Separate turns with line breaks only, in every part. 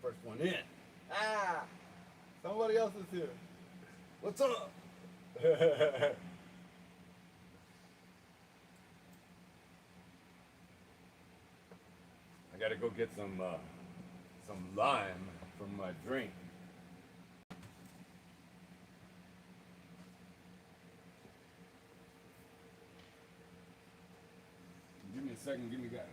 first one in. Ah, somebody else is here. What's up? I gotta go get some lime from my drink. Give me a second. Give me a second.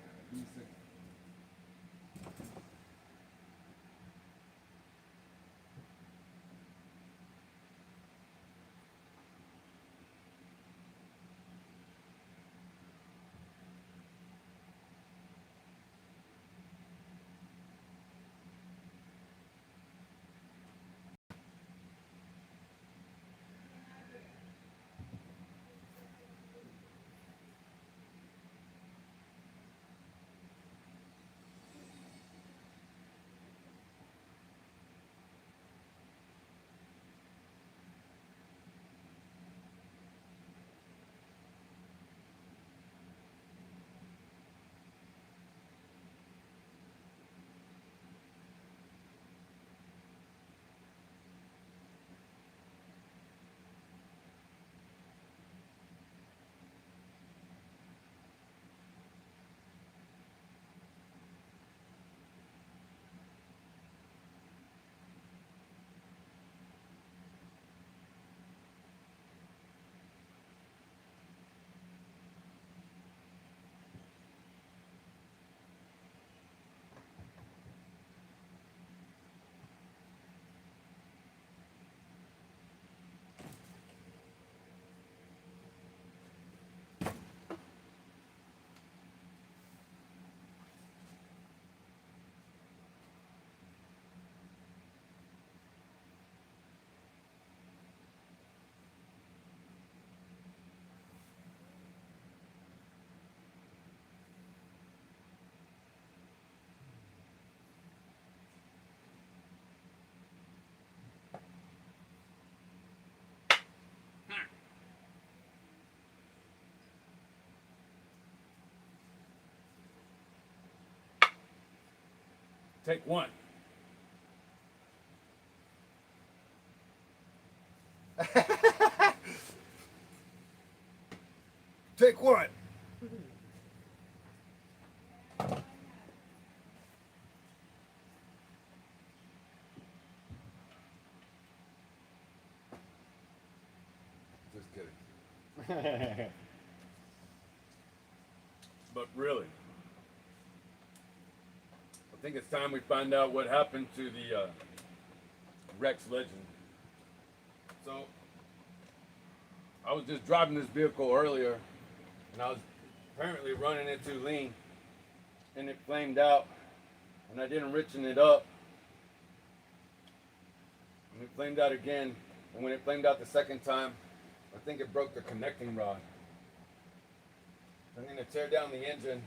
Take one. Take one. Just kidding. But really, I think it's time we find out what happened to the Rex Legend. So, I was just driving this vehicle earlier, and I was apparently running it too lean, and it flamed out, and I didn't richen it up, and it flamed out again, and when it flamed out the second time, I think it broke the connecting rod. I'm going to tear down the engine.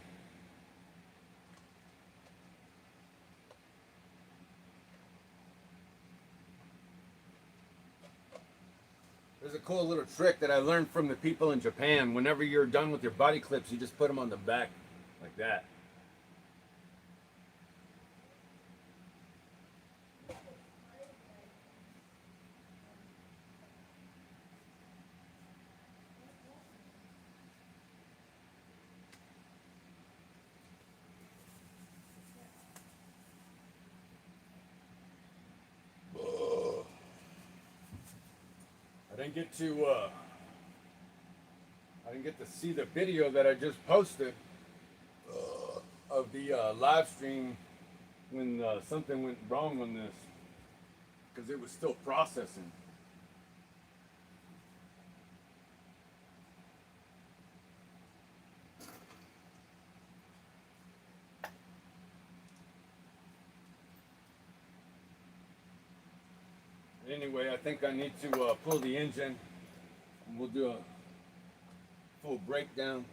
There's a cool little trick that I learned from the people in Japan. Whenever you're done with your body clips, you just put them on the back like that. I didn't get to see the video that I just posted of the live stream when something went wrong on this, because it was still processing. Anyway, I think I need to pull the engine, and we'll do a full breakdown.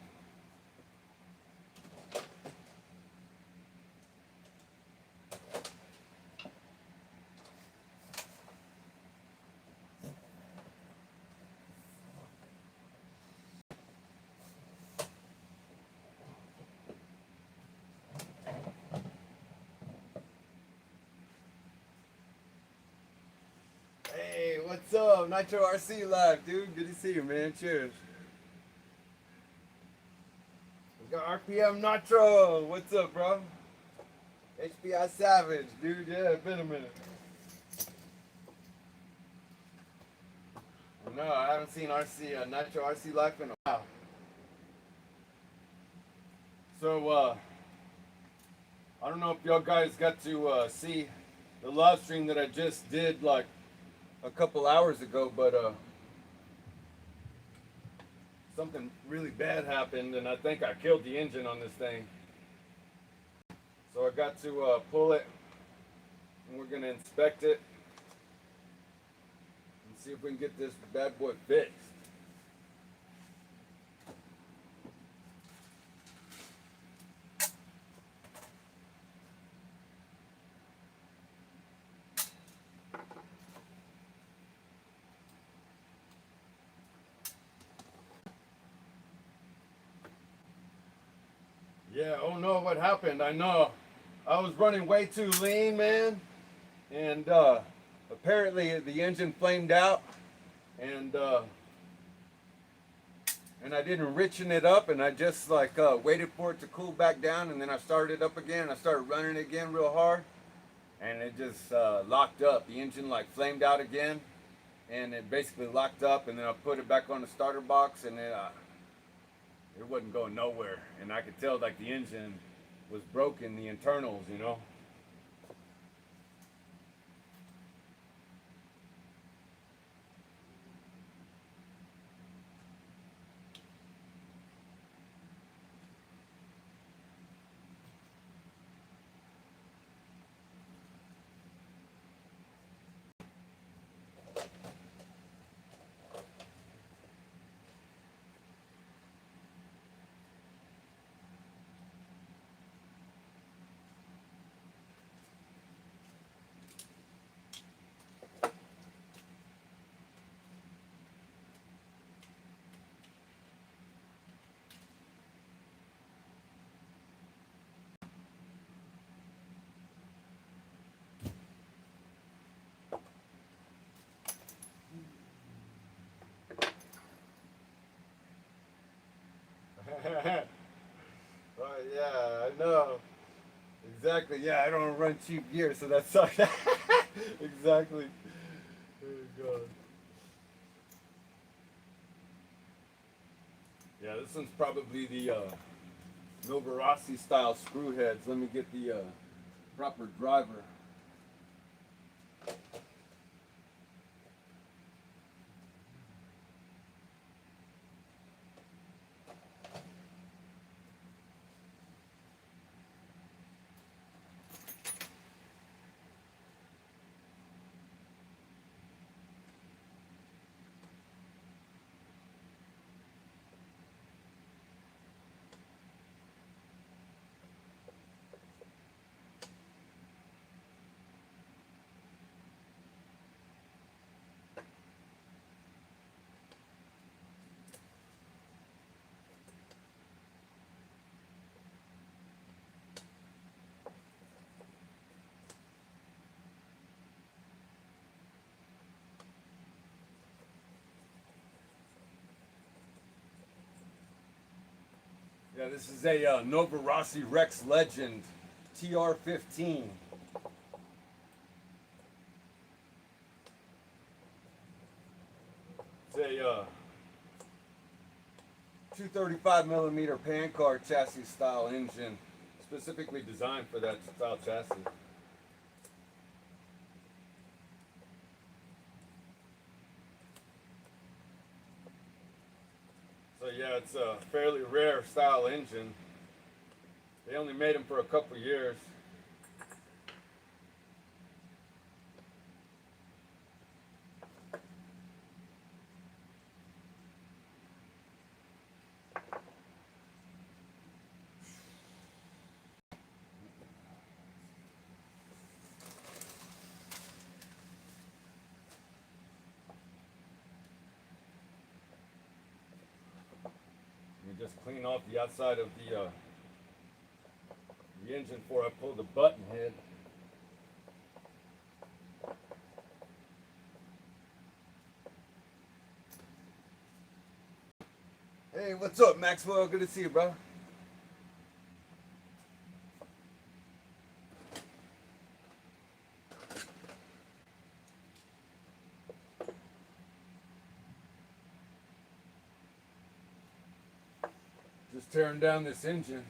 what's up? Nitro RC Live, dude. Good to see you, man. Cheers. We got RPM Nitro. What's up, bro? HBI Savage, dude. Yeah, it's been a minute. No, I haven't seen Nitro RC Live in a while. So, I don't know if y'all guys got to see the live stream that I just did like a couple hours ago, but something really bad happened, and I think I killed the engine on this thing. So I got to pull it, and we're gonna inspect it and see if we can get this bad boy fixed. Yeah, oh no, what happened? I know. I was running way too lean, man. And apparently the engine flamed out. And I didn't richen it up, and I just like waited for it to cool back down, and then I started it up again, and I started running it again real hard. And it just locked up. The engine like flamed out again. And it basically locked up, and then I put it back on the starter box, and then it wasn't going nowhere, and I could tell like the engine was broken, the internals, you know. Oh yeah, I know. Exactly. Yeah, I don't run cheap gear, so that sucks. Exactly. Oh God. Yeah, this one's probably the Novarossi style screw heads. Let me get the proper driver. Yeah, this is a Novarossi Rex Legend TR15. It's a 235 millimeter pan car chassis style engine, specifically designed for that style chassis. So yeah, it's a fairly rare style engine. They only made them for a couple years. Just clean off the outside of the engine before I pull the button head. Hey, what's up, Maxwell? Good to see you, bro. Just tearing down this engine.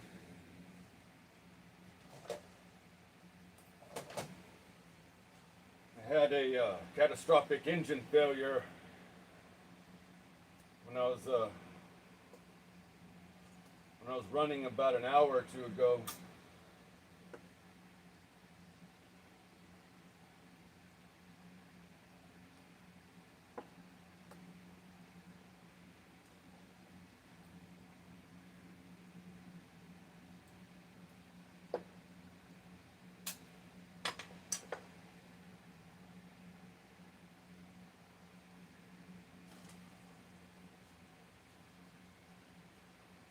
I had a catastrophic engine failure when I was running about an hour or two ago.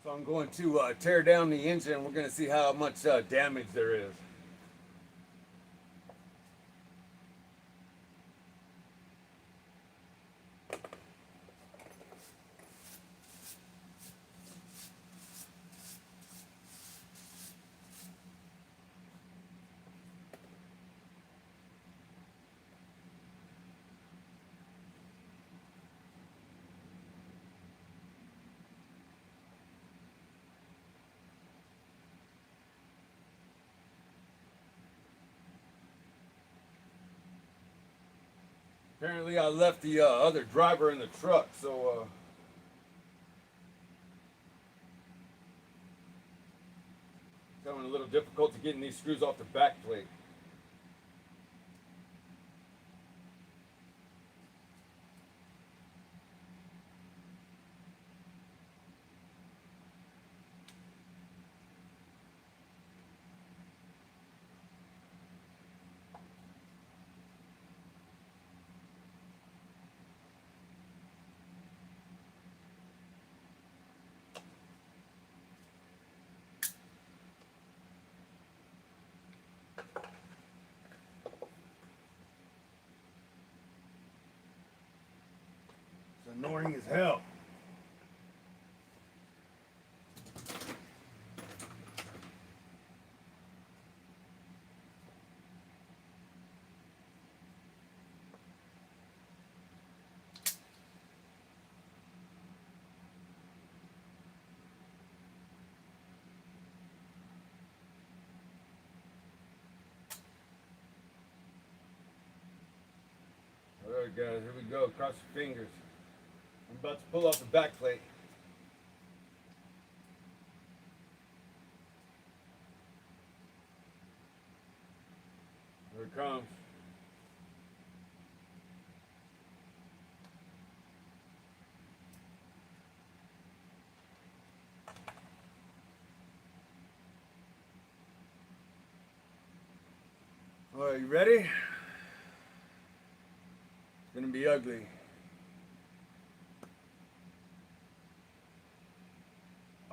So I'm going to tear down the engine. We're going to see how much damage there is. Apparently I left the other driver in the truck, so it's having a little difficulty getting these screws off the back plate. It's annoying as hell. Alright guys, here we go. Cross your fingers. I'm about to pull off the back plate. Here it comes. Alright, you ready? It's gonna be ugly.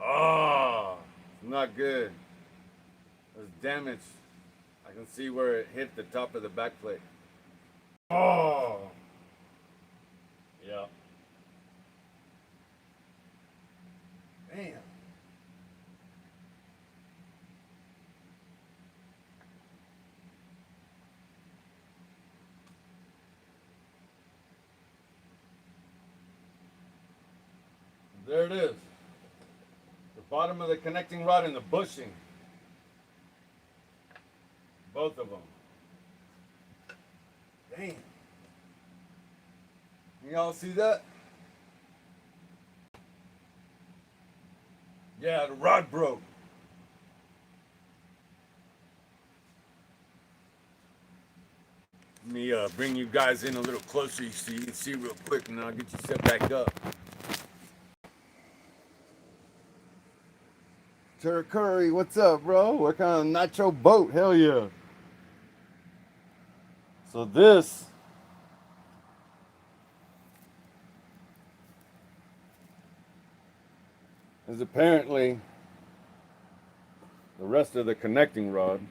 Oh, it's not good. There's damage. I can see where it hit the top of the back plate. Oh, yeah. Damn. There it is. The bottom of the connecting rod and the bushing. Both of them. Damn. Y'all see that? Yeah, the rod broke. Let me bring you guys in a little closer so you can see real quick, and then I'll get you set back up. Turk Curry, what's up, bro? What kind of nitro boat? Hell yeah. So this is apparently the rest of the connecting rod.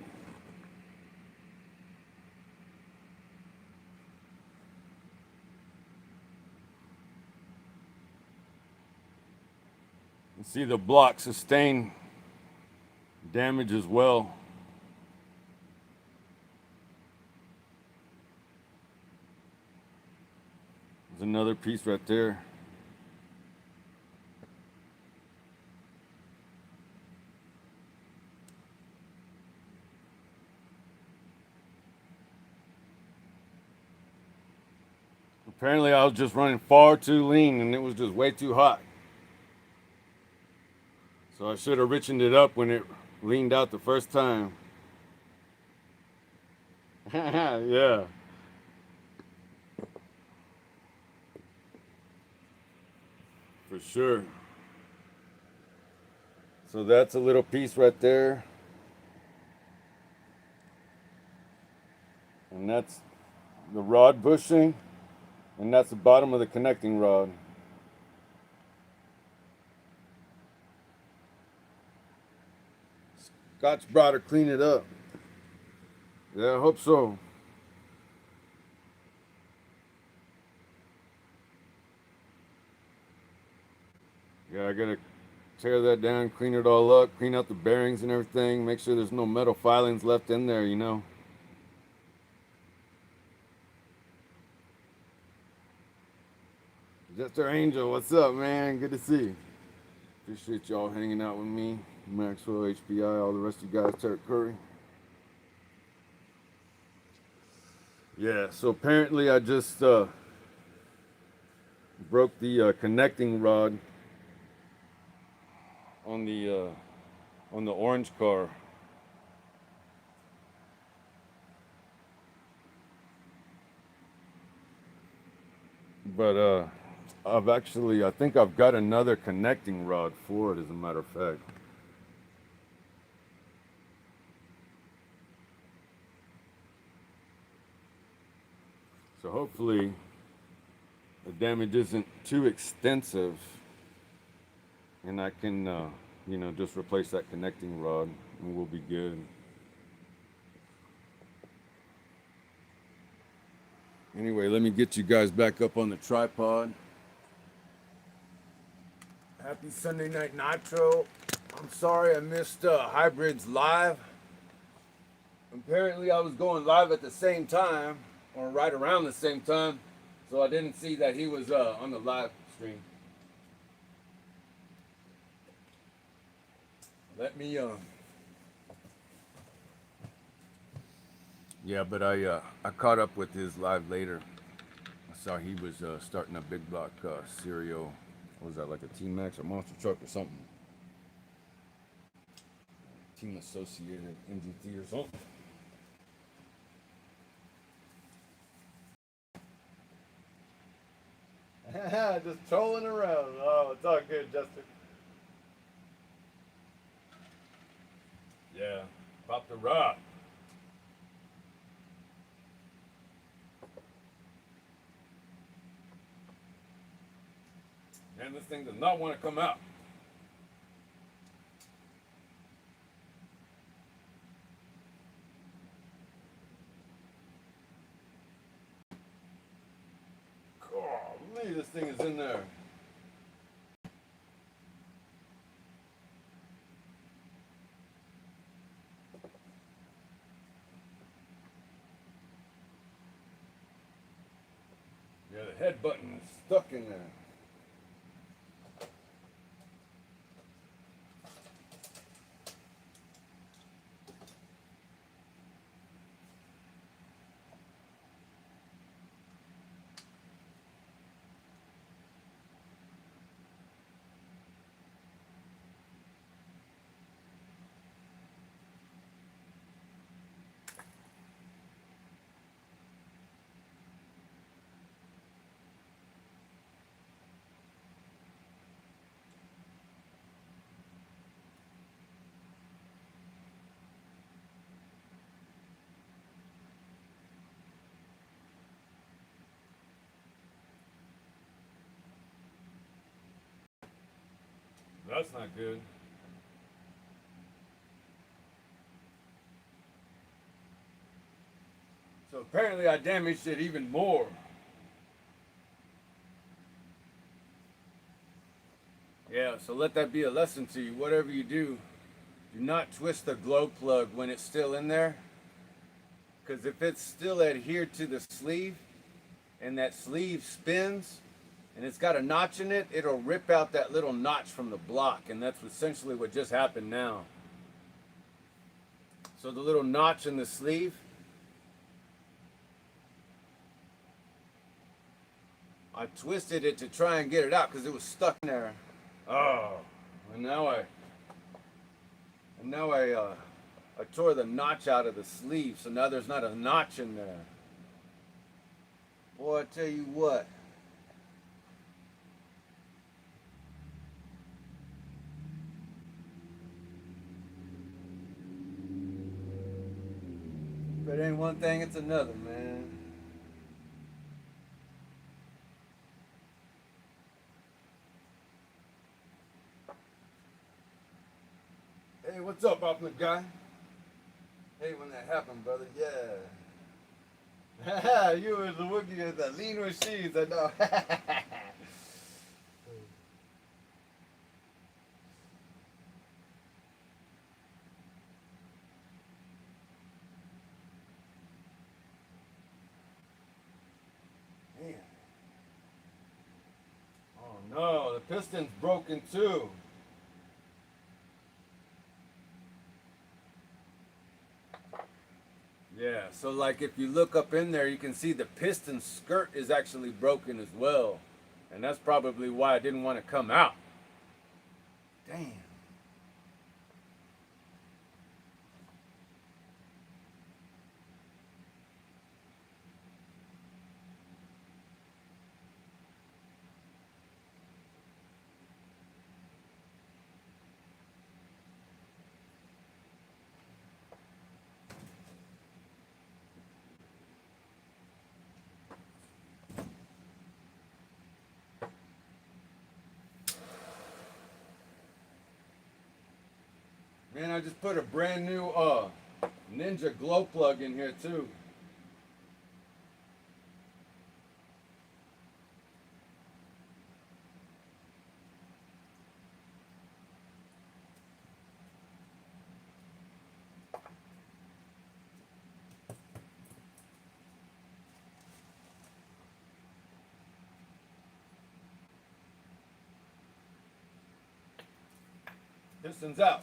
You see the block sustain damage as well. There's another piece right there. Apparently I was just running far too lean and it was just way too hot. So I should have richened it up when it leaned out the first time. Yeah. For sure. So that's a little piece right there. And that's the rod bushing. And that's the bottom of the connecting rod. Scotch brought her clean it up. Yeah, I hope so. Yeah, I gotta tear that down, clean it all up, clean out the bearings and everything, make sure there's no metal filings left in there, you know. Jester Angel, what's up, man? Good to see you. Appreciate y'all hanging out with me. Maxwell, HPI, all the rest of you guys, Turk Curry. Yeah, so apparently I just broke the connecting rod on the orange car. But I think I've got another connecting rod for it, as a matter of fact. So hopefully the damage isn't too extensive and I can, you know, just replace that connecting rod and we'll be good. Anyway, let me get you guys back up on the tripod. Happy Sunday night, Nitro. I'm sorry I missed Hybrids live. Apparently I was going live at the same time, or right around the same time, so I didn't see that he was on the live stream. Let me yeah, but I caught up with his live later. I saw he was starting a big block serial. What was that, like a T-Max or monster truck or something? Team Associated MGT or something. Just trolling around. Oh, it's all good, Justin. Yeah, pop the rock. Man, this thing does not want to come out. Golly, this thing is in there. Yeah, the head button is stuck in there. That's not good. So apparently I damaged it even more. Yeah, so let that be a lesson to you. Whatever you do, do not twist the glow plug when it's still in there. Because if it's still adhered to the sleeve and that sleeve spins and it's got a notch in it, it'll rip out that little notch from the block. And that's essentially what just happened now. So the little notch in the sleeve, I twisted it to try and get it out because it was stuck in there. Oh, and now I tore the notch out of the sleeve, so now there's not a notch in there. Boy, I tell you what. If it ain't one thing, it's another, man. Hey, what's up, Optimus guy? Hey, when that happened, brother, yeah. You was looking at the lean machines, I know. Man. Oh no, the piston's broken too. Yeah, so like if you look up in there, you can see the piston skirt is actually broken as well. And that's probably why I didn't want to come out. Damn. Man, I just put a brand new Ninja glow plug in here too. Piston's out.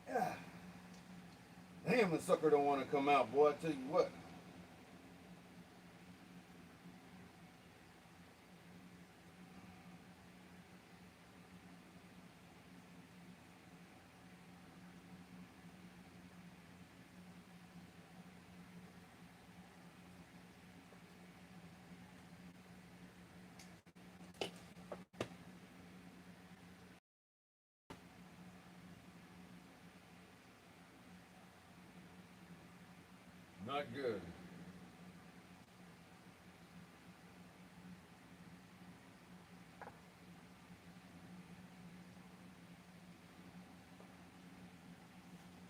Yeah. Damn, the sucker don't want to come out, boy. I tell you what. Not good.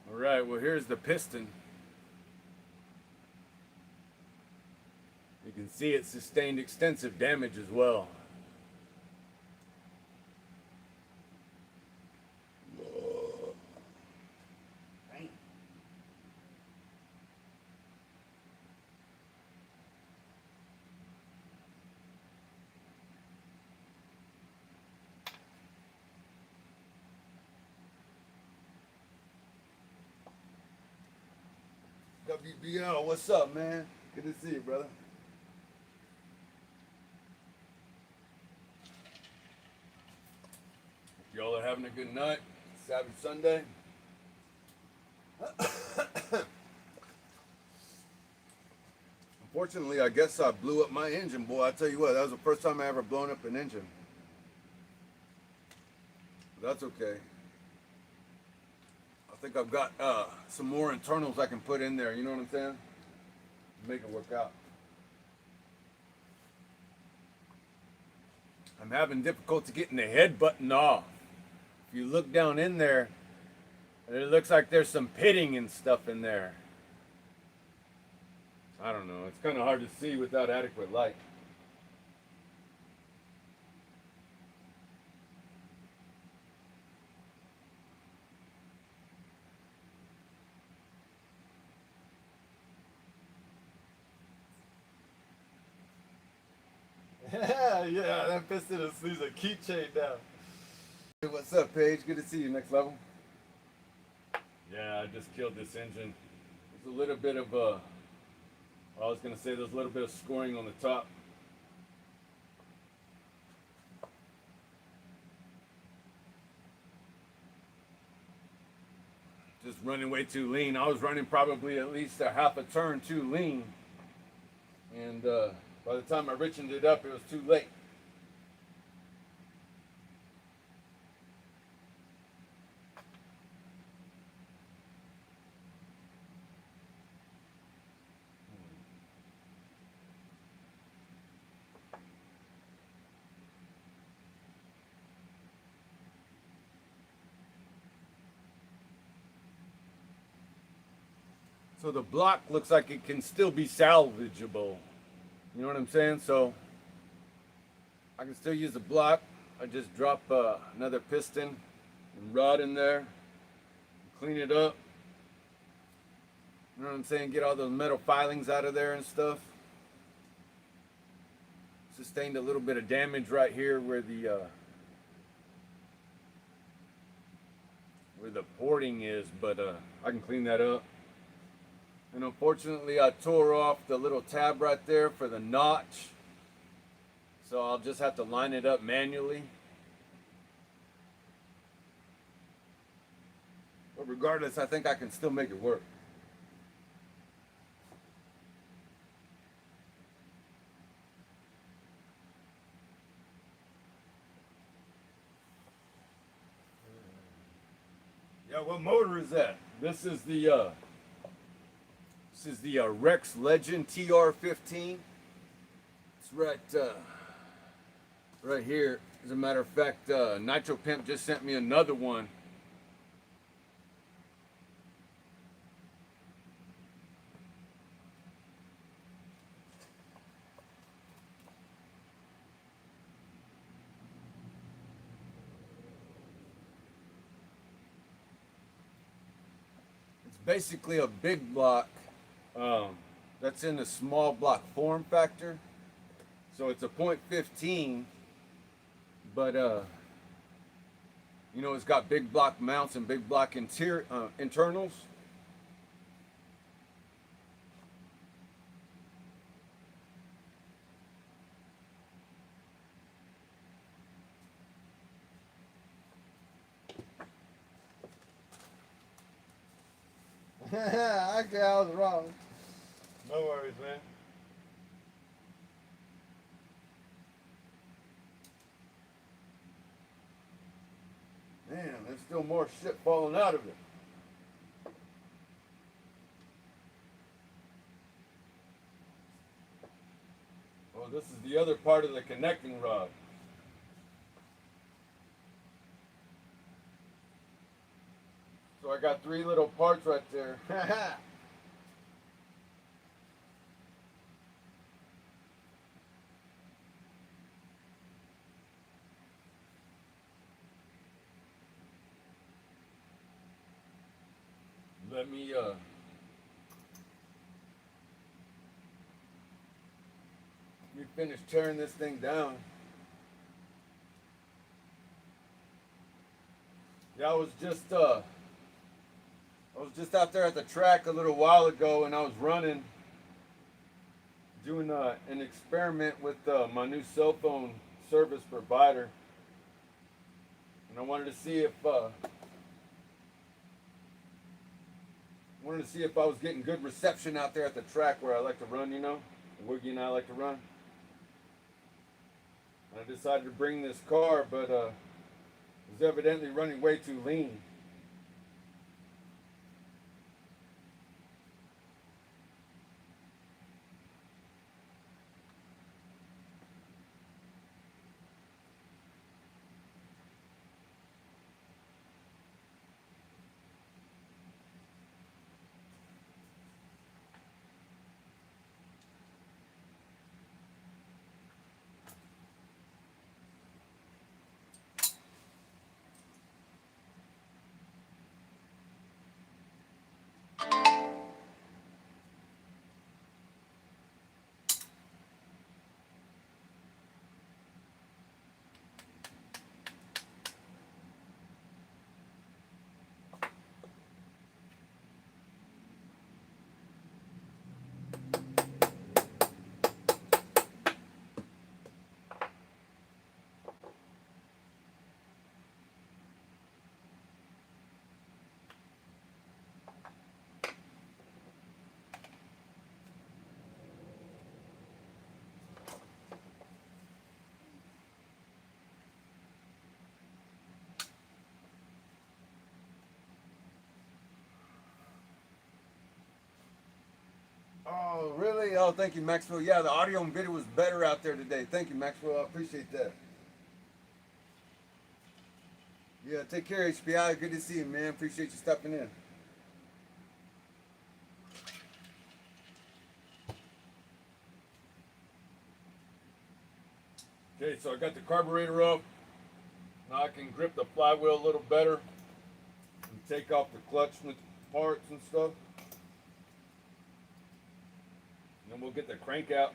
All right, well, here's the piston. You can see it sustained extensive damage as well. WBL, what's up, man? Good to see you, brother. Y'all are having a good night. Savage Sunday. Unfortunately, I guess I blew up my engine, boy. I tell you what, that was the first time I ever blown up an engine. But that's okay. I think I've got some more internals I can put in there. You know what I'm saying? Make it work out. I'm having difficulty getting the head button off. if you look down in there, it looks like there's some pitting and stuff in there. I don't know. It's kind of hard to see without adequate light. Yeah, that piston needs a keychain down. Hey, what's up, Paige? Good to see you. Next level. Yeah, I just killed this engine. There's a little bit of I was gonna say there's a little bit of scoring on the top. Just running way too lean. I was running probably at least a half a turn too lean, and by the time I richened it up, it was too late. So the block looks like it can still be salvageable. You know what I'm saying? So I can still use the block. I just drop another piston and rod in there, clean it up. You know what I'm saying? Get all those metal filings out of there and stuff. Sustained a little bit of damage right here where the porting is, but I can clean that up. And unfortunately, I tore off the little tab right there for the notch. So I'll just have to line it up manually. But regardless, I think I can still make it work. Yeah, what motor is that? This is the Rex Legend TR15. It's right here. As a matter of fact, Nitro Pimp just sent me another one. It's basically a big block that's in a small block form factor. So it's a .15, but you know, it's got big block mounts and big block internals. Okay, I was wrong. No worries, man. Man, there's still more shit falling out of it. Oh, this is the other part of the connecting rod. So I got 3 little parts right there. Let me finish tearing this thing down. Yeah, I was just out there at the track a little while ago, and I was running, doing an experiment with my new cell phone service provider, and I wanted to see if I was getting good reception out there at the track where I like to run, you know, Wiggy and I like to run. And I decided to bring this car, but it was evidently running way too lean. really? Oh, thank you, Maxwell. Yeah, the audio and video was better out there today. Thank you, Maxwell. I appreciate that. Yeah, take care, HPI. Good to see you, man. Appreciate you stopping in. Okay, so I got the carburetor up. Now I can grip the flywheel a little better and take off the clutch parts and stuff. And then we'll get the crank out.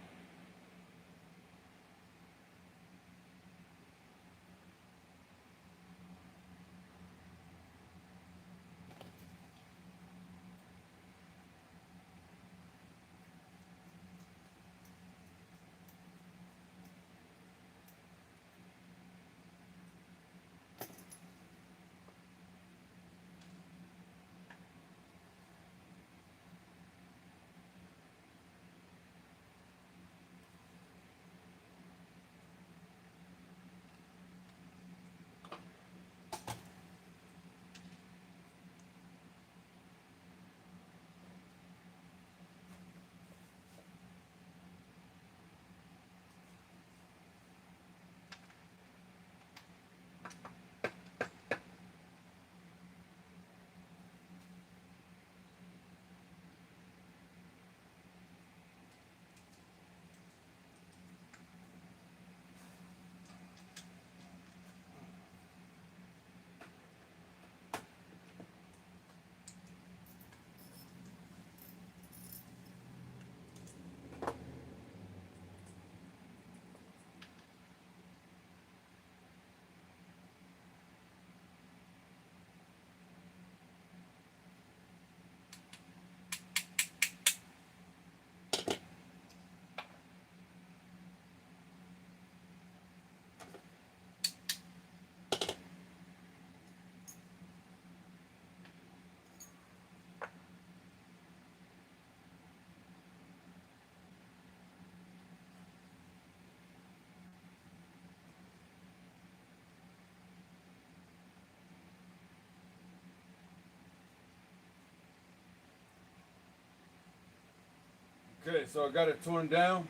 Okay, so I got it torn down.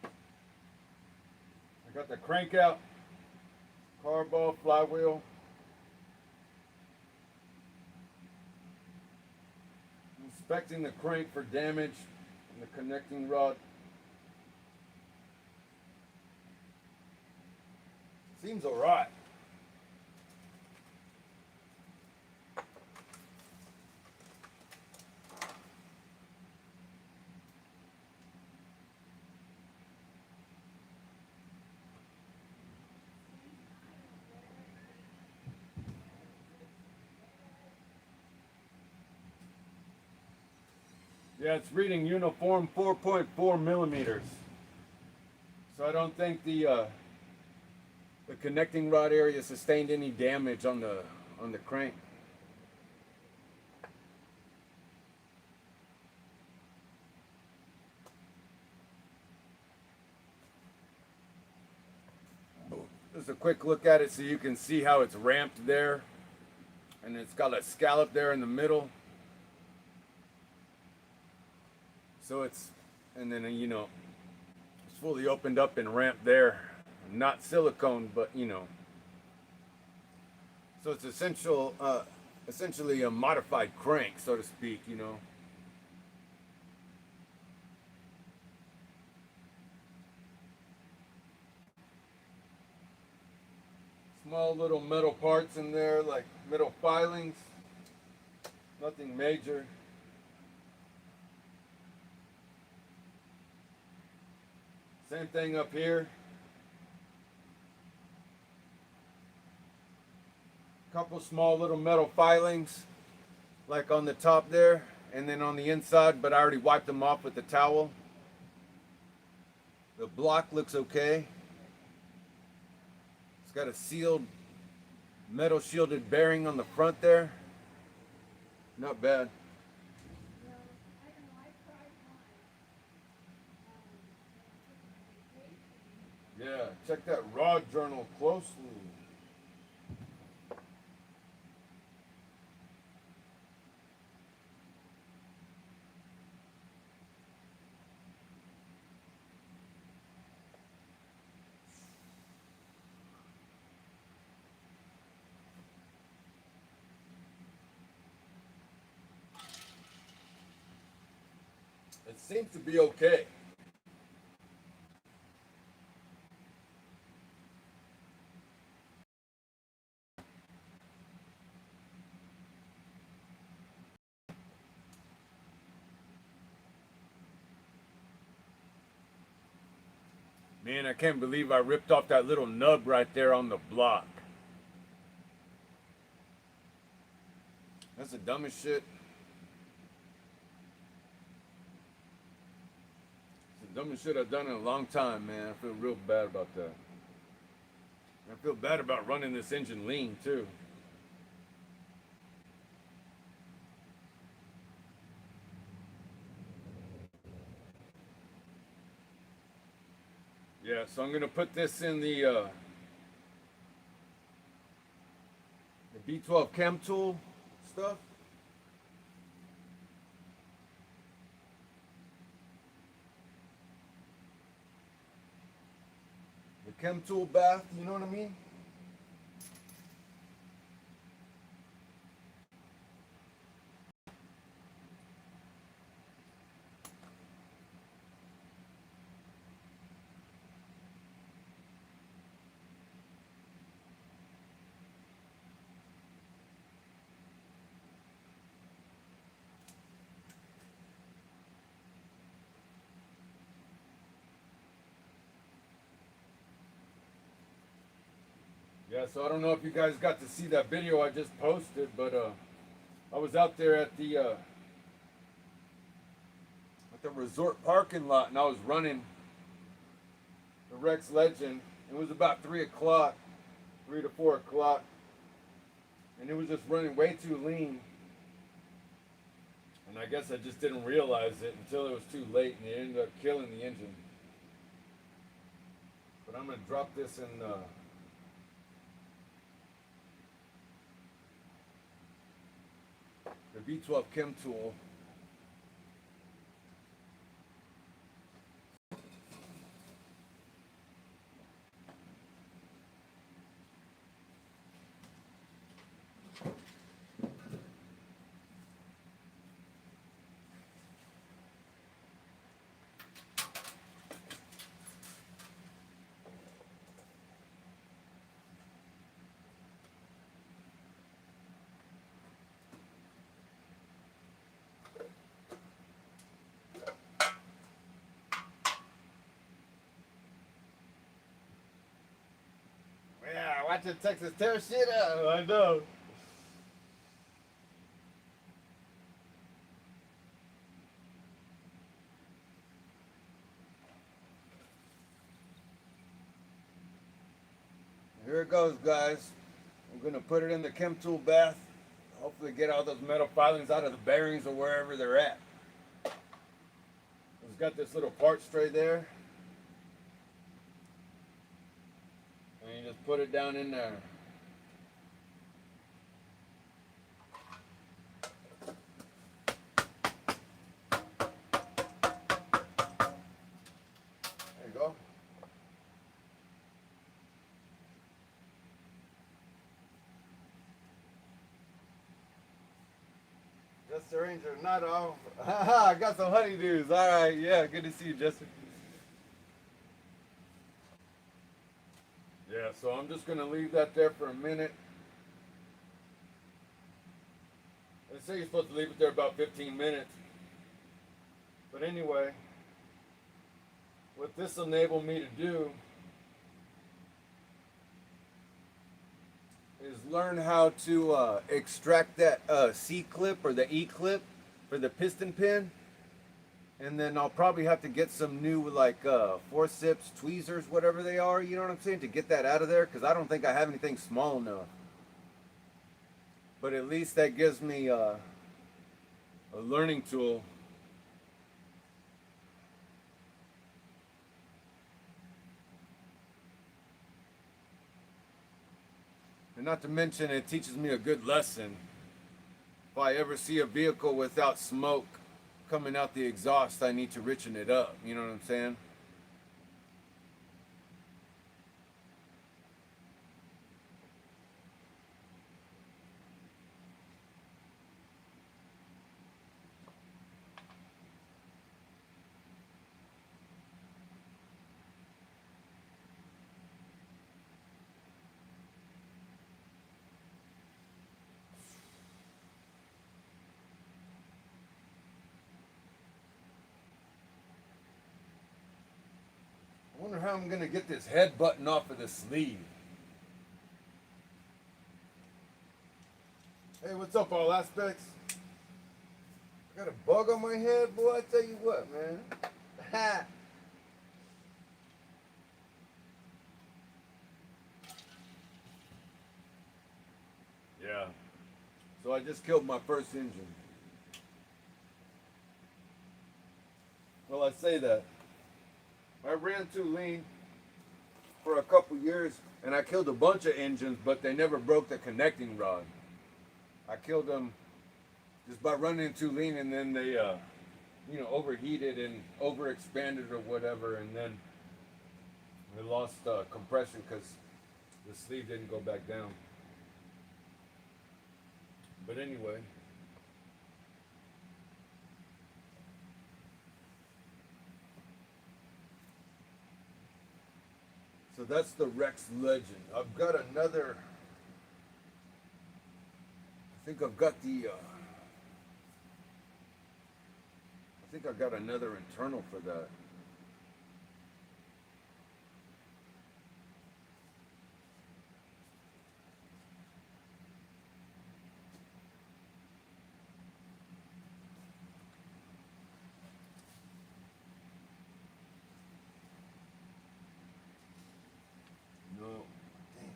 I got the crank out, carb off, flywheel. Inspecting the crank for damage in the connecting rod. Seems alright. Yeah, it's reading uniform 4.4 millimeters. So I don't think the connecting rod area sustained any damage on the crank. Just a quick look at it so you can see how it's ramped there. And it's got a scallop there in the middle. So it's, and then, you know, it's fully opened up and ramped there. Not silicone, but, you know. So it's essentially a modified crank, so to speak, you know. Small little metal parts in there, like metal filings. Nothing major. Same thing up here. Couple small little metal filings, like on the top there, and then on the inside, but I already wiped them off with the towel. The block looks okay. It's got a sealed, metal shielded bearing on the front there. Not bad. Yeah, check that rod journal closely. It seems to be okay. Man, I can't believe I ripped off that little nub right there on the block. That's the dumbest shit. It's the dumbest shit I've done in a long time, man. I feel real bad about that. I feel bad about running this engine lean, too. Yeah, so I'm going to put this in the B12 chem tool stuff. The chem tool bath, you know what I mean? Yeah, so I don't know if you guys got to see that video I just posted, but I was out there at the resort parking lot, and I was running the Rex Legend. It was about 3 o'clock, 3 to 4 o'clock, and it was just running way too lean. And I guess I just didn't realize it until it was too late, and it ended up killing the engine. But I'm going to drop this in the B12 chem tool. Yeah, watch the Texas tear shit up. I know. Here it goes, guys. I'm gonna put it in the chem tool bath. Hopefully get all those metal filings out of the bearings or wherever they're at. It's got this little part tray there. And you just put it down in there. There you go. Just the Ranger, not off. I got some honeydews. All right, yeah, good to see you, Justin. Yeah, so I'm just gonna leave that there for a minute. They say you're supposed to leave it there about 15 minutes. But anyway, what this will enable me to do is learn how to extract that C-clip or the E-clip for the piston pin. And then I'll probably have to get some new like forceps, tweezers, whatever they are, you know what I'm saying, to get that out of there, because I don't think I have anything small enough. But at least that gives me a learning tool. And not to mention, it teaches me a good lesson. If I ever see a vehicle without smoke coming out the exhaust, I need to richen it up. You know what I'm saying? how I'm gonna get this head button off of the sleeve. Hey, what's up, all aspects? I got a bug on my head, boy. I tell you what, man. Ha! Yeah. So I just killed my first engine. Well, I say that. I ran too lean for a couple years, and I killed a bunch of engines, but they never broke the connecting rod. I killed them just by running too lean, and then they, overheated and overexpanded or whatever, and then they lost compression because the sleeve didn't go back down. But anyway. So that's the Rex Legend. I've got another. I think I've got the. I think I got another internal for that. No. Damn.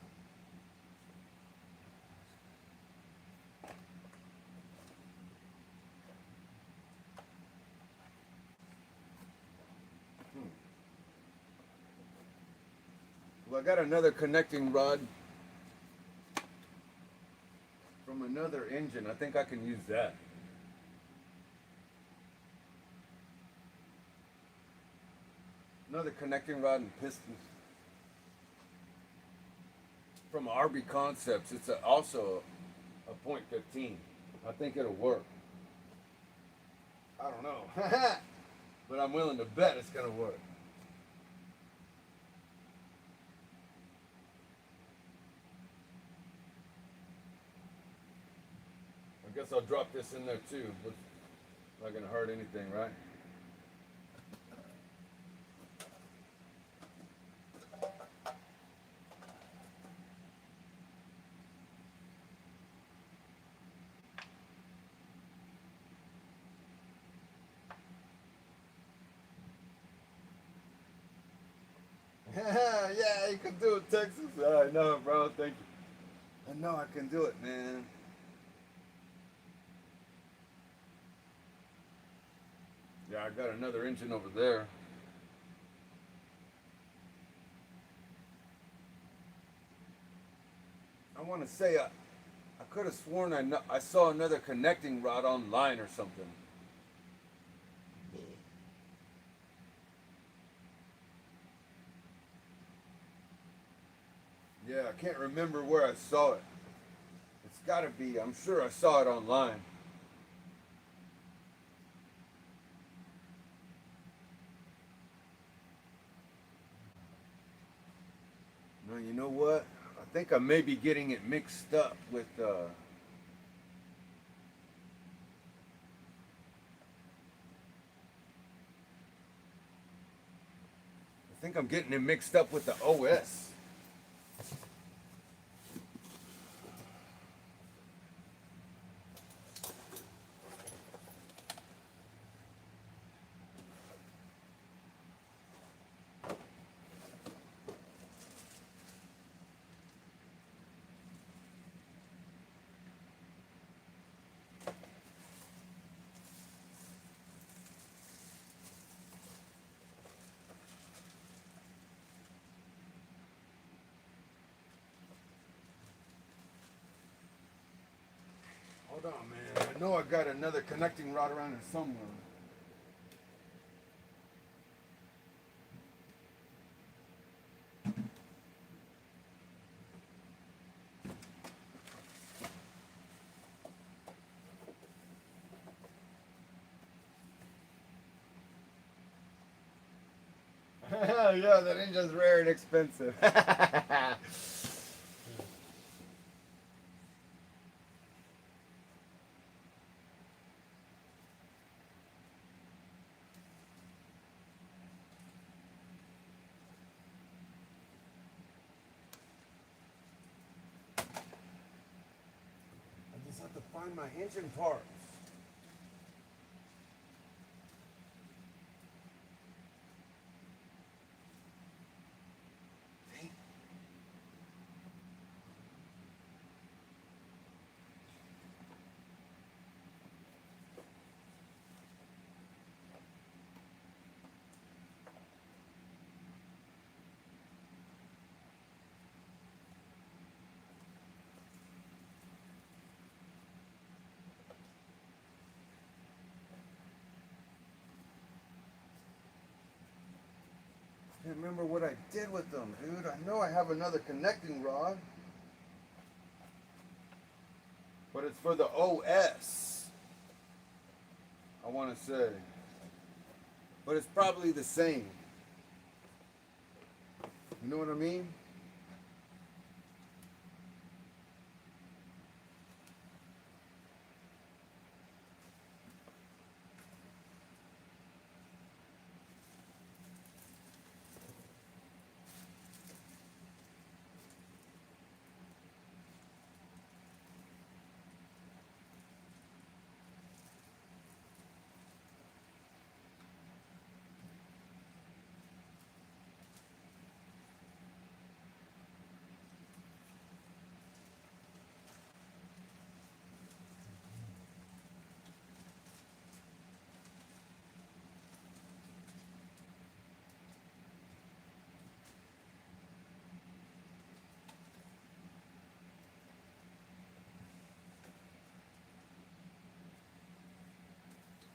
Well, I got another connecting rod from another engine. I think I can use that. Another connecting rod and pistons from RB Concepts. It's also a .15. I think it'll work. I don't know. But I'm willing to bet it's going to work. I guess I'll drop this in there too. It's not going to hurt anything, right? Yeah, you can do it, Texas. I know, bro. Thank you. I know I can do it, man. Yeah, I got another engine over there. I want to say I could have sworn I saw another connecting rod online or something. Yeah, I can't remember where I saw it. It's got to be, I'm sure I saw it online. No, you know what? I think I may be getting it mixed up with I think I'm getting it mixed up with the OS. Hold on, man. I know I got another connecting rod around here somewhere. Yeah, that engine's rare and expensive. find my engine parts. Can't remember what I did with them, dude. I know I have another connecting rod, but it's for the OS, I want to say. But it's probably the same. You know what I mean?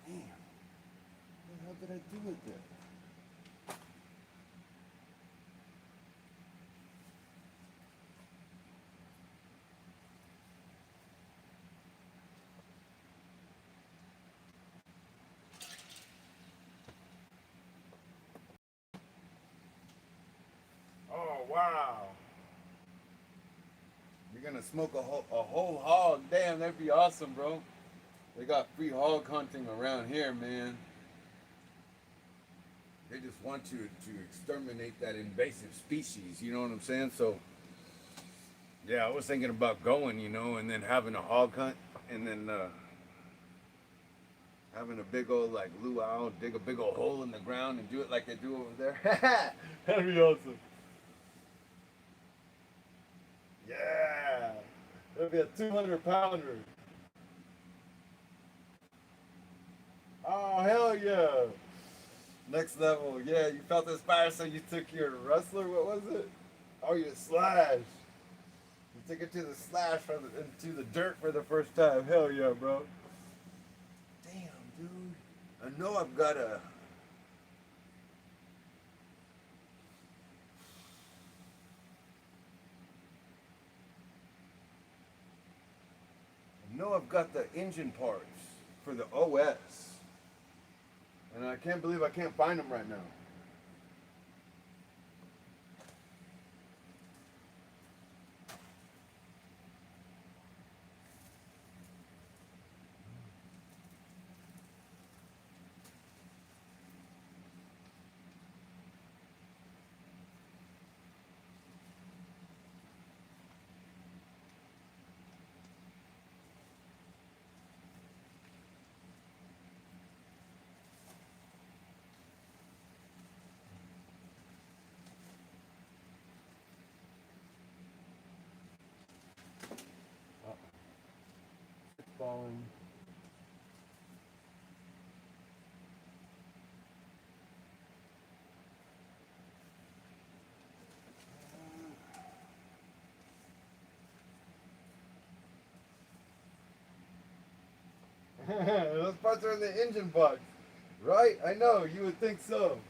Damn. What the hell did I do with it? Oh, wow. You're gonna smoke a whole hog. Damn, that'd be awesome, bro. They got free hog hunting around here, man. They just want you to exterminate that invasive species, you know what I'm saying? So, yeah, I was thinking about going, you know, and then having a hog hunt, and then having a big old, like, luau, dig a big old hole in the ground and do it like they do over there. That'd be awesome. Yeah, that'd be a 200-pounder. Oh, hell yeah. Next level. Yeah, you felt this fire, so you took your rustler. What was it? Oh, your slash. You took it to the slash into the dirt for the first time. Hell yeah, bro. Damn, dude. I know I've got a... I know I've got the engine parts for the OS. And I can't believe I can't find them right now. Falling. Those parts are in the engine box, right? I know, you would think so.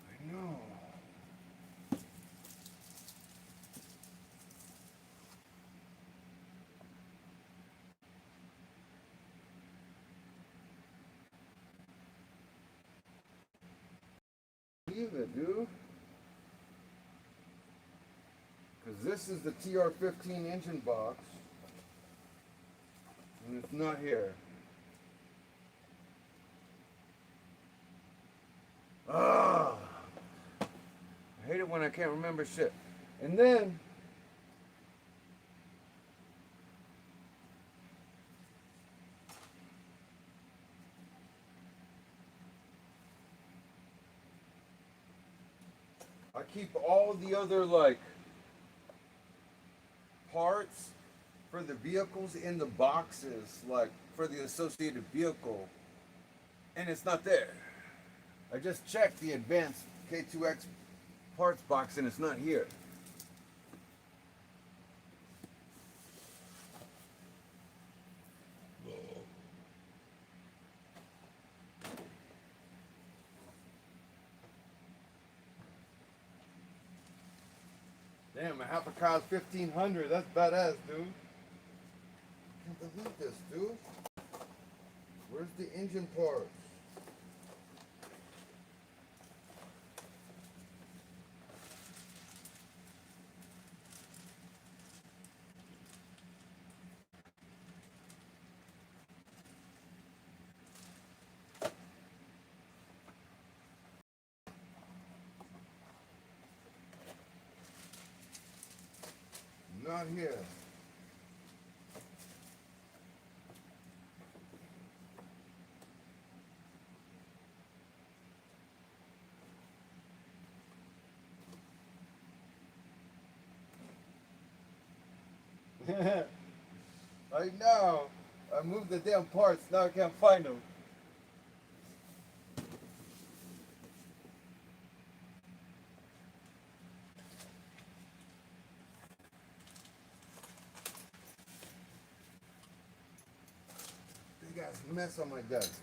I know. Believe it, dude. Because this is the TR15 engine box, and it's not here. Ah, I hate it when I can't remember shit. And then I keep all the other like parts for the vehicles in the boxes, like for the associated vehicle, and it's not there. I just checked the advanced K2X parts box and it's not here. Damn, a half a car's 1,500. That's badass, dude. Can't believe this, dude. Where's the engine parts? Not here. Right now, I moved the damn parts. Now I can't find them. Big ass mess on my desk.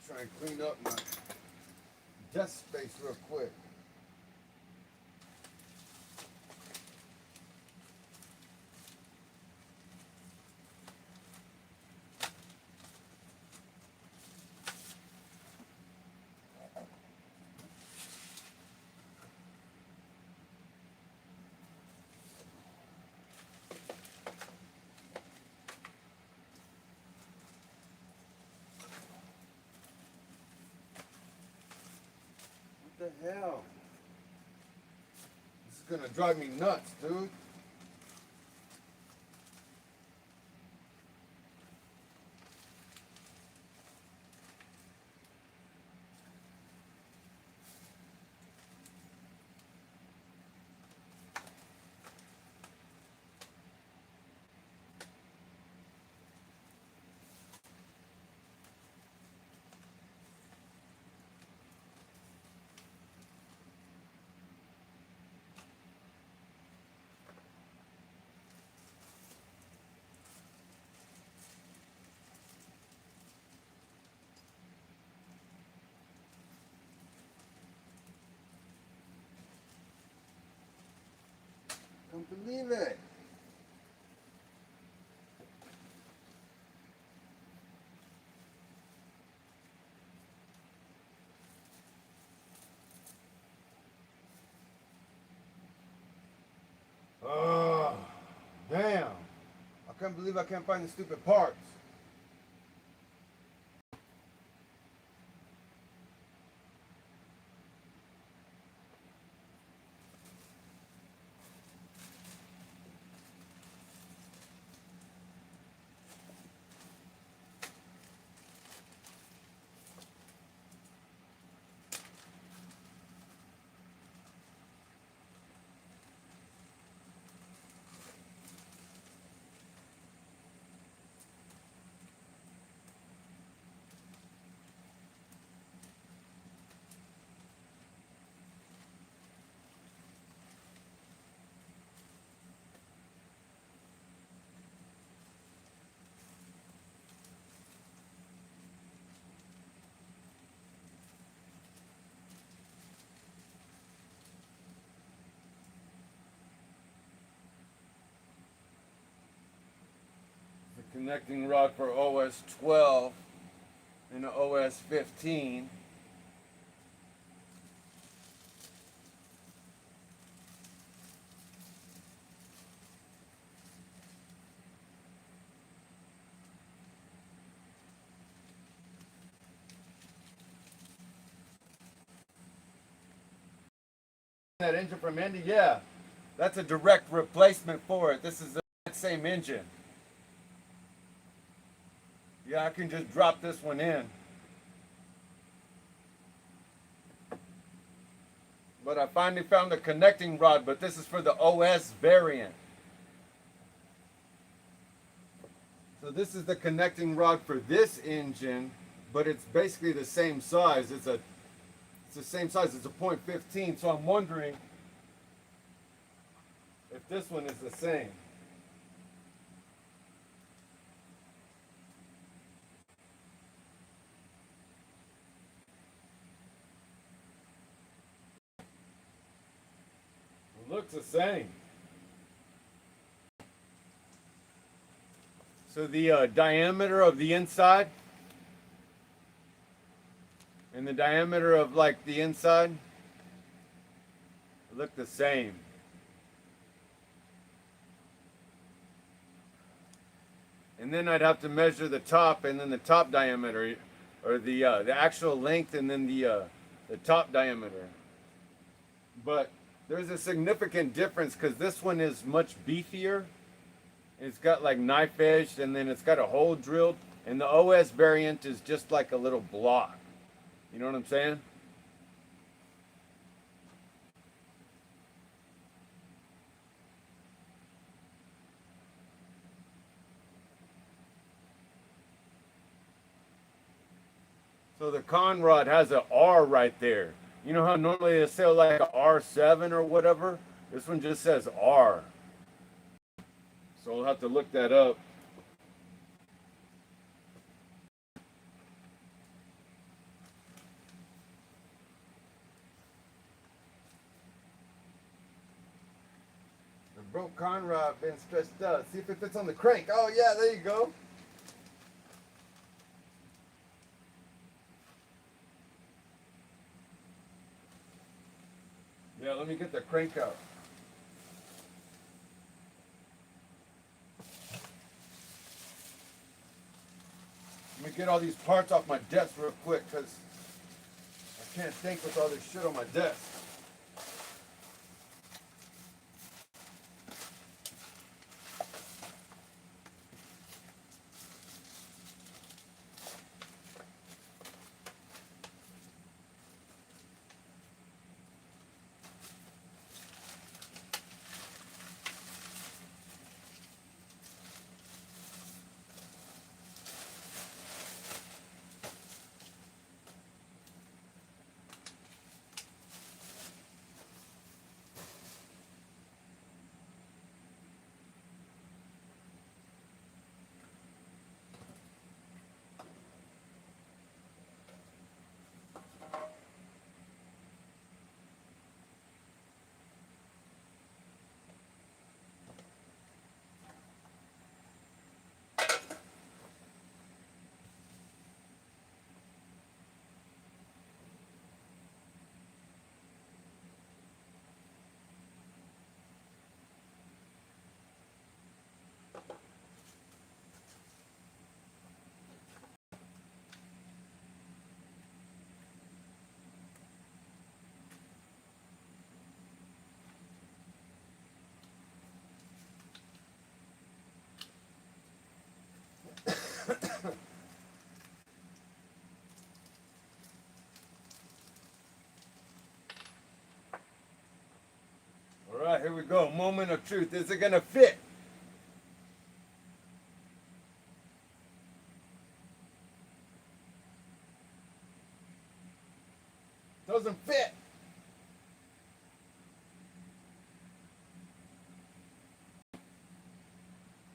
Try and clean up my desk space real quick. What the hell? This is gonna drive me nuts, dude. Can't believe it. Oh, damn. I can't believe I can't find the stupid parts. The connecting rod for OS 12 and the OS 15. that engine from Indy? Yeah, that's a direct replacement for it. This is the same engine. Yeah, I can just drop this one in. But I finally found the connecting rod, but this is for the OS variant. So this is the connecting rod for this engine, but it's basically the same size. It's the same size. It's a .15. So I'm wondering if this one is the same. It looks the same. So the diameter of the inside and the diameter of like the inside look the same. And then I'd have to measure the top and then the top diameter, or the actual length and then the top diameter. But there's a significant difference because this one is much beefier. It's got like knife edged and then it's got a hole drilled, and the OS variant is just like a little block. You know what I'm saying? So the con rod has an R right there. You know how normally they say like a R7 or whatever? This one just says R. So we'll have to look that up. The broke con rod been stretched out. See if it fits on the crank. Oh yeah, there you go. Yeah, let me get the crank out. Let me get all these parts off my desk real quick because I can't think with all this shit on my desk. All right, here we go. Moment of truth. Is it gonna fit? Doesn't fit.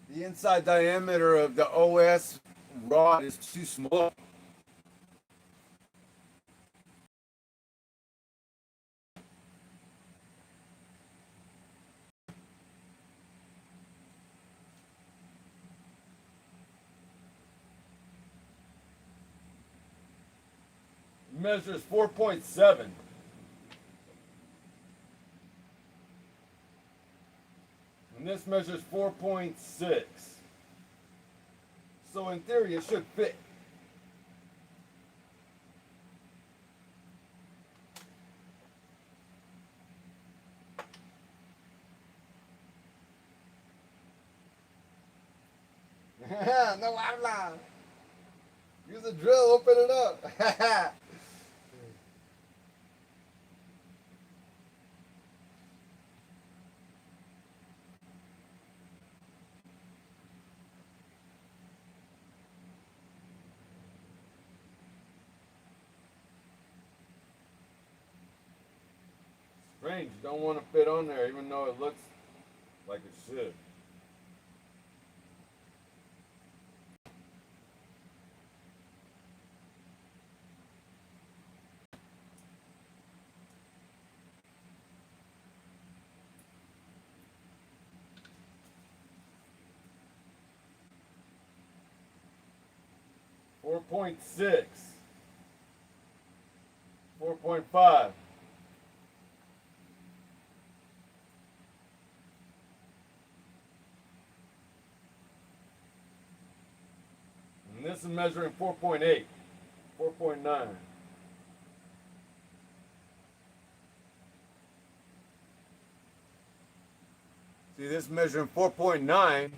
The inside diameter of the OS rod is too small. It measures 4.7. And this measures 4.6. So in theory, it should fit.
No habla. Use a drill, open it up. 'Strange, you don't want to fit on there even though it looks like it should. Four 4.5. And this is measuring 4.8, 4.9. See, this is measuring 4.9.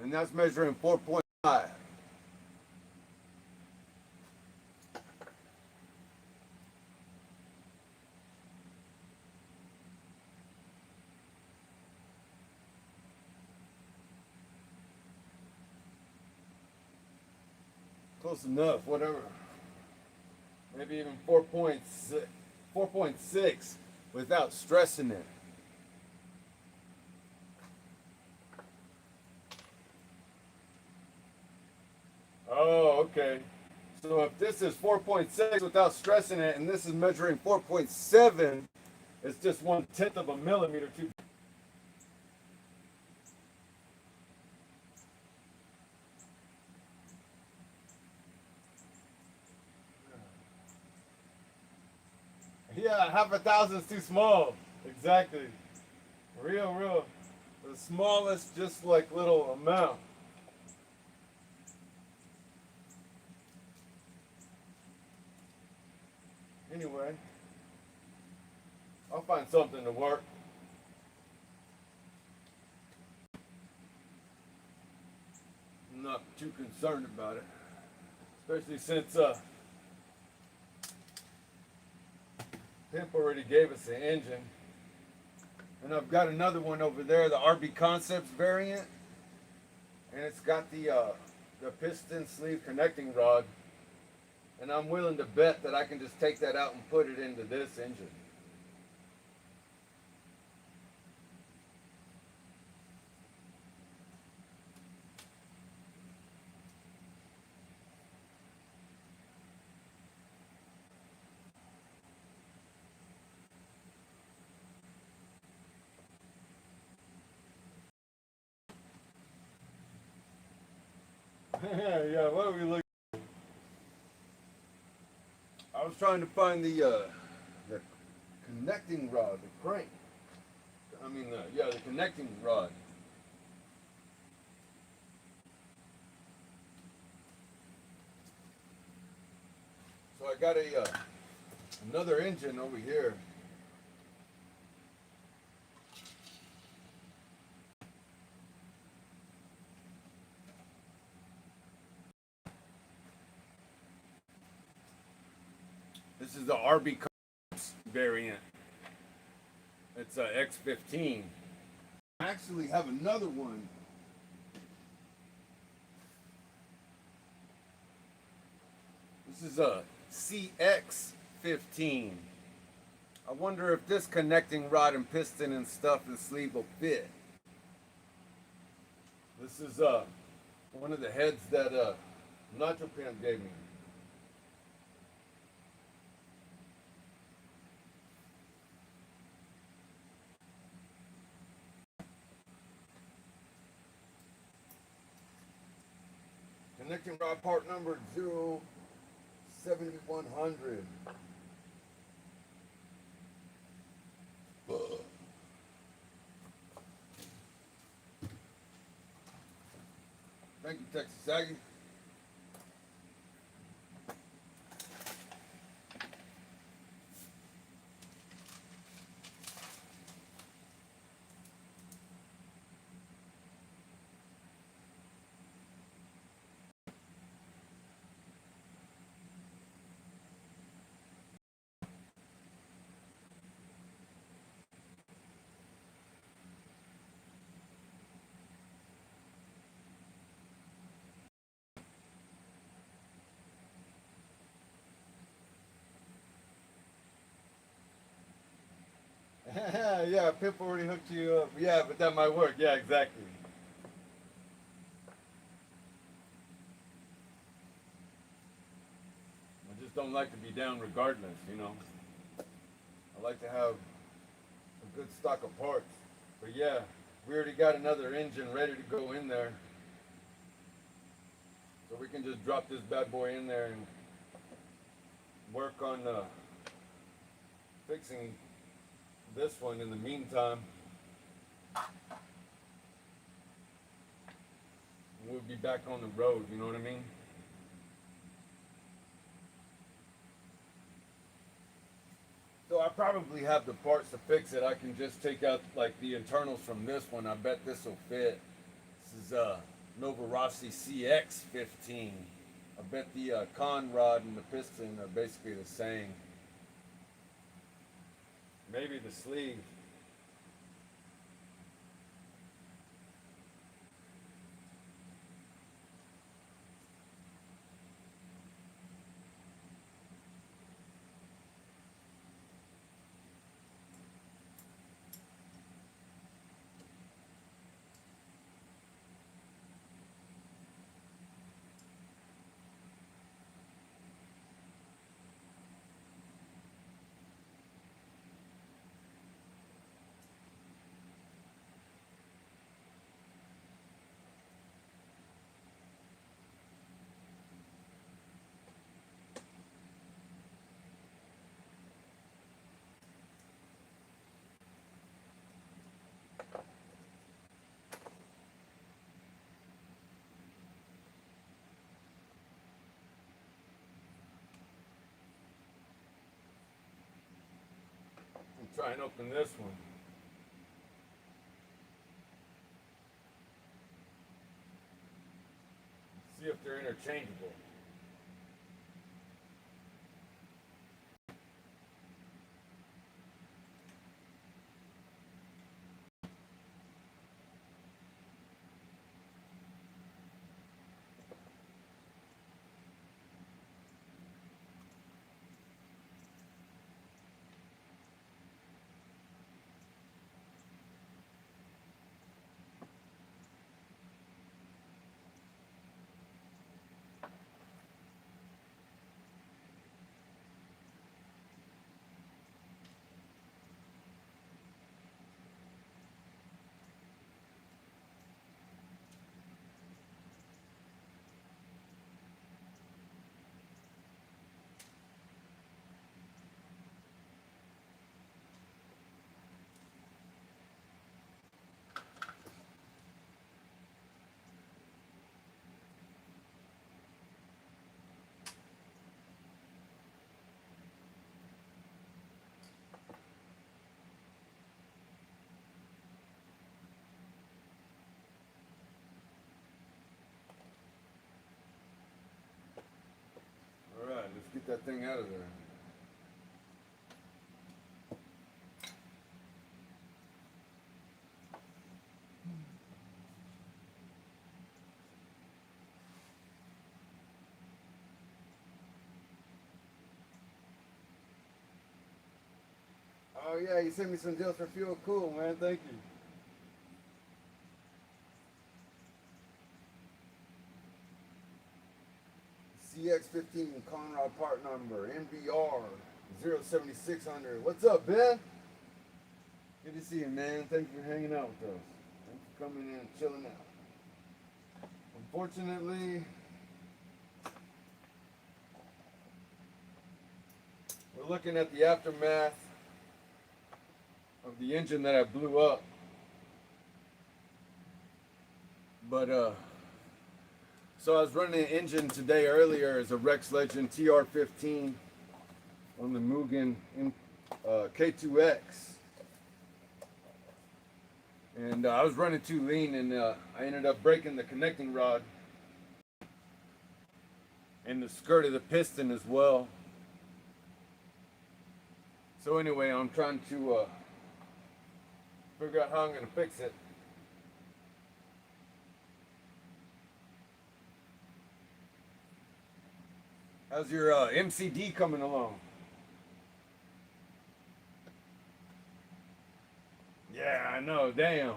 And that's measuring 4.5. Close enough, whatever. Maybe even 4.6 without stressing it. Oh, okay. So if this is 4.6 without stressing it, and this is measuring 4.7, it's just 1/10 of a millimeter too. Yeah, half a thousand is too small. Exactly. Real. The smallest, just like little amount. Anyway, I'll find something to work. I'm not too concerned about it, especially since Pimp already gave us the engine. And I've got another one over there, the RB Concepts variant. And it's got the piston sleeve connecting rod. And I'm willing to bet that I can just take that out and put it into this engine. Yeah, what are we looking? I was trying to find the connecting rod, the crank. The connecting rod. So I got another engine over here. This is the RB variant. It's a X15. I actually have another one. This is a CX15. I wonder if this connecting rod and piston and stuff and sleeve will fit. This is one of the heads that NITROGANG gave me. Connecting rod part number 07100. Thank you, Texas Aggie. Yeah, Pip already hooked you up. Yeah, but that might work. Yeah, exactly. I just don't like to be down regardless, you know. I like to have a good stock of parts. But yeah, we already got another engine ready to go in there. So we can just drop this bad boy in there and work on fixing this one in the meantime. We'll be back on the road, you know what I mean? So I probably have the parts to fix it. I can just take out like the internals from this one. I bet this will fit. This is Nova Rossi CX15. I bet the con rod and the piston are basically the same. Maybe the sleeve. Try and open this one. See if they're interchangeable. Alright, let's get that thing out of there. Oh yeah, you sent me some deals for fuel. Cool, man. Thank you. CX15 Conrad part number NBR 07600. What's up, Ben? Good to see you, man. Thank you for hanging out with us. Thanks for coming in and chilling out. Unfortunately, we're looking at the aftermath of the engine that I blew up. But so I was running an engine today earlier as a Rex Legend TR15 on the Mugen K2X. And I was running too lean, and I ended up breaking the connecting rod and the skirt of the piston as well. So anyway, I'm trying to figure out how I'm going to fix it. How's your MCD coming along?
I know, damn.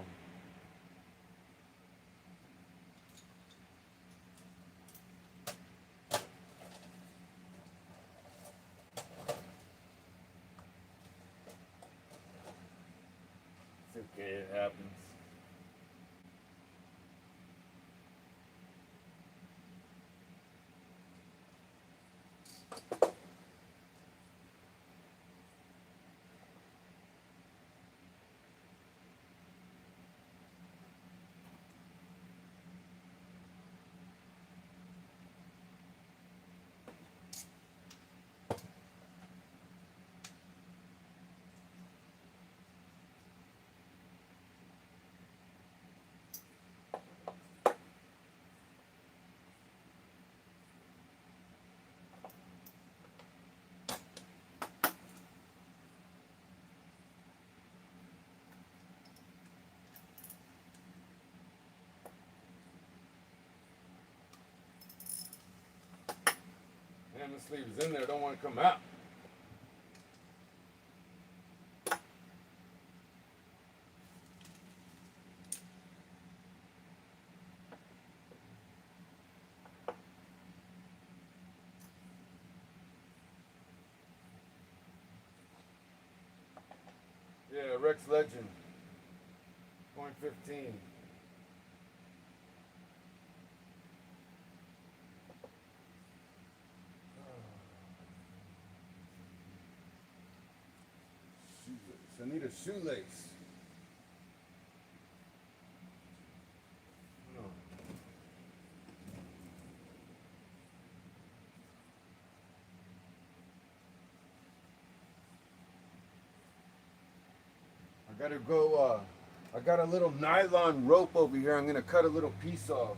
It's okay, it happens. Man, the sleeve's in there, don't want to come out. Yeah, Rex Legend. 0.15. Shoelace. I need a shoelace. No. I gotta go, I got a little nylon rope over here. I'm gonna cut a little piece off.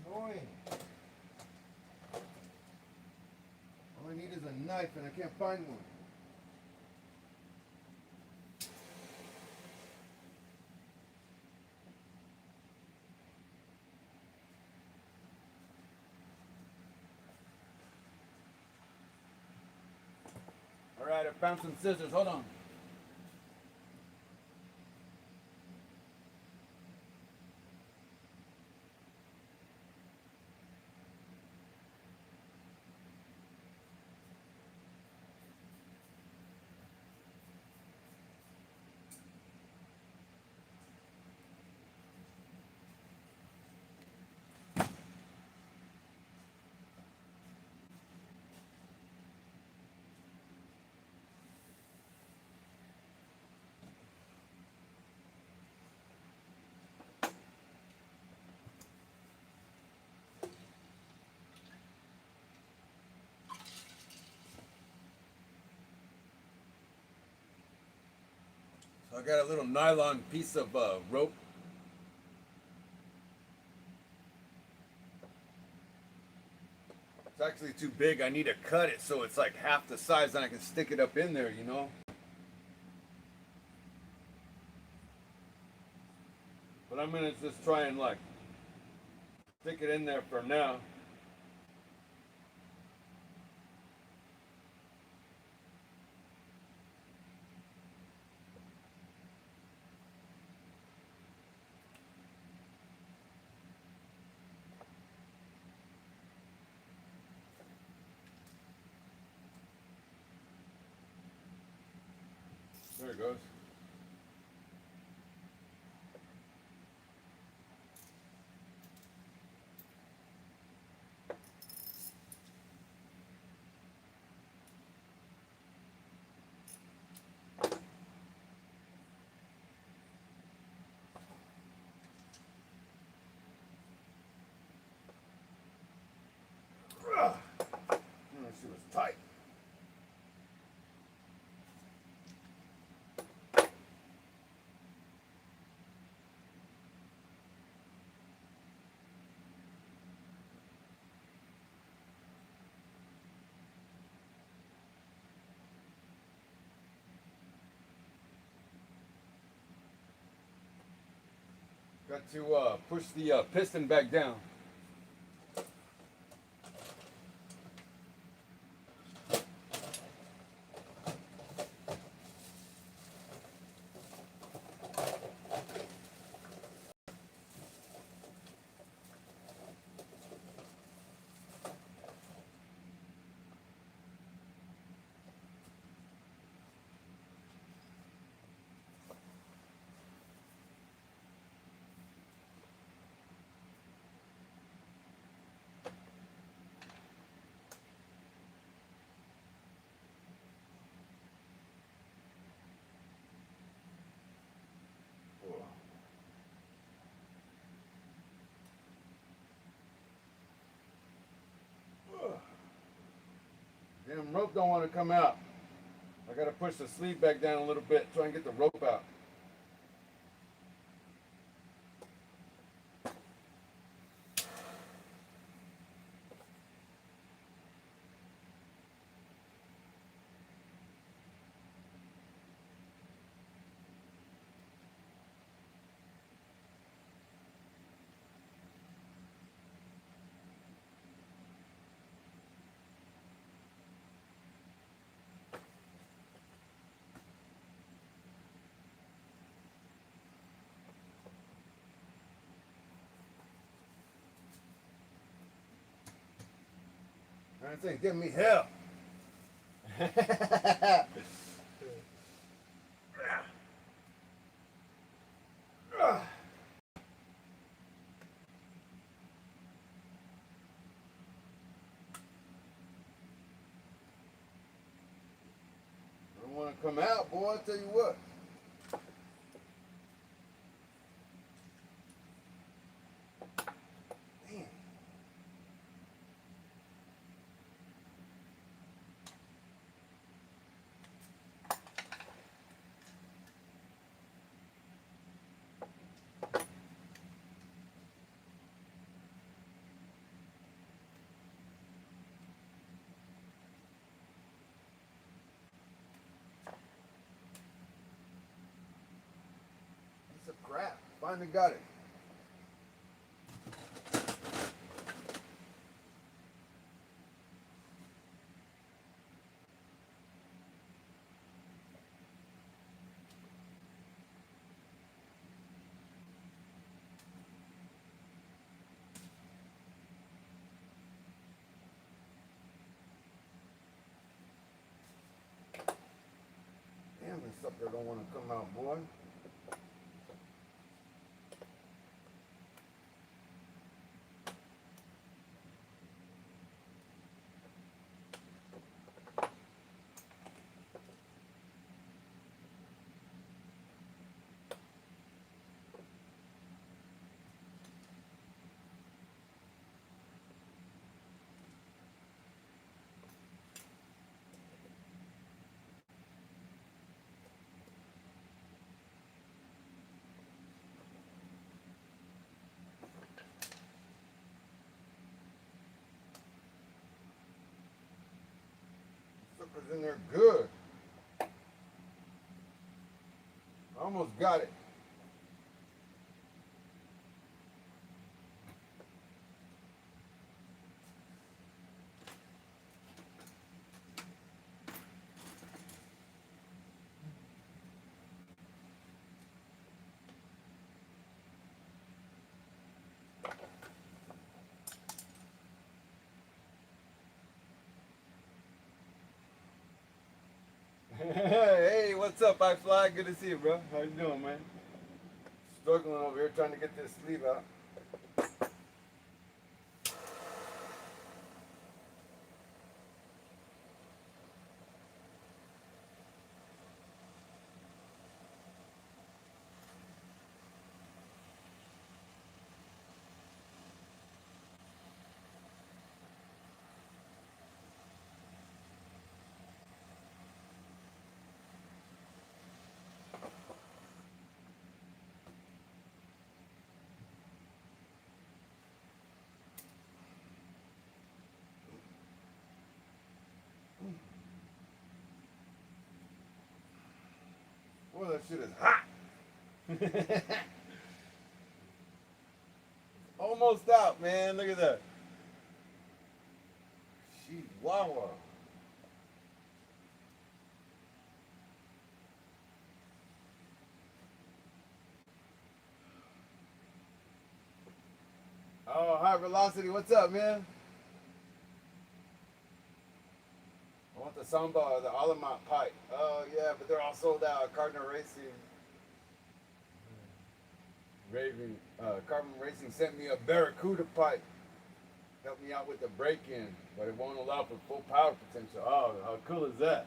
Annoying. All I need is a knife and I can't find one. Alright, I found some scissors. Hold on. So I got a little nylon piece of rope. It's actually too big. I need to cut it so it's like half the size and I can stick it up in there, you know? But I'm gonna just try and like stick it in there for now. There it goes.
Got to push the piston back down. Damn rope don't want to come out. I gotta push the sleeve back down a little bit, try and get the rope out. That thing giving me hell. Don't want to come out, boy. I tell you what. Damn. Piece of crap. Finally got it. Damn, this sucker don't want to come out, boy. Sucker's in there good. Almost got it. Hey, what's up, I Fly? Good to see you, bro. How you doing, man? Struggling over here trying to get this sleeve out. Boy, that shit is hot. almost out, man. Look at that. Chihuahua. Oh, high velocity. What's up, man? I want the Samba or the Alamont pipe. Oh, yeah, but they're all sold out. Cardinal Racing. Carbon Racing sent me a Barracuda pipe. Helped me out with the break-in, but it won't allow for full power potential. Oh, how cool is that?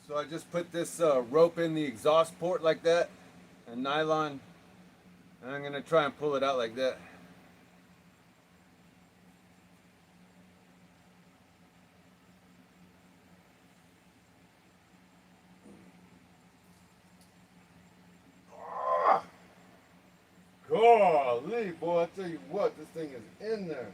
So I just put this rope in the exhaust port like that, and nylon, and I'm gonna try and pull it out like that. Golly, boy, I tell you what, this thing is in there.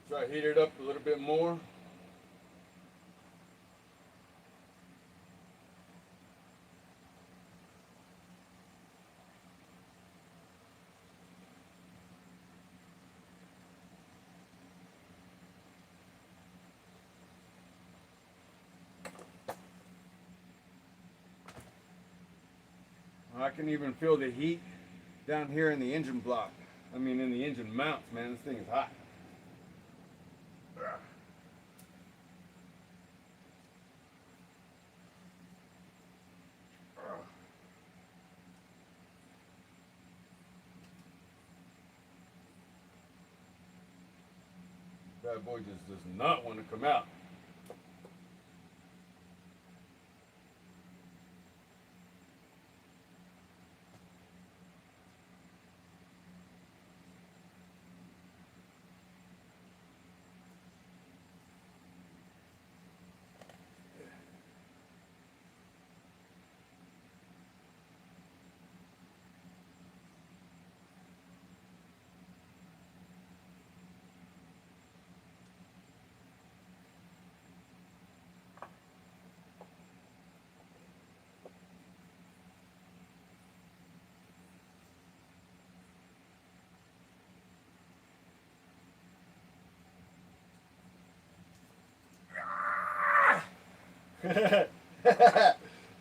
Try to heat it up a little bit more. I can even feel the heat down here in the engine block. I mean, in the engine mounts, man. This thing is hot. That boy just does not want to come out.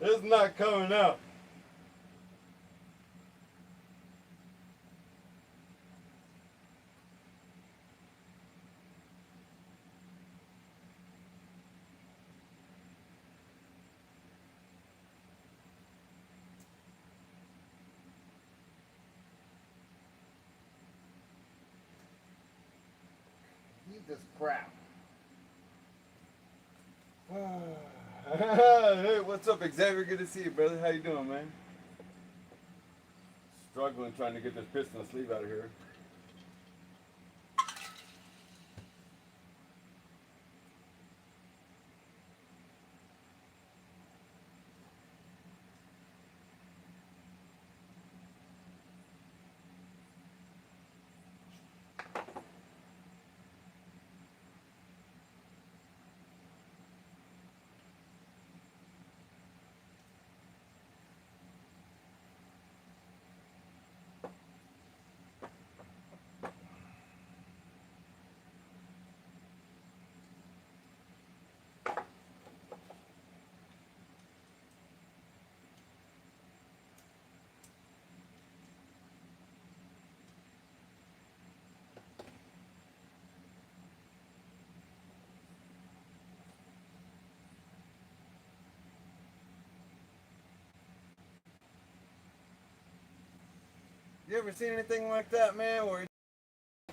It's not coming out. Eat this crap. Hey, what's up, Xavier? Good to see you, brother. How you doing, man? Struggling trying to get this piston sleeve out of here. You ever seen anything like that, man? Where you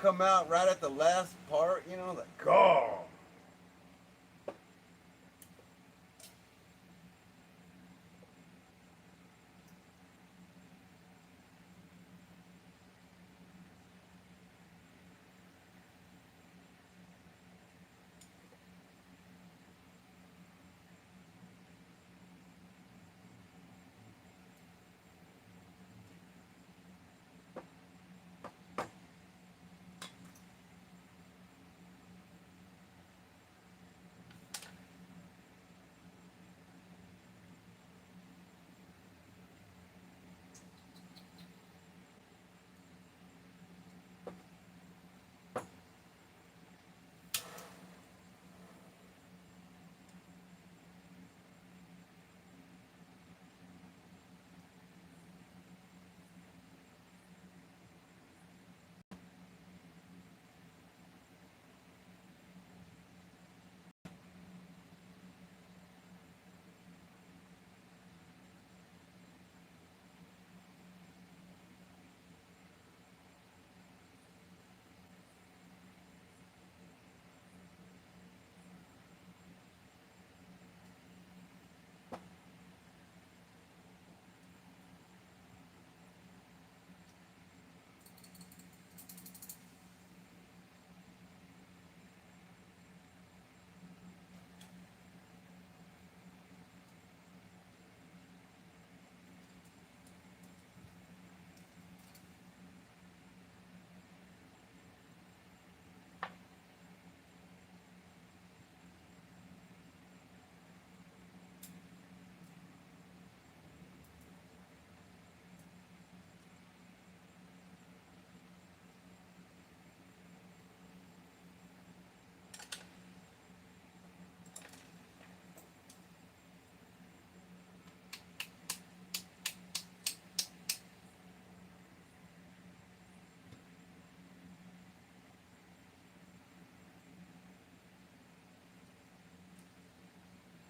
come out right at the last part, you know, like, oh.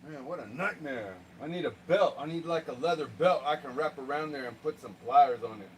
Man, what a nightmare. I need a belt. I need like a leather belt I can wrap around there and put some pliers on it.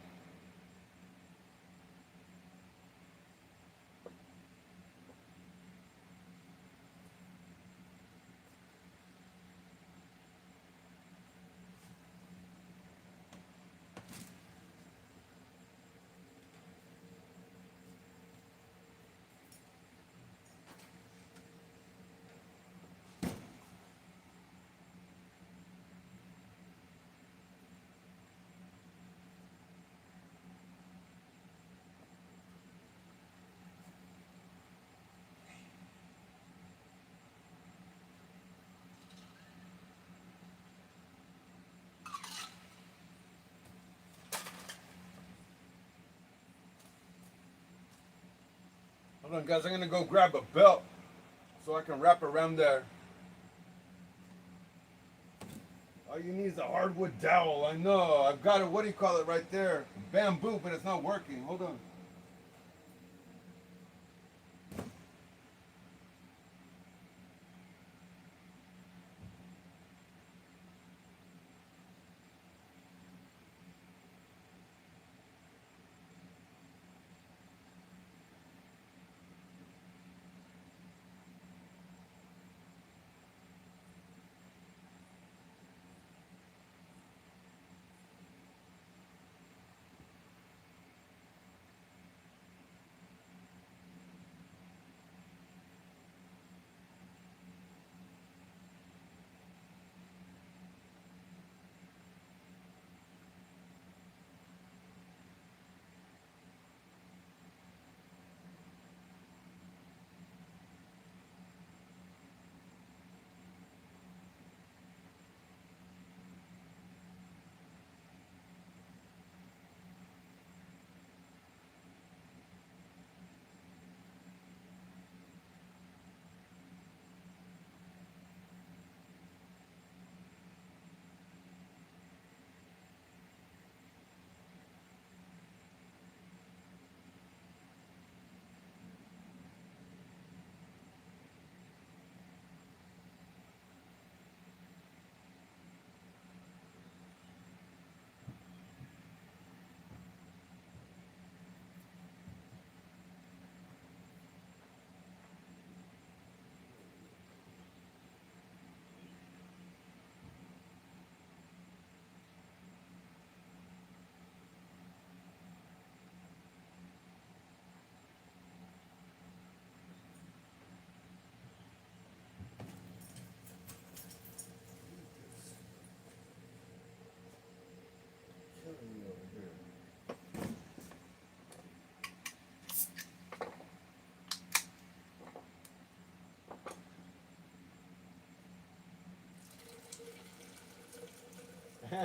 Hold on, guys. I'm going to go grab a belt so I can wrap around there. All you need is a hardwood dowel. I know. I've got it. What do you call it right there? Bamboo, but it's not working. Hold on.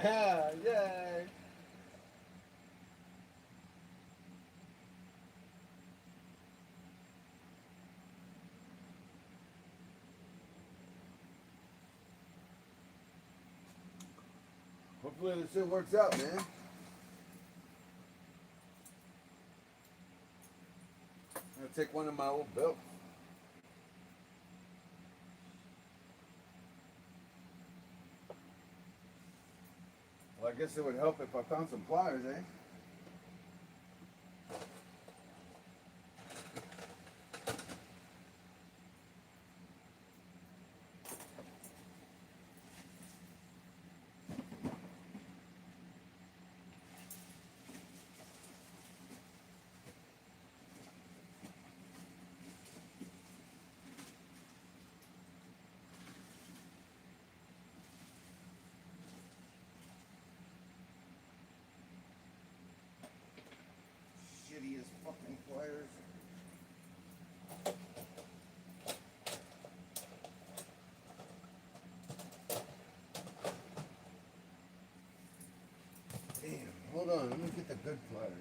Yay! Hopefully this shit works out, man. I'm gonna take one of my old belts. Well, I guess it would help if I found some pliers, eh? Shitty as fucking pliers. Damn, hold on, let me get the good pliers.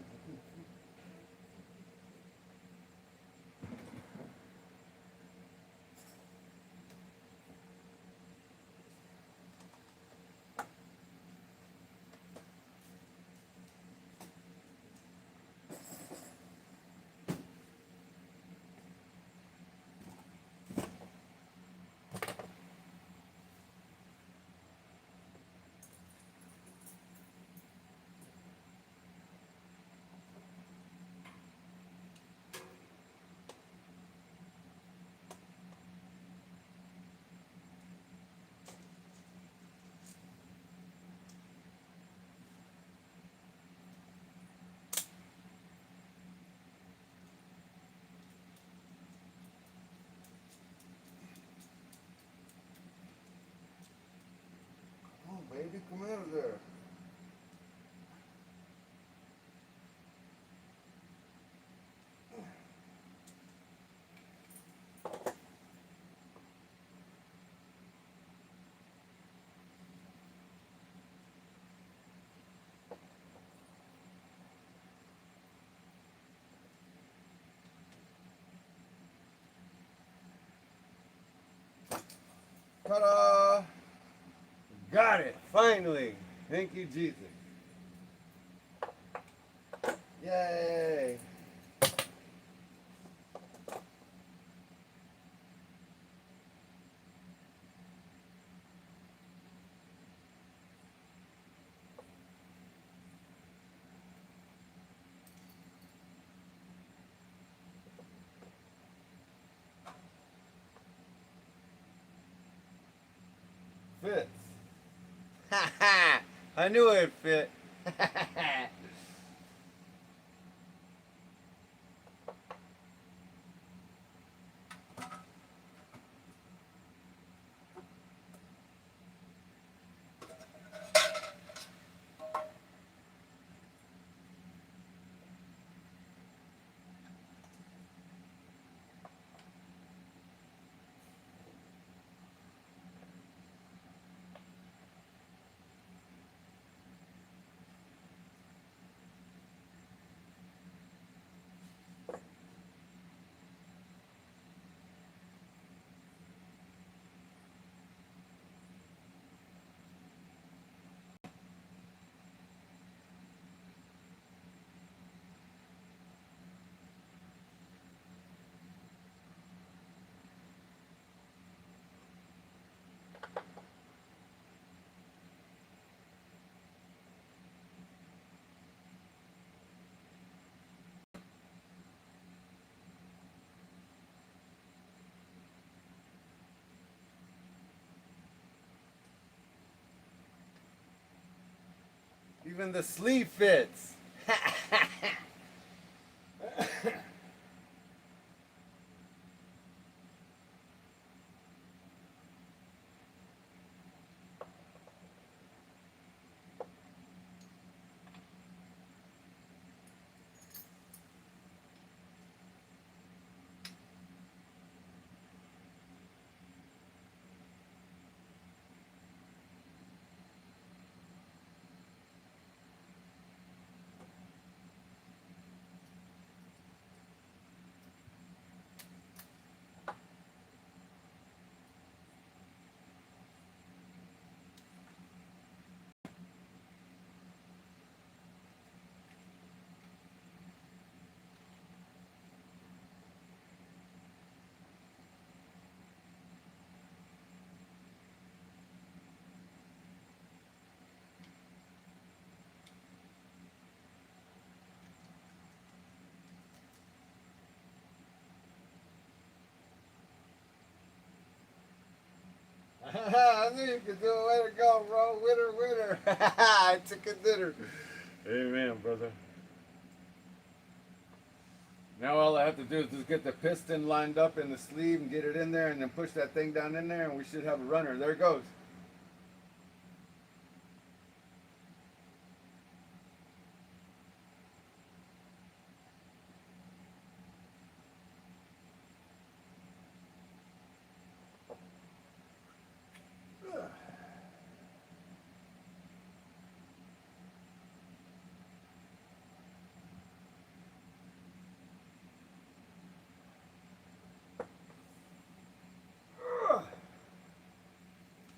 Come on, baby, come out of there. Ta-da! Got it, finally. Thank you, Jesus. Yay! Fits. Ha ha! I knew it'd fit. Even the sleeve fits. I knew you could do it. Way to go, bro. Winner, winner. I took a dinner. Amen, brother. Now all I have to do is just get the piston lined up in the sleeve and get it in there and then push that thing down in there and we should have a runner. There it goes.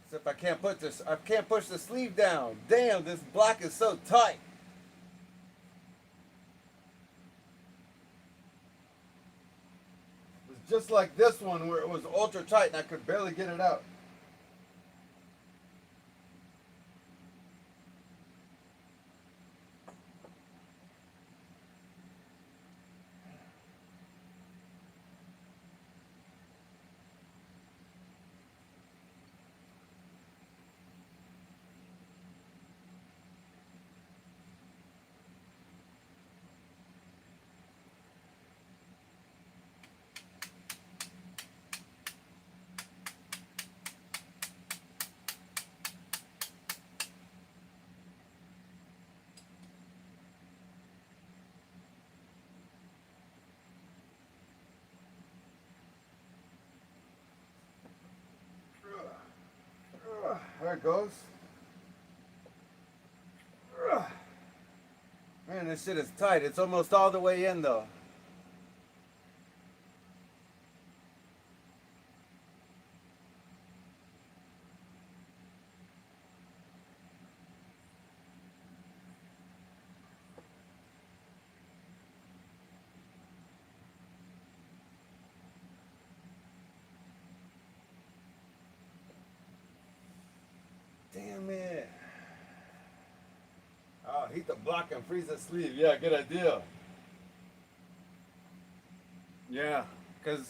Except I can't push the sleeve down. Damn, this block is so tight. It was just like this one where it was ultra tight and I could barely get it out. There it goes. Man, this shit is tight. It's almost all the way in though. Damn it. Oh, heat the block and freeze the sleeve. Yeah, good idea. Yeah, because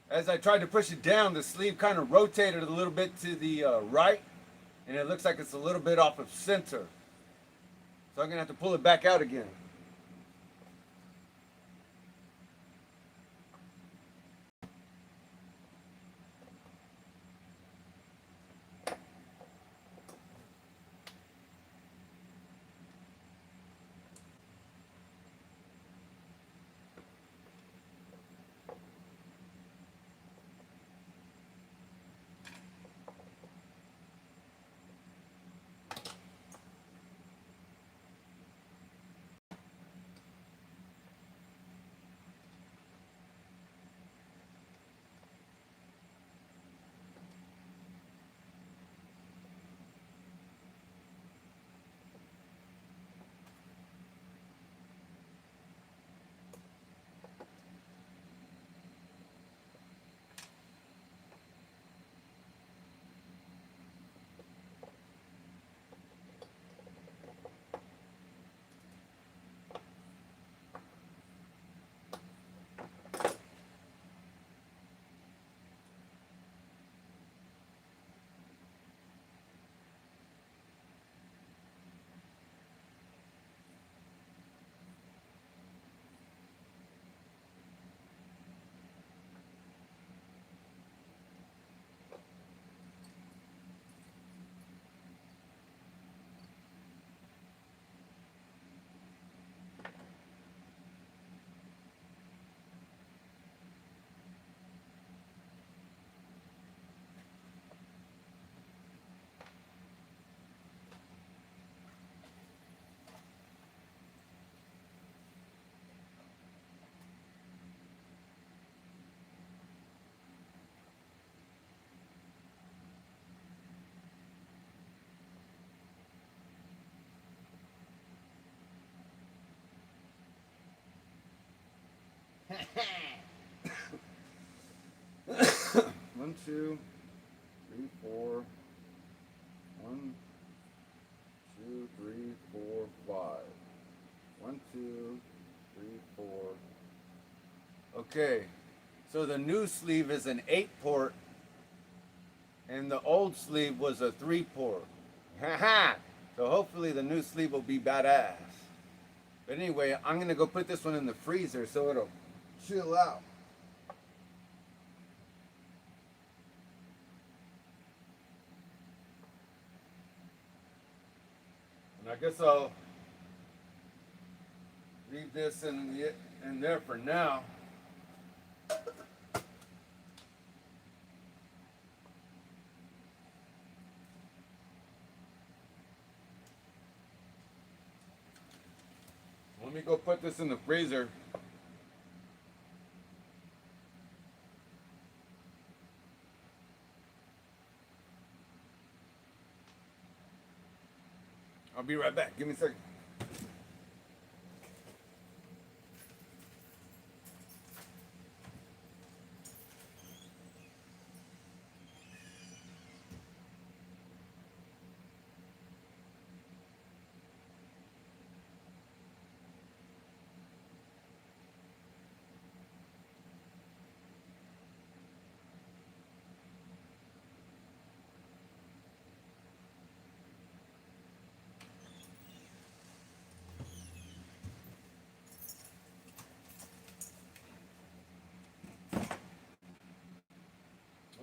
as I tried to push it down, the sleeve kind of rotated a little bit to the right, and it looks like it's a little bit off of center. So I'm going to have to pull it back out again. One, two, three, four. 1, 2, 3, 4, 5. 1, 2, 3, 4. Okay, so the new sleeve is an 8-port and the old sleeve was a 3-port. Haha! So hopefully the new sleeve will be badass. But anyway, I'm gonna go put this one in the freezer so it'll chill out. And I guess I'll leave this in there for now. Let me go put this in the freezer. I'll be right back. Give me a second.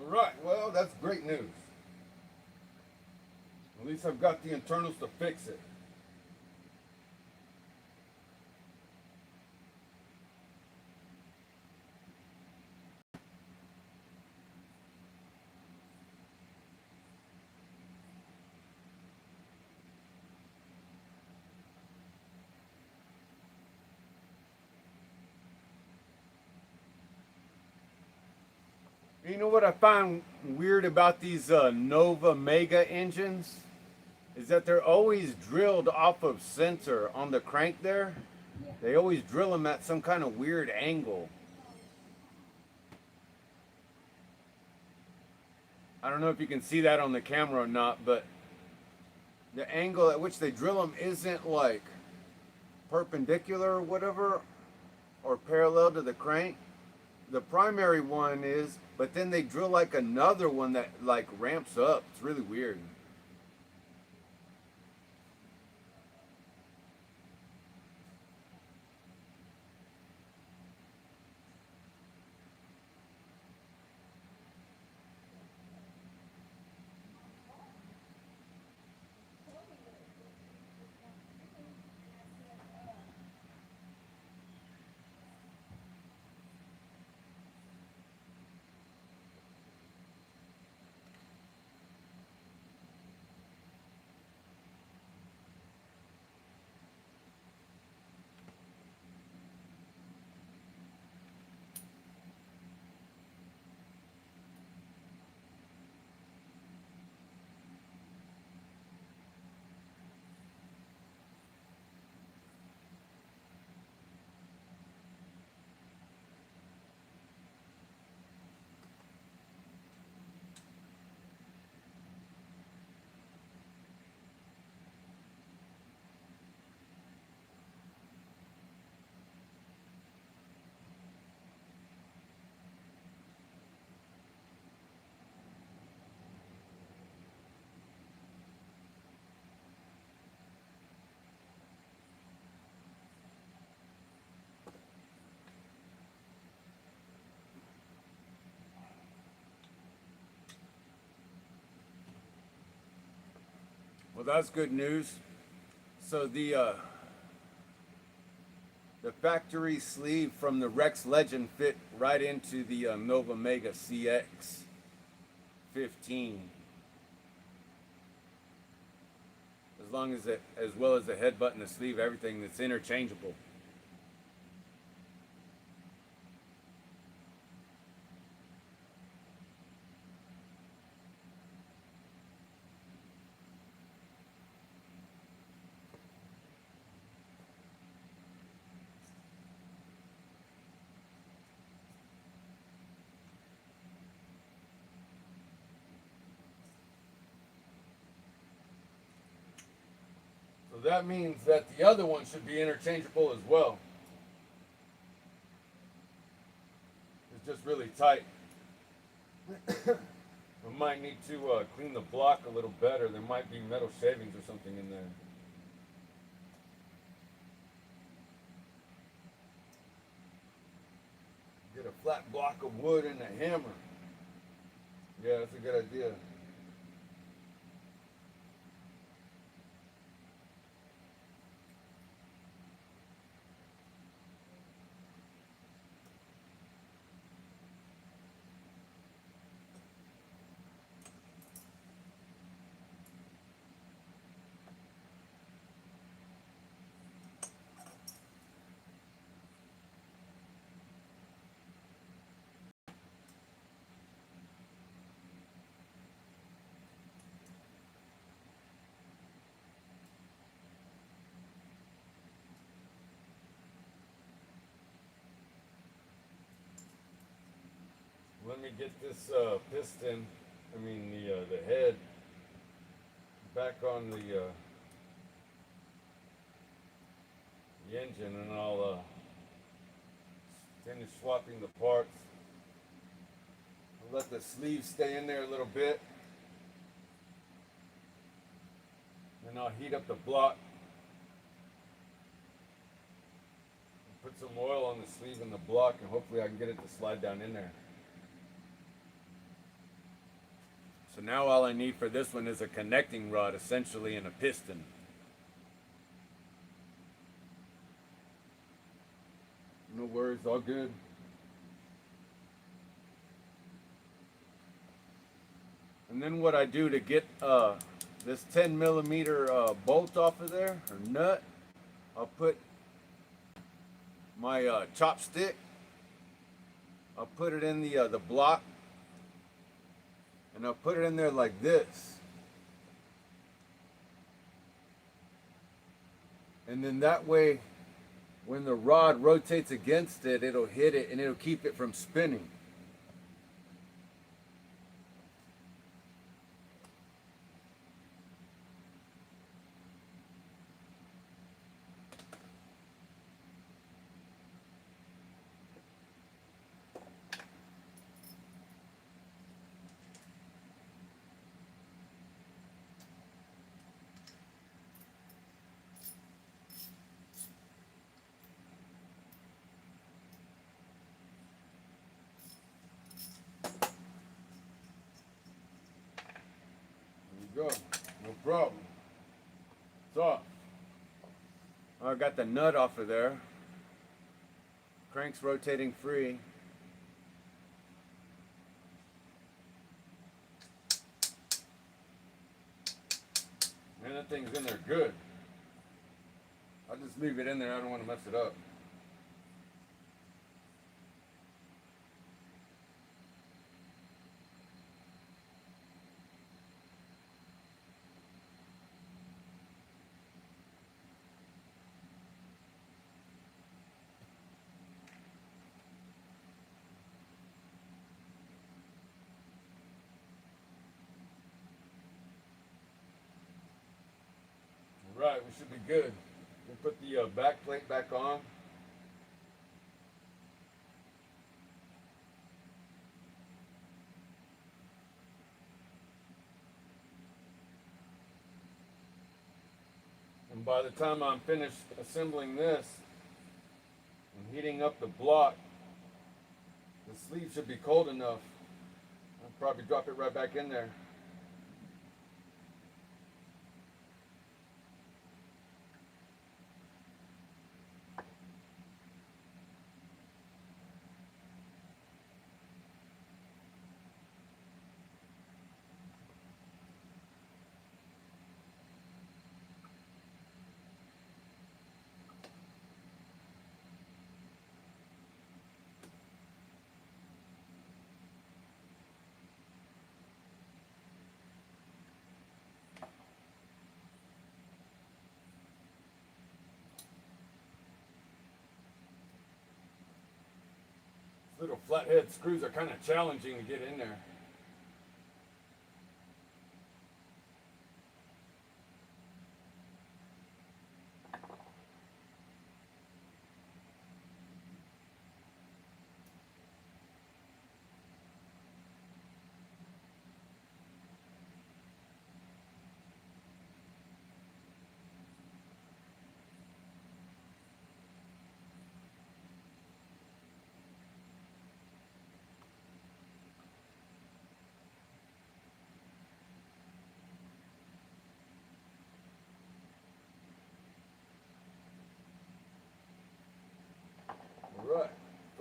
All right, well, that's great news. At least I've got the internals to fix it. You know what I find weird about these Nova Mega engines? Is that they're always drilled off of center on the crank there. They always drill them at some kind of weird angle. I don't know if you can see that on the camera or not, but the angle at which they drill them isn't like perpendicular or whatever, or parallel to the crank. The primary one is, but then they drill like another one that like ramps up. It's really weird. Well, that's good news. So the factory sleeve from the Rex Legend fit right into the Nova Mega CX 15. As long as it, as well as the head button, the sleeve, everything that's interchangeable. So that means that the other one should be interchangeable as well. It's just really tight. I might need to clean the block a little better. There might be metal shavings or something in there. Get a flat block of wood and a hammer. Yeah, that's a good idea. Let me get this piston, the head, back on the engine, and I'll finish swapping the parts. I'll let the sleeve stay in there a little bit, and I'll heat up the block. Put some oil on the sleeve and the block, and hopefully I can get it to slide down in there. So now all I need for this one is a connecting rod, essentially, and a piston. No worries, all good. And then what I do to get this 10 millimeter bolt off of there, or nut, I'll put my chopstick, I'll put it in the block, and I'll put it in there like this. And then that way, when the rod rotates against it, it'll hit it and it'll keep it from spinning. Go. No problem. It's off. I got the nut off of there. Crank's rotating free. Man, that thing's in there good. I'll just leave it in there. I don't want to mess it up. Right, we should be good. We'll put the back plate back on. And by the time I'm finished assembling this and heating up the block, the sleeve should be cold enough. I'll probably drop it right back in there. Little flathead screws are kind of challenging to get in there.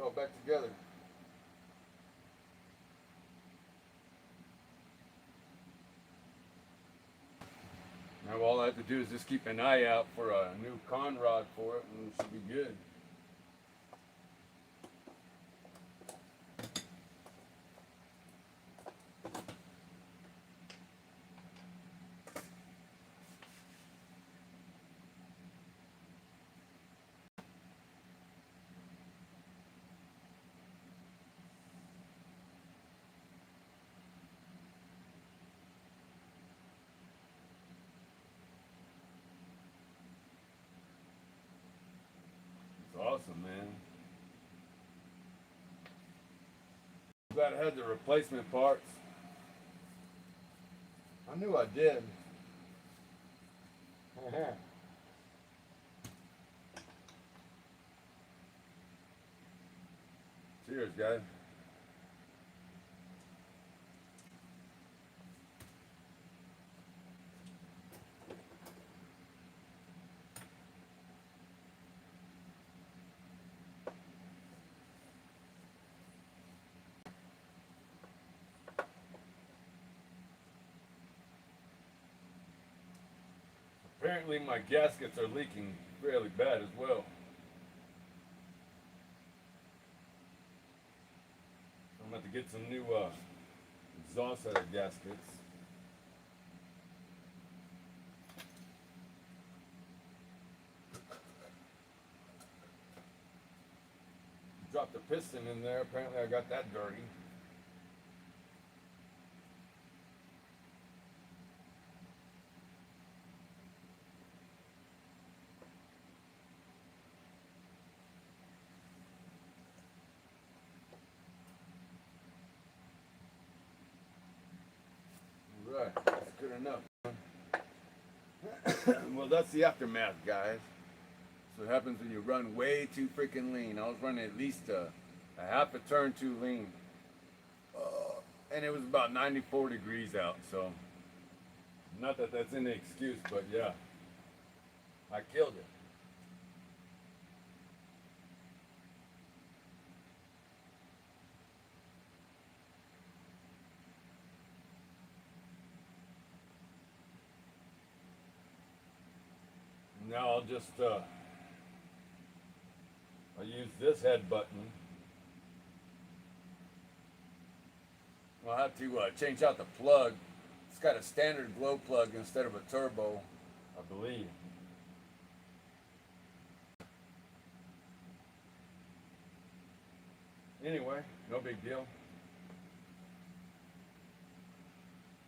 all back together. Now all I have to do is just keep an eye out for a new con rod for it, and it should be good. Awesome, man. I'm glad I had the replacement parts. I knew I did. Cheers, guys. Apparently my gaskets are leaking fairly bad as well. I'm about to get some new exhaust out of gaskets. Dropped the piston in there. Apparently I got that dirty. Right, that's good enough. Well, that's the aftermath, guys. So what happens when you run way too freaking lean. I was running at least a half a turn too lean. And it was about 94 degrees out, so not that that's any excuse, but yeah, I killed it. Now I'll just I'll use this head button. I'll have to change out the plug. It's got a standard glow plug instead of a turbo, I believe. Anyway, no big deal.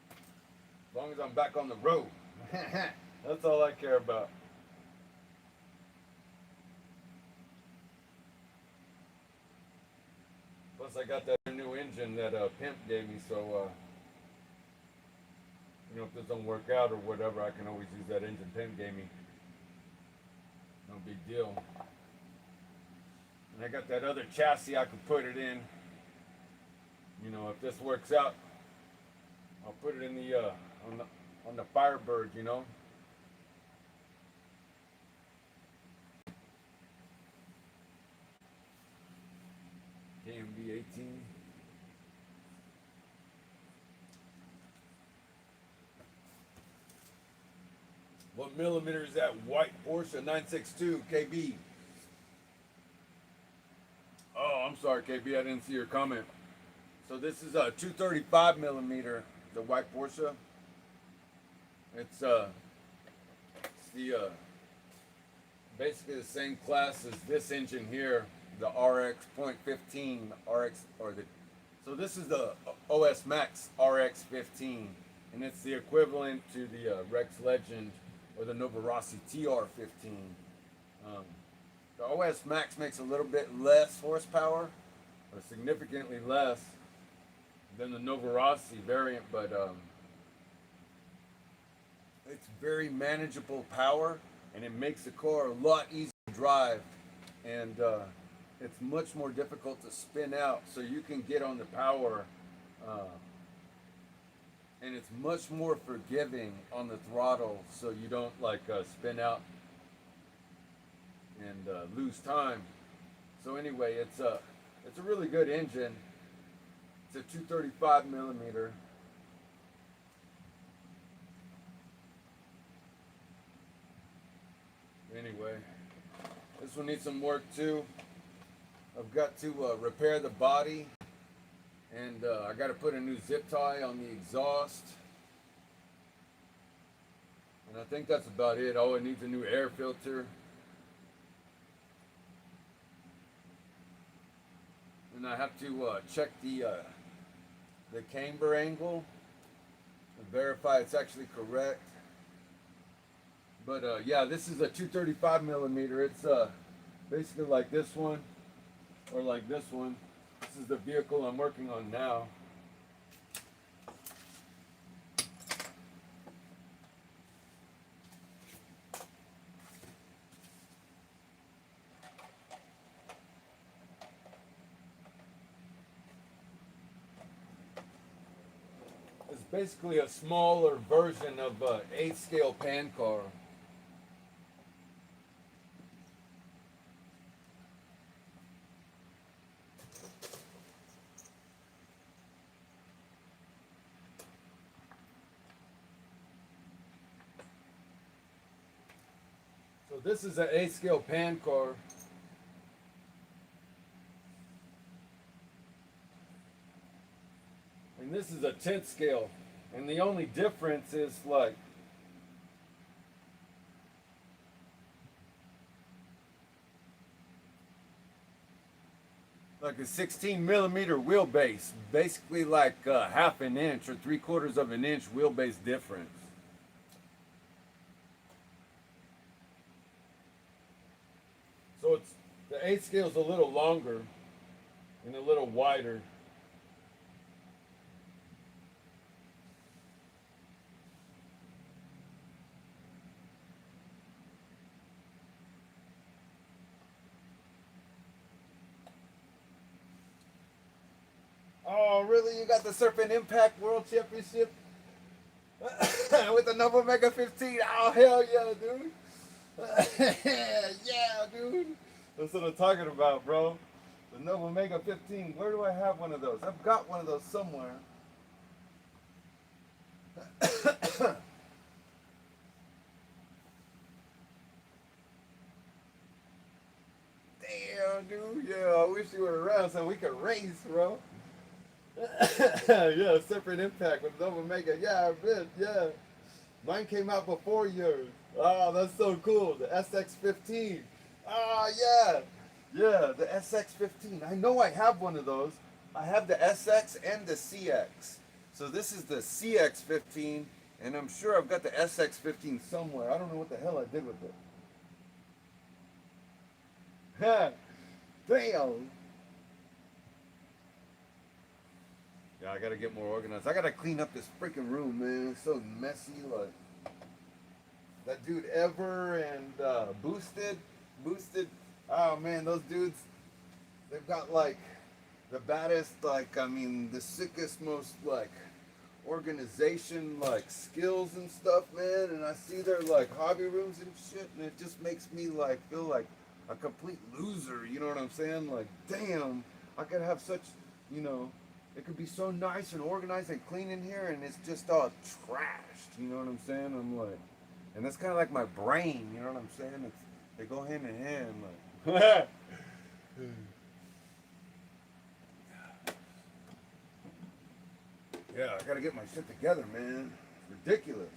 As long as I'm back on the road. That's all I care about. Plus I got that new engine that Pimp gave me, so you know, if this don't work out or whatever, I can always use that engine Pimp gave me. No big deal. And I got that other chassis I can put it in. You know, if this works out, I'll put it in the on the Firebird, you know. KMB 18. What millimeter is that white Porsche 962 KB? Oh, I'm sorry, KB, I didn't see your comment. So this is a 235 millimeter, the white Porsche. It's the basically the same class as this engine here, the RX.15 RX or the. So this is the OS Max RX15, and it's the equivalent to the Rex Legend or the Nova Rossi TR15. The OS Max makes a little bit less horsepower, or significantly less than the Nova Rossi variant, but it's very manageable power, and it makes the car a lot easier to drive, and it's much more difficult to spin out, so you can get on the power, and it's much more forgiving on the throttle, so you don't like spin out and lose time. So anyway, it's It's a really good engine. It's a 235 millimeter. Anyway, this one needs some work too. I've got to repair the body, and I got to put a new zip tie on the exhaust. And I think that's about it. Oh, it needs a new air filter. And I have to check the camber angle and verify it's actually correct. But yeah, this is a 235 millimeter. It's basically like this one or like this one. This is the vehicle I'm working on now. It's basically a smaller version of an 8 scale pan car. So this is an 8 scale pan car. And this is a 10th scale. And the only difference is like a 16 millimeter wheelbase, basically like half an inch or 3/4 of an inch wheelbase difference. So it's the 8 scale is a little longer and a little wider. Oh, really? You got the Surfing Impact World Championship with the Nova Mega 15? Oh, hell yeah, dude. Yeah, dude. That's what I'm talking about, bro. The Nova Mega 15. Where do I have one of those? I've got one of those somewhere. Damn, dude. Yeah, I wish you were around so we could race, bro. Yeah, Surfing Impact with Nova Mega. Yeah, I bet. Yeah. Mine came out before yours. Oh, that's so cool. The SX15. Oh, yeah. Yeah, the SX15. I know I have one of those. I have the SX and the CX. So this is the CX15, and I'm sure I've got the SX15 somewhere. I don't know what the hell I did with it. Damn. Yeah, I gotta get more organized. I gotta clean up this freaking room, man. It's so messy. Like that dude Ever and Boosted. Oh man, those dudes, they've got like the baddest, like I mean, the sickest, most like organization, like skills and stuff, man. And I see their like hobby rooms and shit, and it just makes me like feel like a complete loser. You know what I'm saying? Like, damn, I could have such, you know. It could be so nice and organized and clean in here, and it's just all trashed. You know what I'm saying? I'm like, and that's kind of like my brain. You know what I'm saying? It's, they go hand in hand. Like, yeah, I gotta get my shit together, man. It's ridiculous.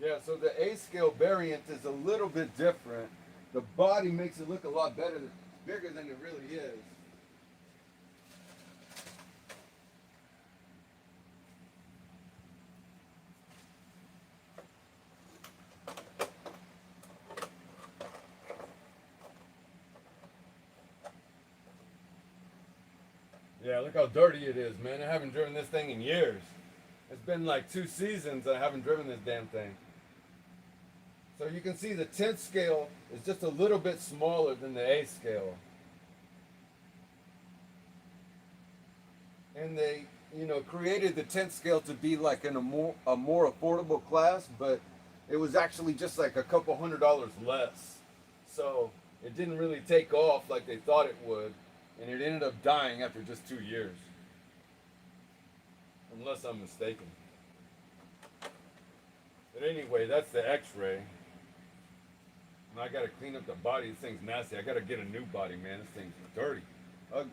Yeah, so the A scale variant is a little bit different. The body makes it look a lot better, bigger than it really is. Yeah, look how dirty it is, man. I haven't driven this thing in years. It's been like 2 seasons I haven't driven this damn thing. So you can see the 10th scale is just a little bit smaller than the A scale. And they, you know, created the 10th scale to be like in a more affordable class, but it was actually just like a couple $100 less. So it didn't really take off like they thought it would, and it ended up dying after just 2 years, unless I'm mistaken. But anyway, that's the X-ray. And I gotta clean up the body. This thing's nasty. I gotta get a new body, man. This thing's dirty, ugly.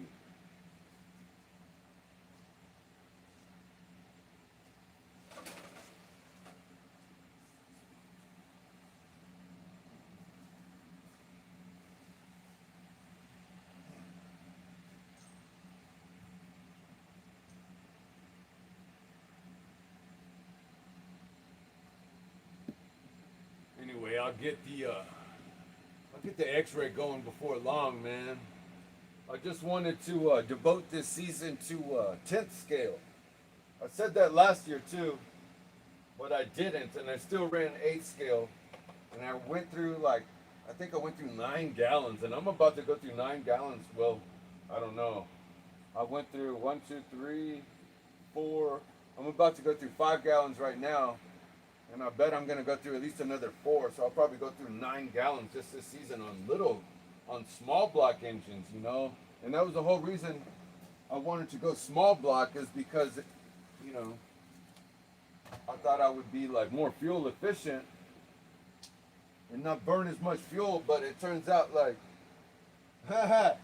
Anyway, I'll get the X-ray going before long, man. I just wanted to devote this season to 10th scale. I said that last year too, but I didn't, and I still ran 8th scale, and I went through I think I went through 9 gallons, and I'm about to go through 9 gallons. Well, I don't know. I went through 1, 2, 3, 4. I'm about to go through 5 gallons right now. And I bet I'm gonna go through at least another 4, so I'll probably go through 9 gallons just this season on small block engines, you know. And that was the whole reason I wanted to go small block, is because, you know, I thought I would be like more fuel efficient and not burn as much fuel. But it turns out like, I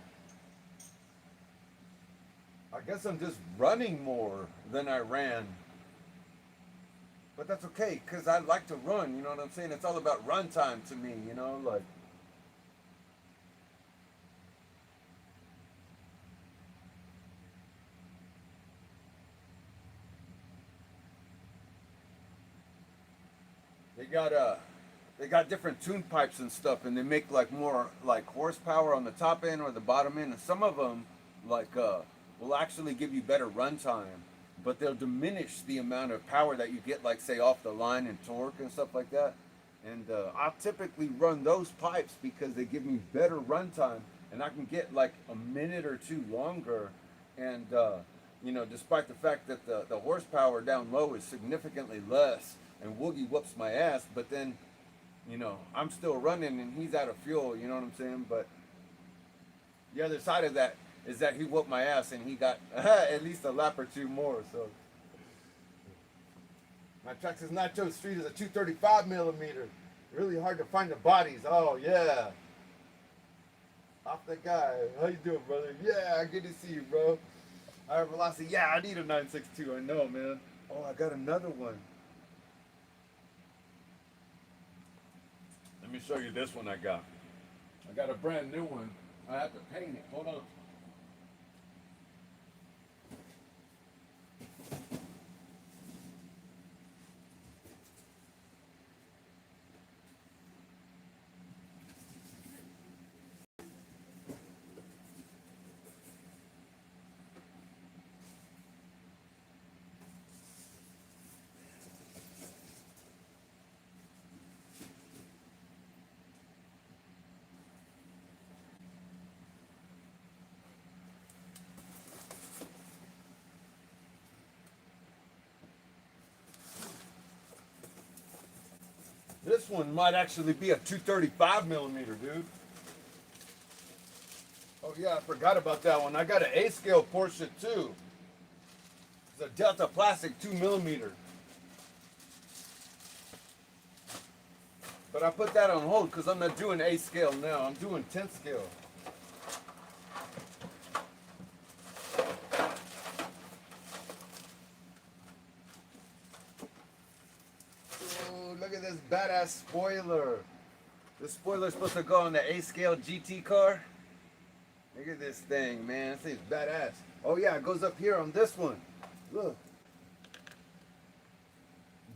guess I'm just running more than I ran. But that's okay, because I like to run, you know what I'm saying? It's all about run time to me, you know, like. They got different tune pipes and stuff, and they make like more like horsepower on the top end or the bottom end, and some of them will actually give you better run time, but they'll diminish the amount of power that you get, like say off the line and torque and stuff like that. And I'll typically run those pipes because they give me better run time, and I can get like a minute or two longer. And you know, despite the fact that the horsepower down low is significantly less, and Woogie whoops my ass, but then, you know, I'm still running and he's out of fuel, you know what I'm saying? But the other side of that is that he whooped my ass and he got at least a lap or two more. So my Texas Nitro Street is a 235 millimeter. Really hard to find the bodies. Oh yeah. Off the guy. How you doing, brother? Yeah, good to see you, bro. Higher velocity. Yeah, I need a 962. I know, man. Oh, I got another one. Let me show you this one I got. I got a brand new one. I have to paint it. Hold on. This one might actually be a 235 millimeter, dude. Oh yeah, I forgot about that one. I got an A-scale Porsche too. It's a Delta Plastic 2 millimeter. But I put that on hold because I'm not doing A-scale now. I'm doing 10th scale. Look at this badass spoiler. This spoiler is supposed to go on the A-scale GT car. Look at this thing, man. This thing's badass. Oh yeah, it goes up here on this one. Look.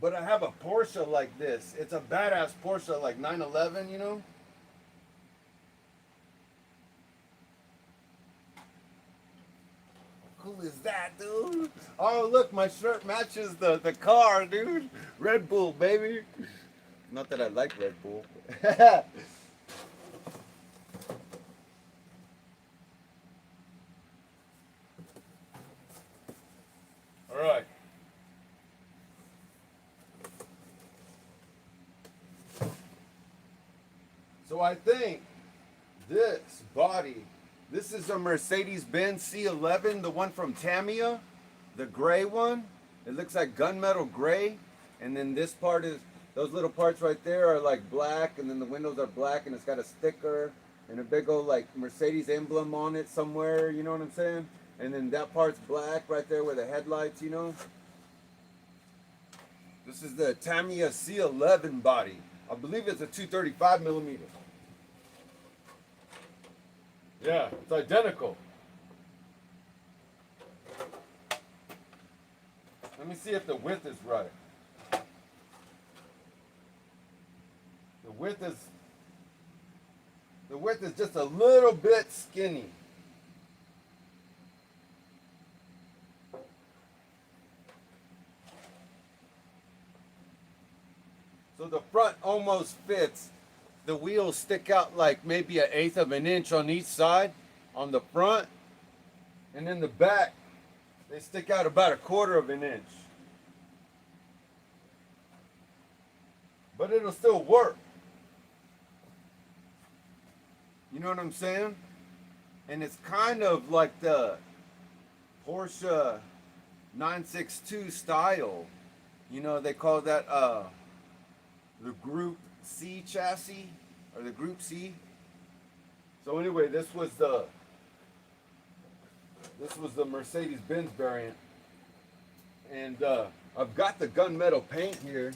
But I have a Porsche like this. It's a badass Porsche, like 911, you know? How cool is that, dude? Oh, look, my shirt matches the car, dude. Red Bull, baby. Not that I like Red Bull. All right. So I think this body. This is a Mercedes-Benz C11, the one from Tamiya, the gray one. It looks like gunmetal gray. And then this part is, those little parts right there are like black, and then the windows are black, and it's got a sticker and a big old like Mercedes emblem on it somewhere, you know what I'm saying? And then that part's black right there with the headlights, you know? This is the Tamiya C11 body. I believe it's a 235 millimeter. Yeah, it's identical. Let me see if the width is right. The width is just a little bit skinny. So the front almost fits. The wheels stick out like maybe 1/8 of an inch on each side on the front. And in the back, they stick out about 1/4 of an inch. But it'll still work. You know what I'm saying? And it's kind of like the Porsche 962 style. You know, they call that the Group C chassis, or the Group C. So anyway, this was the Mercedes-Benz variant. And I've got the gunmetal paint here.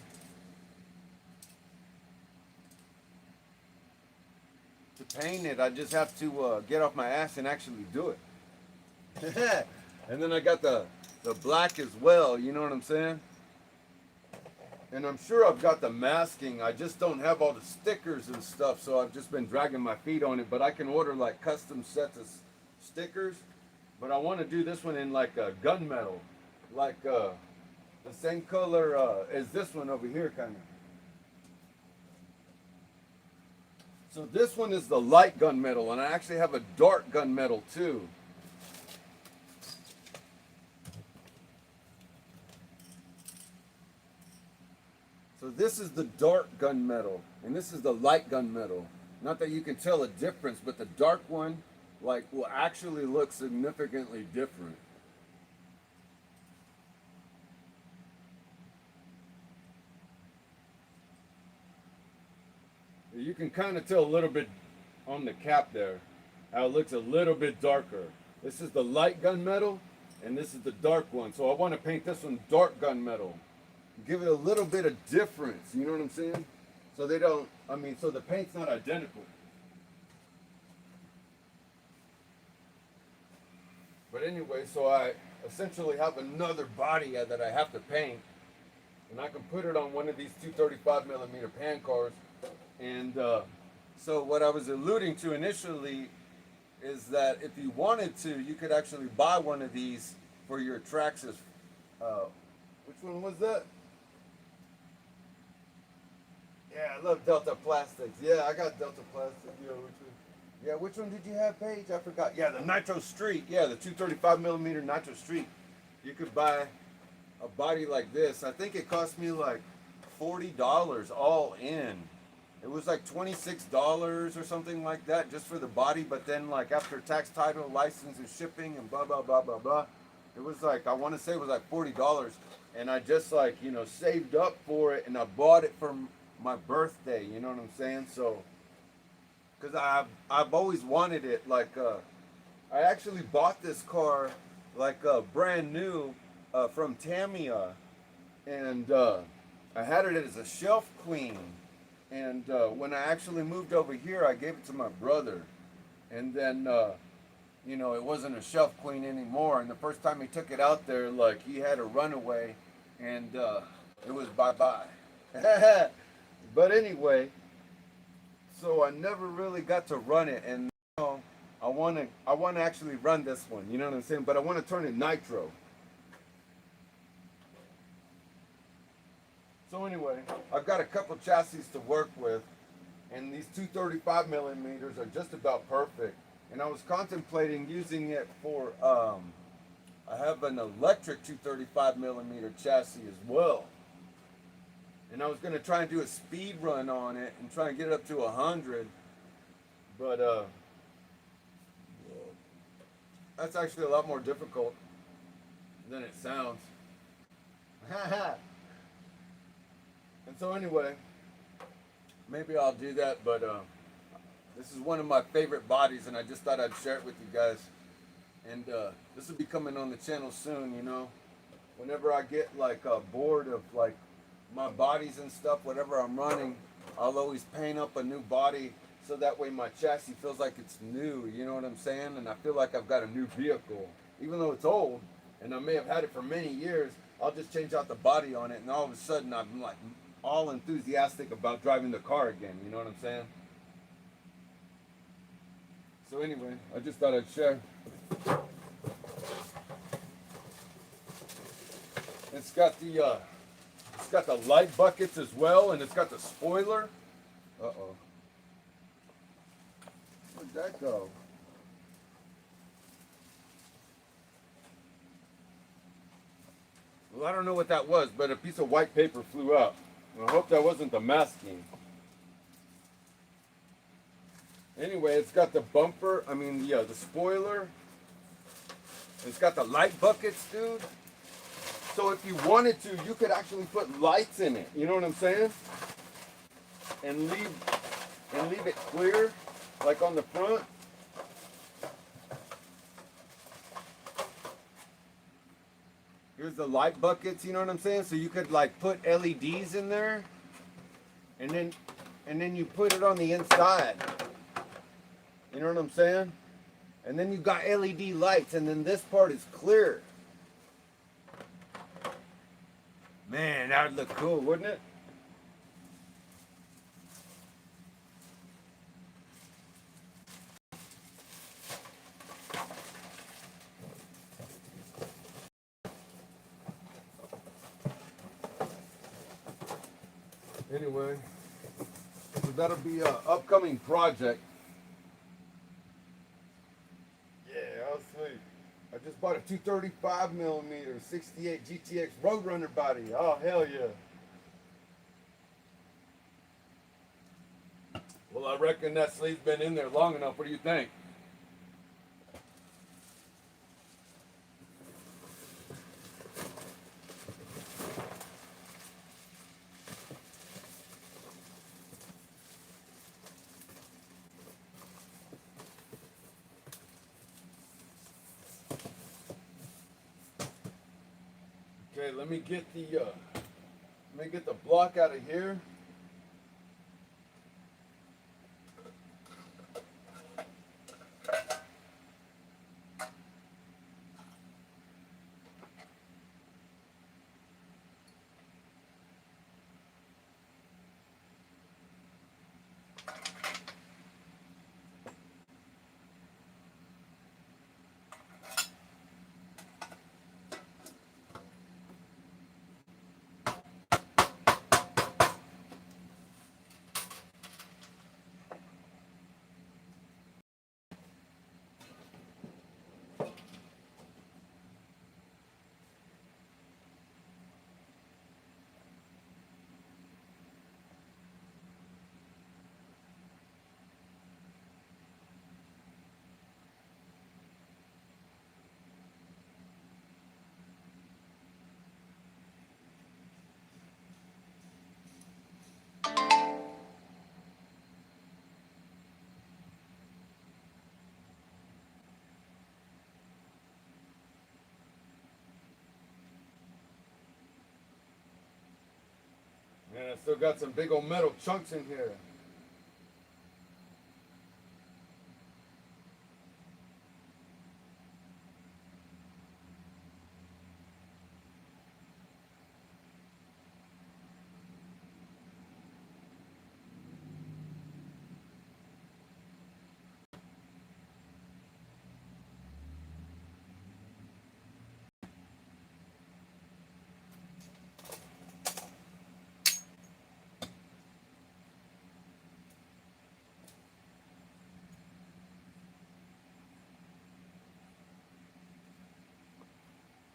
To paint it, I just have to get off my ass and actually do it. And then I got the black as well, you know what I'm saying? And I'm sure I've got the masking, I just don't have all the stickers and stuff, so I've just been dragging my feet on it. But I can order like custom sets of stickers. But I want to do this one in like a gunmetal, like the same color as this one over here, kind of. So this one is the light gunmetal, and I actually have a dark gunmetal too. So this is the dark gunmetal, and this is the light gunmetal. Not that you can tell a difference, but the dark one, like, will actually look significantly different. You can kind of tell a little bit on the cap there, how it looks a little bit darker. This is the light gunmetal, and this is the dark one. So I want to paint this one dark gunmetal. Give it a little bit of difference, you know what I'm saying? So they don't, so the paint's not identical. But anyway, so I essentially have another body that I have to paint, and I can put it on one of these 235 millimeter pan cars. And so what I was alluding to initially is that if you wanted to, you could actually buy one of these for your Traxxas. Which one was that? Yeah, I love Delta Plastics. Yeah, I got Delta Plastics. Yeah, which one? Yeah, which one did you have, Paige? I forgot. Yeah, the Nitro Street. Yeah, the 235 millimeter Nitro Street. You could buy a body like this. I think it cost me like $40 all in. It was like $26 or something like that just for the body, but then like after tax, title, license, and shipping and blah, blah, blah, blah, blah, it was like, I want to say it was like $40. And I just like, you know, saved up for it, and I bought it for my birthday, you know what I'm saying? So, because I've always wanted it. Like, I actually bought this car like brand new from Tamiya, and I had it as a shelf queen. And when I actually moved over here, I gave it to my brother. And then, you know, it wasn't a shelf queen anymore. And the first time he took it out there, like, he had a runaway, and it was bye-bye. But anyway, so I never really got to run it. And you know, I want to actually run this one, you know what I'm saying? But I want to turn it nitro. So anyway, I've got a couple chassis to work with, and these 235 millimeters are just about perfect. And I was contemplating using it for, I have an electric 235 millimeter chassis as well. And I was going to try and do a speed run on it and try and get it up to 100. But That's actually a lot more difficult than it sounds. And so anyway, maybe I'll do that, but this is one of my favorite bodies, and I just thought I'd share it with you guys. And this will be coming on the channel soon, you know. Whenever I get like bored of like my bodies and stuff, whatever I'm running, I'll always paint up a new body so that way my chassis feels like it's new, you know what I'm saying? And I feel like I've got a new vehicle. Even though it's old, and I may have had it for many years, I'll just change out the body on it, and all of a sudden I'm like all enthusiastic about driving the car again, you know what I'm saying? So anyway, I just thought I'd share. It's got the light buckets as well, and it's got the spoiler. Uh-oh. Where'd that go? Well, I don't know what that was, but a piece of white paper flew out. I hope that wasn't the masking. Anyway, it's got the bumper, the spoiler. It's got the light buckets, dude. So if you wanted to, you could actually put lights in it. You know what I'm saying? And leave it clear, like on the front. Here's the light buckets, you know what I'm saying? So you could like put LEDs in there, and then you put it on the inside. You know what I'm saying? And then you got LED lights, and then this part is clear. Man, that would look cool, wouldn't it? Anyway, so that'll be an upcoming project. Yeah, I'll sweet. I just bought a 235mm 68 GTX Roadrunner body. Oh, hell yeah. Well, I reckon that sleeve's been in there long enough. What do you think? Okay, let me get the block out of here. Man, I still got some big old metal chunks in here.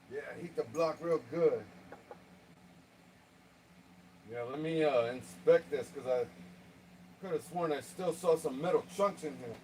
Yeah, heat the block real good. Yeah, let me inspect this because I could have sworn I still saw some metal chunks in here.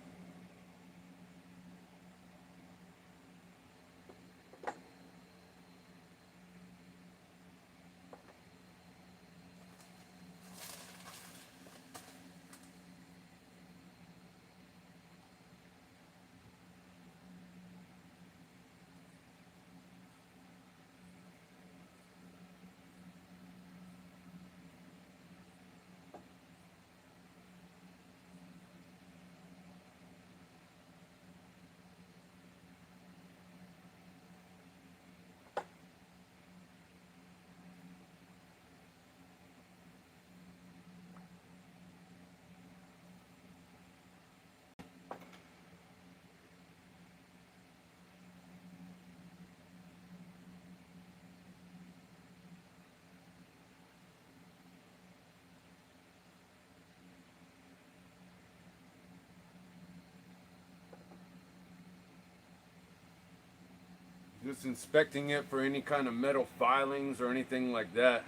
Just inspecting it for any kind of metal filings or anything like that.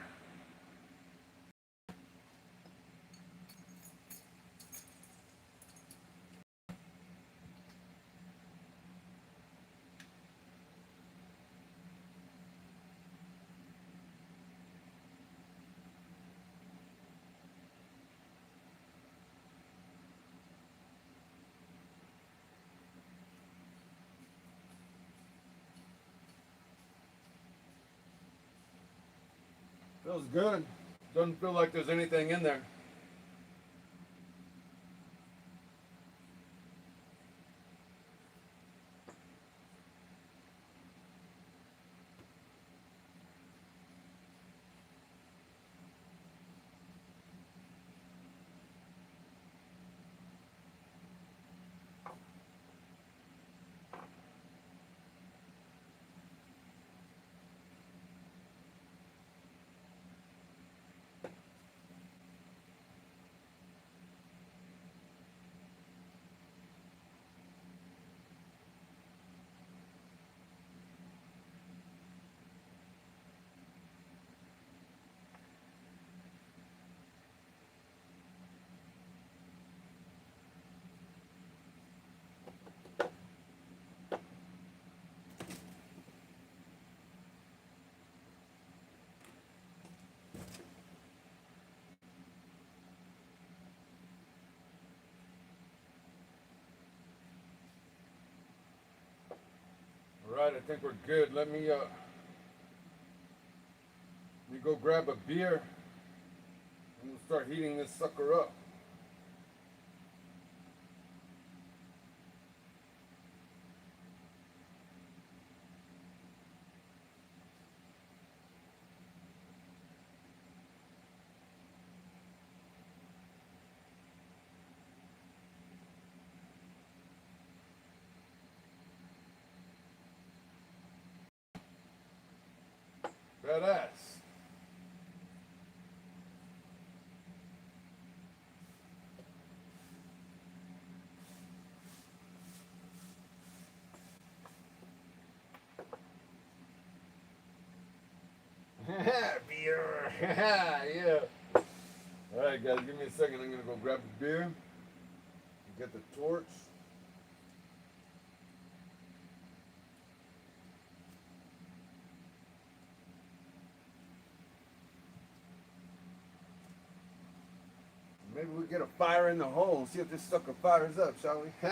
Feels good. Doesn't feel like there's anything in there. Alright, I think we're good. Let me go grab a beer and we'll start heating this sucker up. Badass. Beer. Yeah. Alright guys, give me a second. I'm gonna go grab a beer. Get the torch. Maybe we get a fire in the hole and see if this sucker fires up, shall we?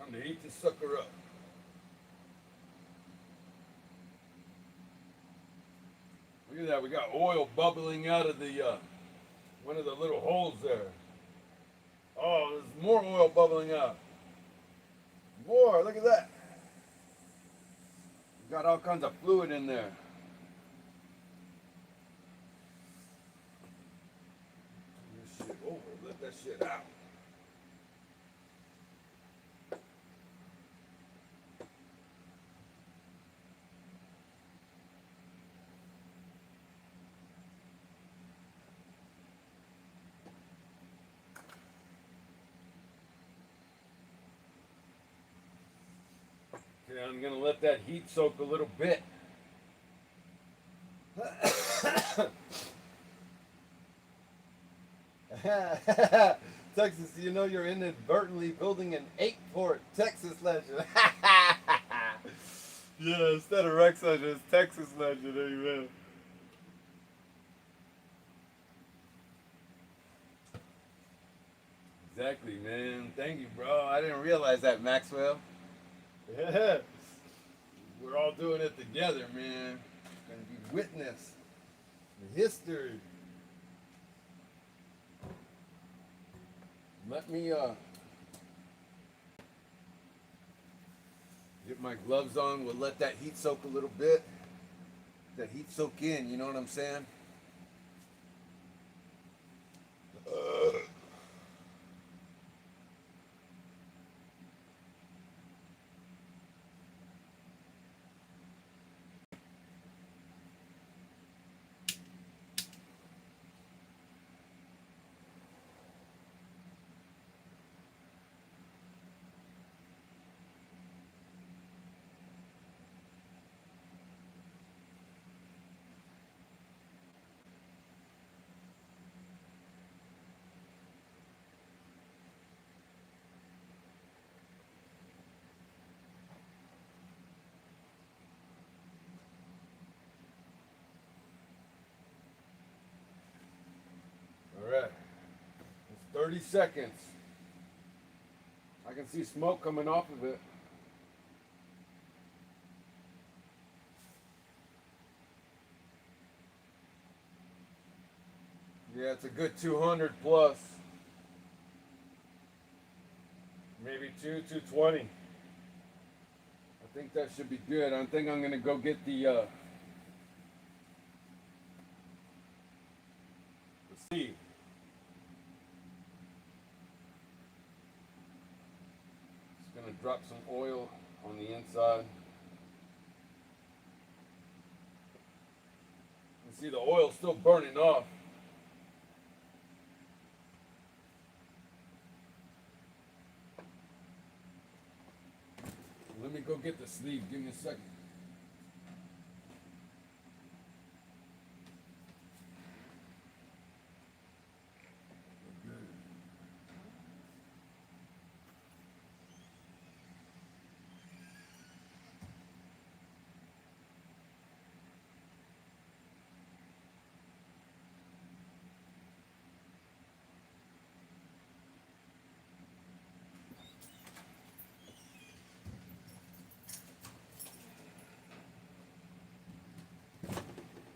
Time to heat this sucker up. Look at that, we got oil bubbling out of the one of the little holes there. Oh, there's more oil bubbling out. More, look at that. We got all kinds of fluid in there. Turn this shit over, let that shit out. Okay, I'm gonna let that heat soak a little bit. Texas, you know you're inadvertently building an 8-port Texas legend. Yeah, instead of Rex legend, it's Texas legend, amen. Exactly, man. Thank you, bro. I didn't realize that, Maxwell. Yeah. We're all doing it together, man. Gonna be witness the history. Let me get my gloves on. We'll let that heat soak a little bit. That heat soak in, you know what I'm saying? All right. It's 30 seconds. I can see smoke coming off of it. Yeah, it's a good 200 plus. Maybe 220. I think that should be good. I think I'm gonna go get the seed. Just gonna drop some oil on the inside. You see the oil's still burning off. Let me go get the sleeve. Give me a second.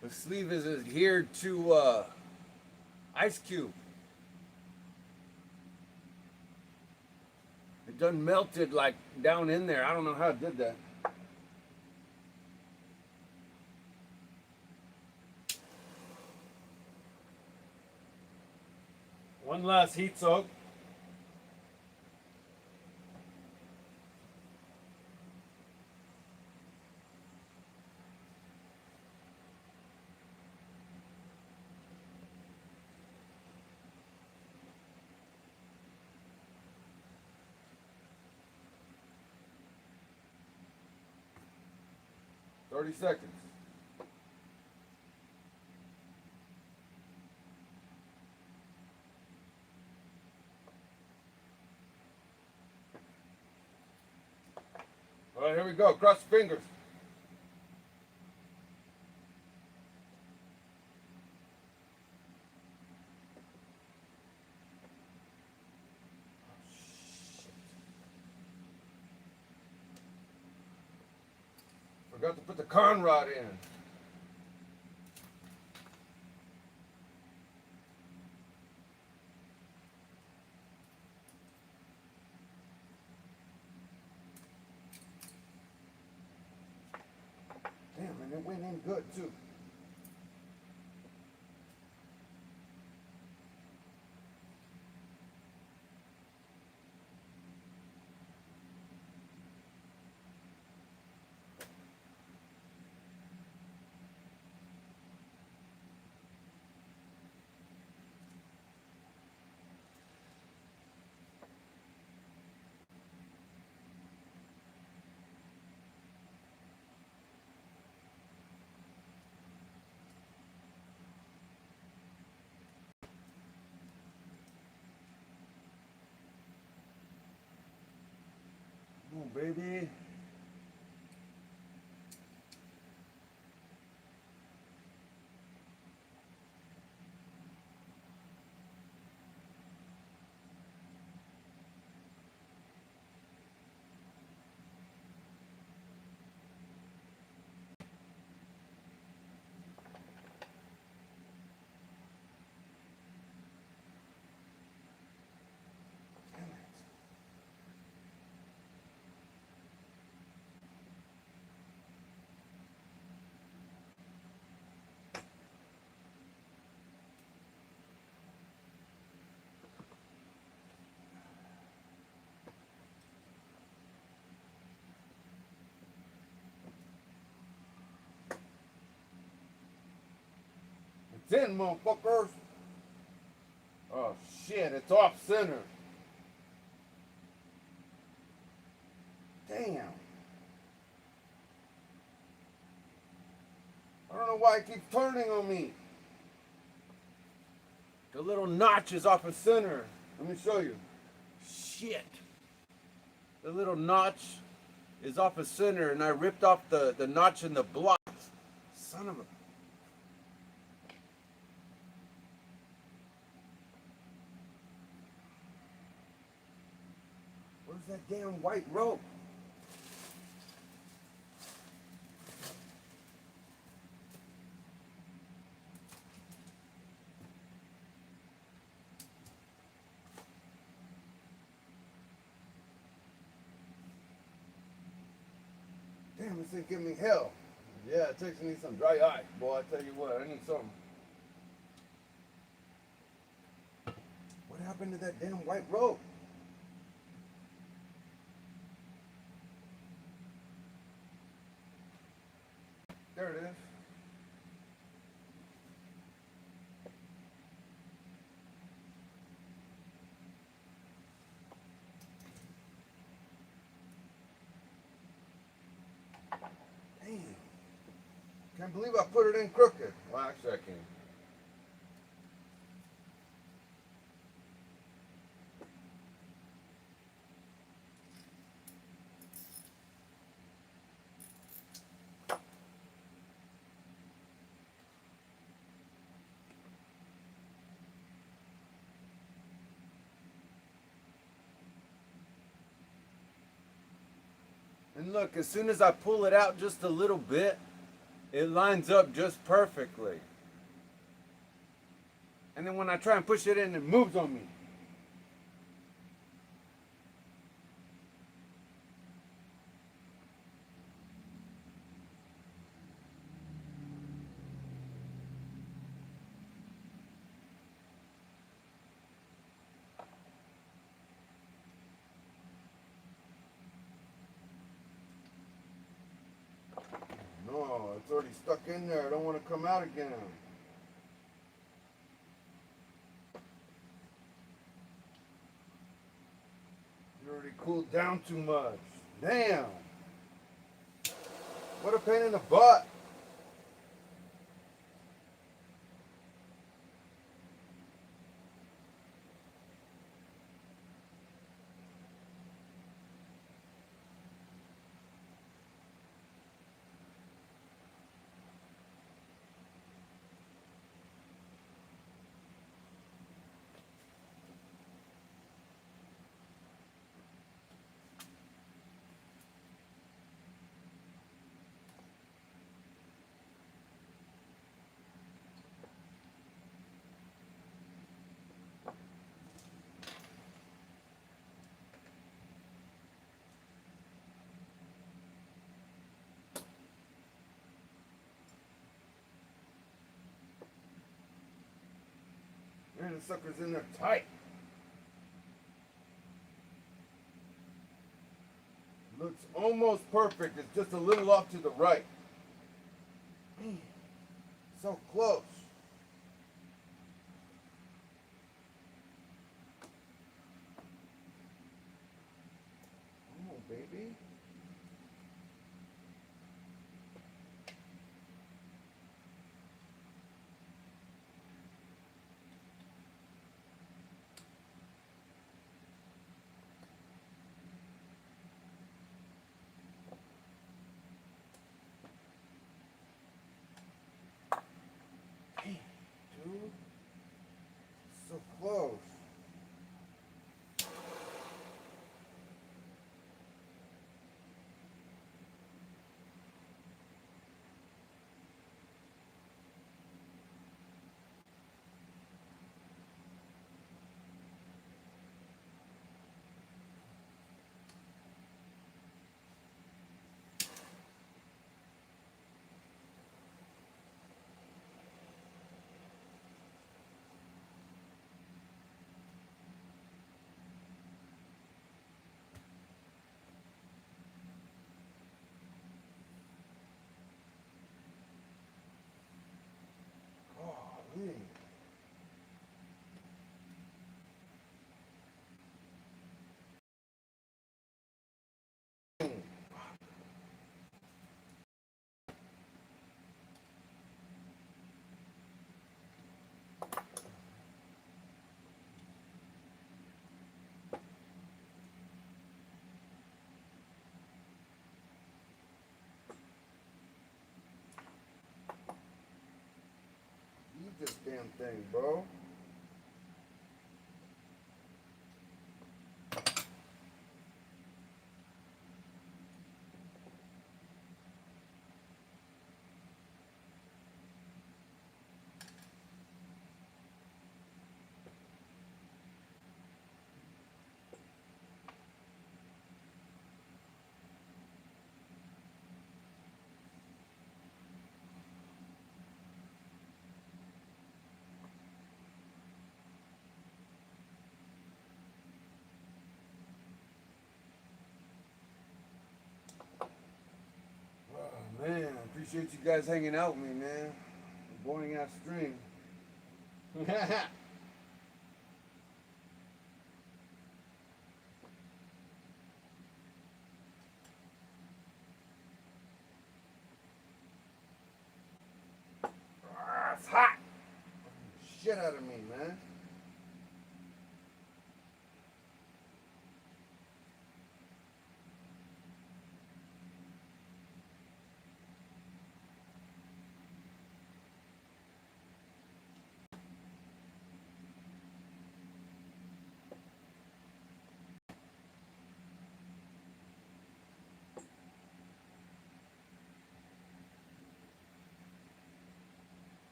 The sleeve is adhered to ice cube. It done melted like down in there. I don't know how it did that. One last heat soak. Thirty seconds. All right, here we go. Cross your fingers. Forgot to put the con rod in. Damn, and it went in good too. Come on, baby. Damn it. It's in, motherfuckers. Oh shit, it's off center. Damn. I don't know why it keeps turning on me. The little notch is off of center. Let me show you. Shit. The little notch is off of center and I ripped off the notch in the block. Son of a... Where's that damn white rope? Damn, this ain't giving me hell. Yeah, it takes me some dry ice. Boy, I tell you what, I need something. What happened to that damn white rope? There it is. Damn. Can't believe I put it in crooked. Well, actually I can. And look, as soon as I pull it out just a little bit, it lines up just perfectly. And then when I try and push it in, it moves on me. No, it's already stuck in there. I don't want to come out again. It already cooled down too much. Damn. What a pain in the butt. this sucker's in there tight. Looks almost perfect. It's just a little off to the right. So close. Come on, baby. Dude, so close. Golly. Eat this damn thing, bro. Oh, man, appreciate you guys hanging out with me, man. Boring ass stream. Ah, it's hot. Shit out of me, man.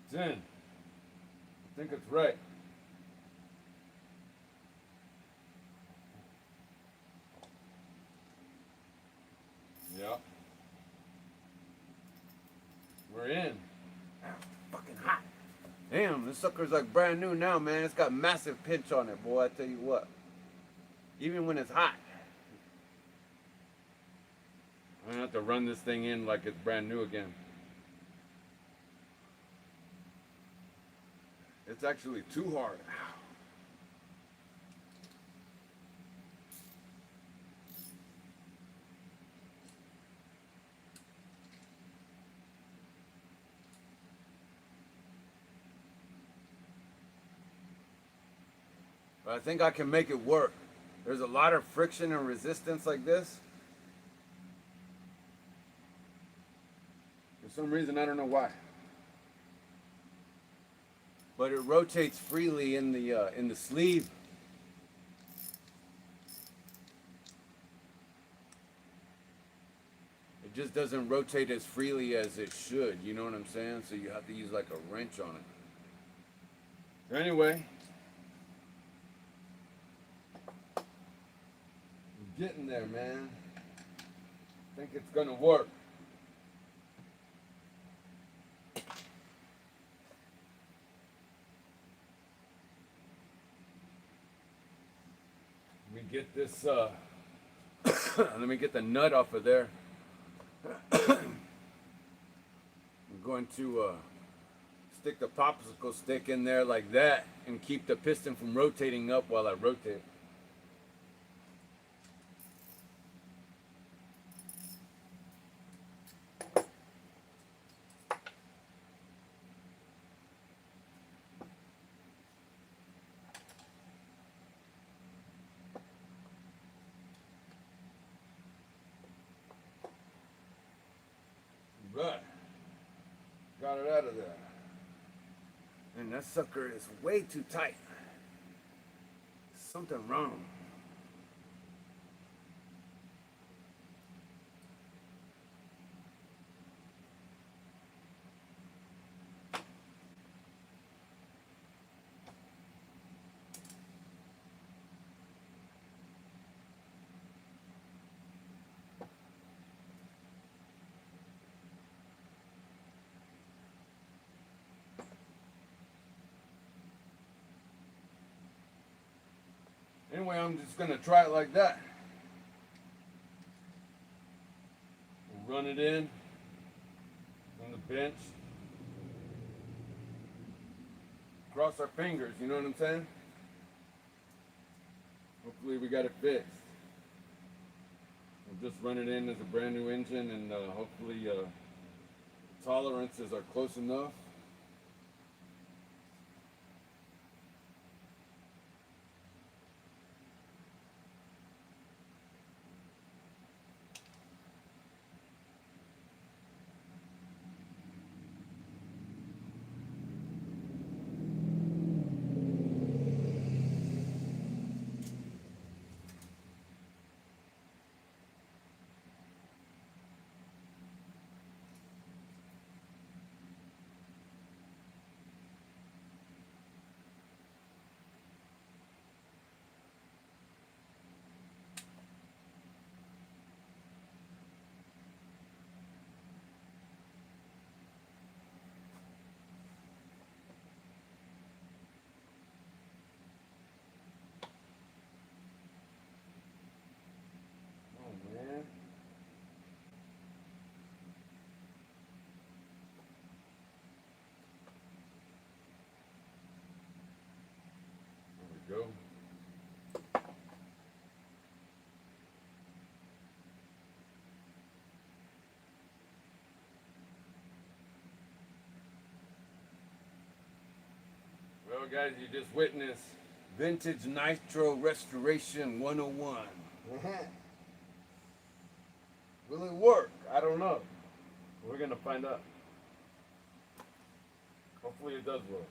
It's in. I think it's right. Yeah. We're in. Ah, fucking hot. Damn, this sucker's like brand new now, man. It's got massive pinch on it, boy. I tell you what. Even when it's hot. I'm gonna have to run this thing in like it's brand new again. It's actually too hard. Ow. But I think I can make it work. There's a lot of friction and resistance like this. For some reason, I don't know why. But it rotates freely in the sleeve. It it just doesn't rotate as freely as it should. You know what I'm saying? So you have to use like a wrench on it. Anyway, I'm getting there, man. I think it's gonna work. Let me get this, let me get the nut off of there. I'm going to stick the popsicle stick in there like that and keep the piston from rotating up while I rotate. Right. Got it out of there. And that sucker is way too tight. Something wrong. Anyway, I'm just gonna try it like that. We'll run it in on the bench. Cross our fingers, you know what I'm saying? Hopefully we got it fixed. We'll just run it in as a brand new engine, and hopefully tolerances are close enough. Man. There we go. Well, guys, you just witnessed Vintage Nitro Restoration 101. Will it work? I don't know. We're gonna find out. Hopefully it does work.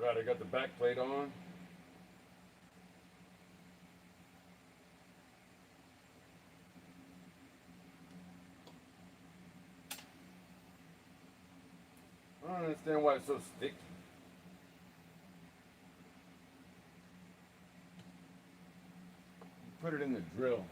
Right, I got the back plate on. I don't understand why it's so sticky. Put it in the drill.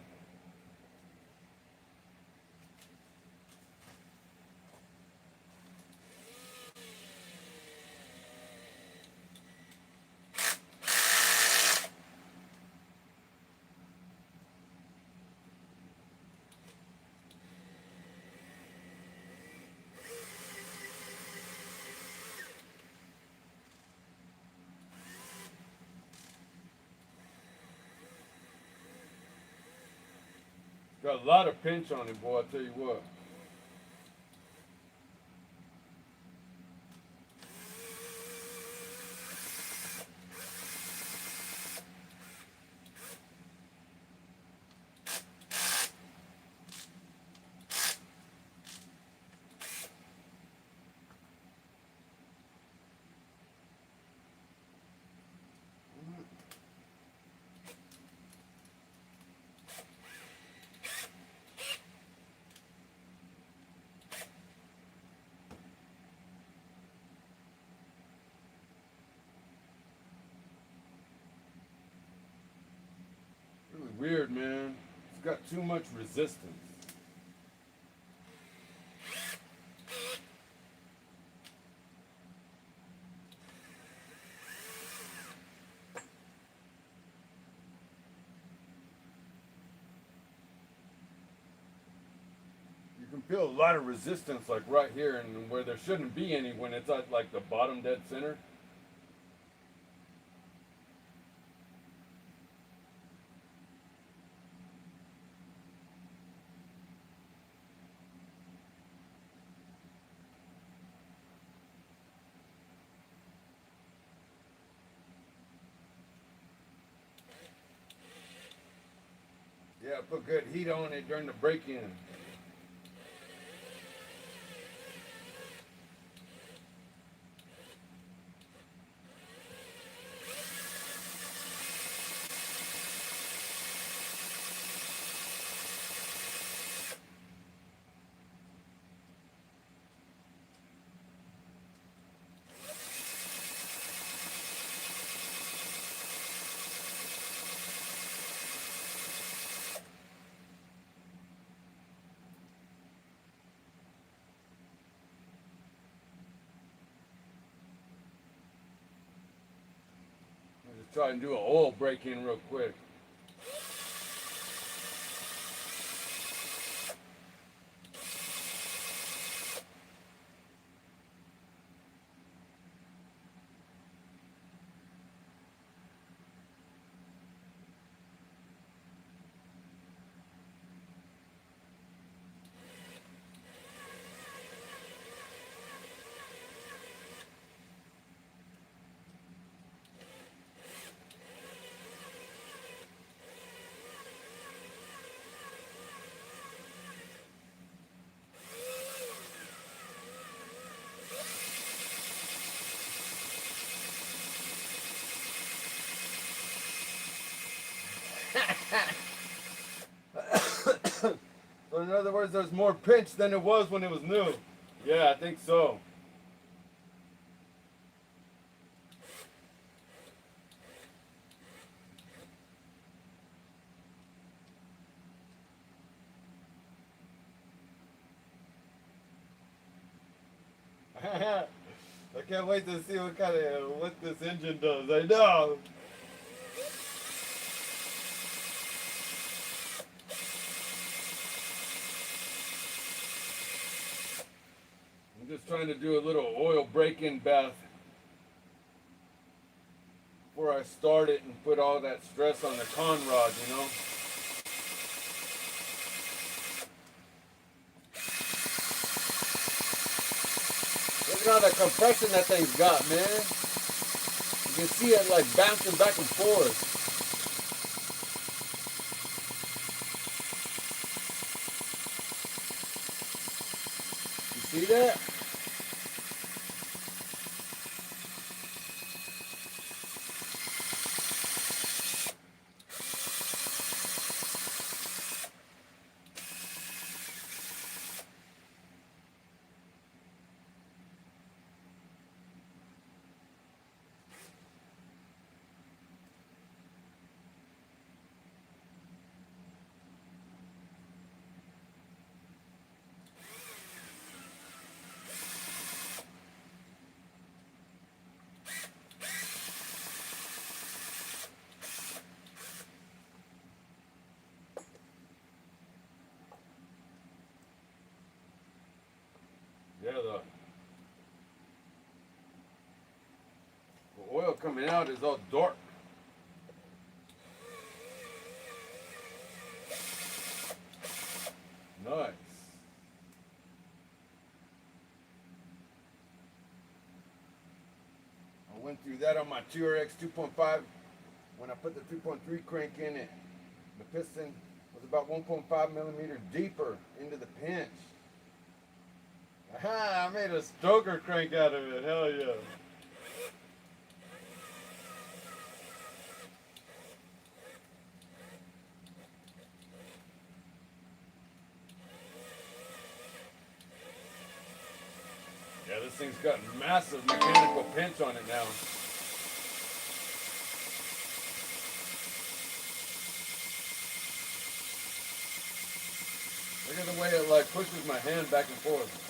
Got a lot of pinch on it, boy, I tell you what. Really weird, man. It's got too much resistance. You can feel a lot of resistance like right here, and where there shouldn't be any when it's at like the bottom dead center. Yeah, put good heat on it during the break-in. Just try and do an oil break-in real quick. So in other words, there's more pinch than it was when it was new. Yeah, I think so. I can't wait to see what this engine does. I know. I'm just trying to do a little oil break-in bath before I start it and put all that stress on the con rod, you know. Look at all the compression that thing's got, man. You can see it like bouncing back and forth. You see that? Yeah, the oil coming out is all dark.
that on my TRX 2.5. When I put the 2.3 crank in it, the piston was about 1.5 millimeters deeper into the pinch. Aha, I made a stoker crank out of it. Hell yeah.
Yeah, this thing's got massive mechanical pinch on it now. Look at the way it like pushes my hand back and forth.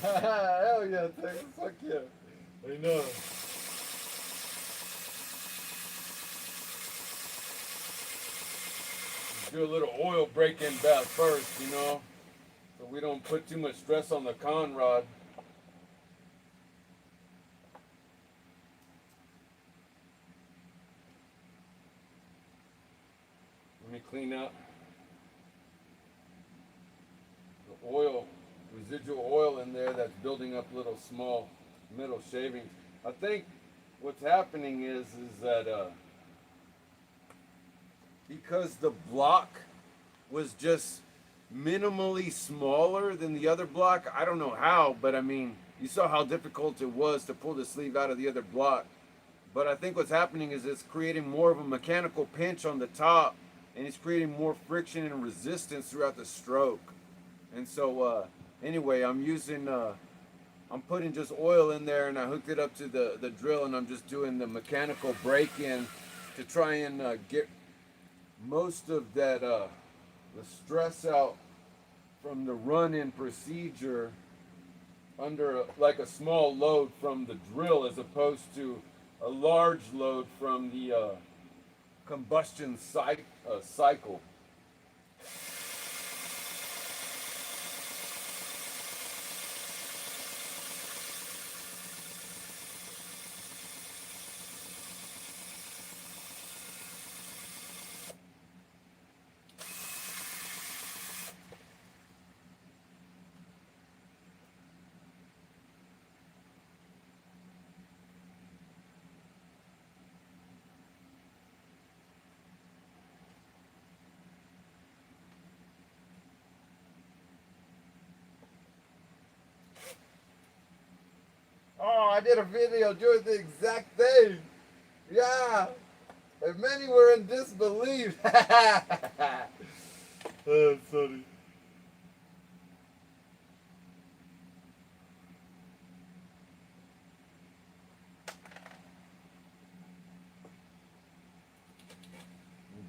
Hell yeah, Texas. Fuck yeah.
I know. Do a little oil break-in bath first, you know, so we don't put too much stress on the con rod. Let me clean out the oil, residual oil in there that's building up little small metal shavings. I think what's happening is that
Because the block was just minimally smaller than the other block. I don't know how, but I mean, you saw how difficult it was to pull the sleeve out of the other block. But I think what's happening is it's creating more of a mechanical pinch on the top, and it's creating more friction and resistance throughout the stroke. And so, anyway, I'm putting just oil in there, and I hooked it up to the drill, and I'm just doing the mechanical break-in to try and get most of that the stress out from the run-in procedure under like a small load from the drill, as opposed to a large load from the combustion cycle. Oh, I did a video doing the exact thing. Yeah. And many were in disbelief.
Oh, sorry.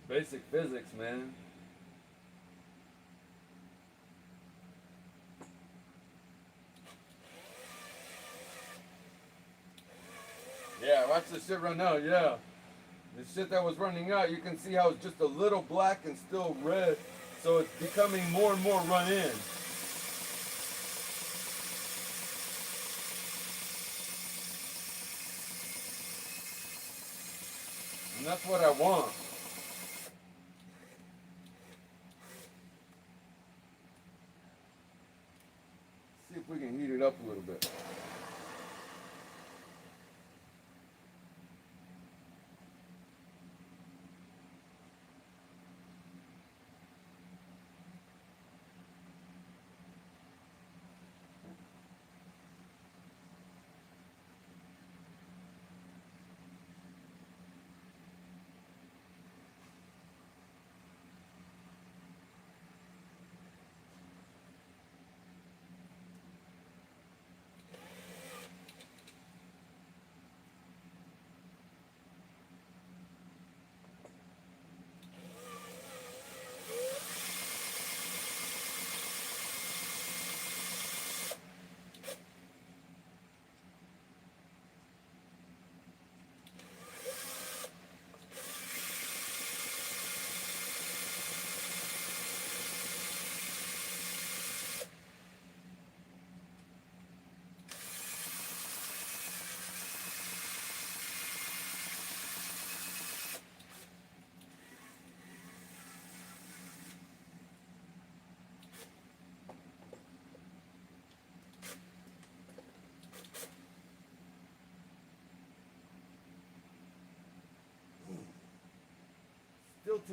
Basic physics, man. Yeah, watch the shit run out, yeah. The shit that was running out, you can see how it's just a little black and still red. So it's becoming more and more run in. And that's what I want. See if we can heat it up a little bit.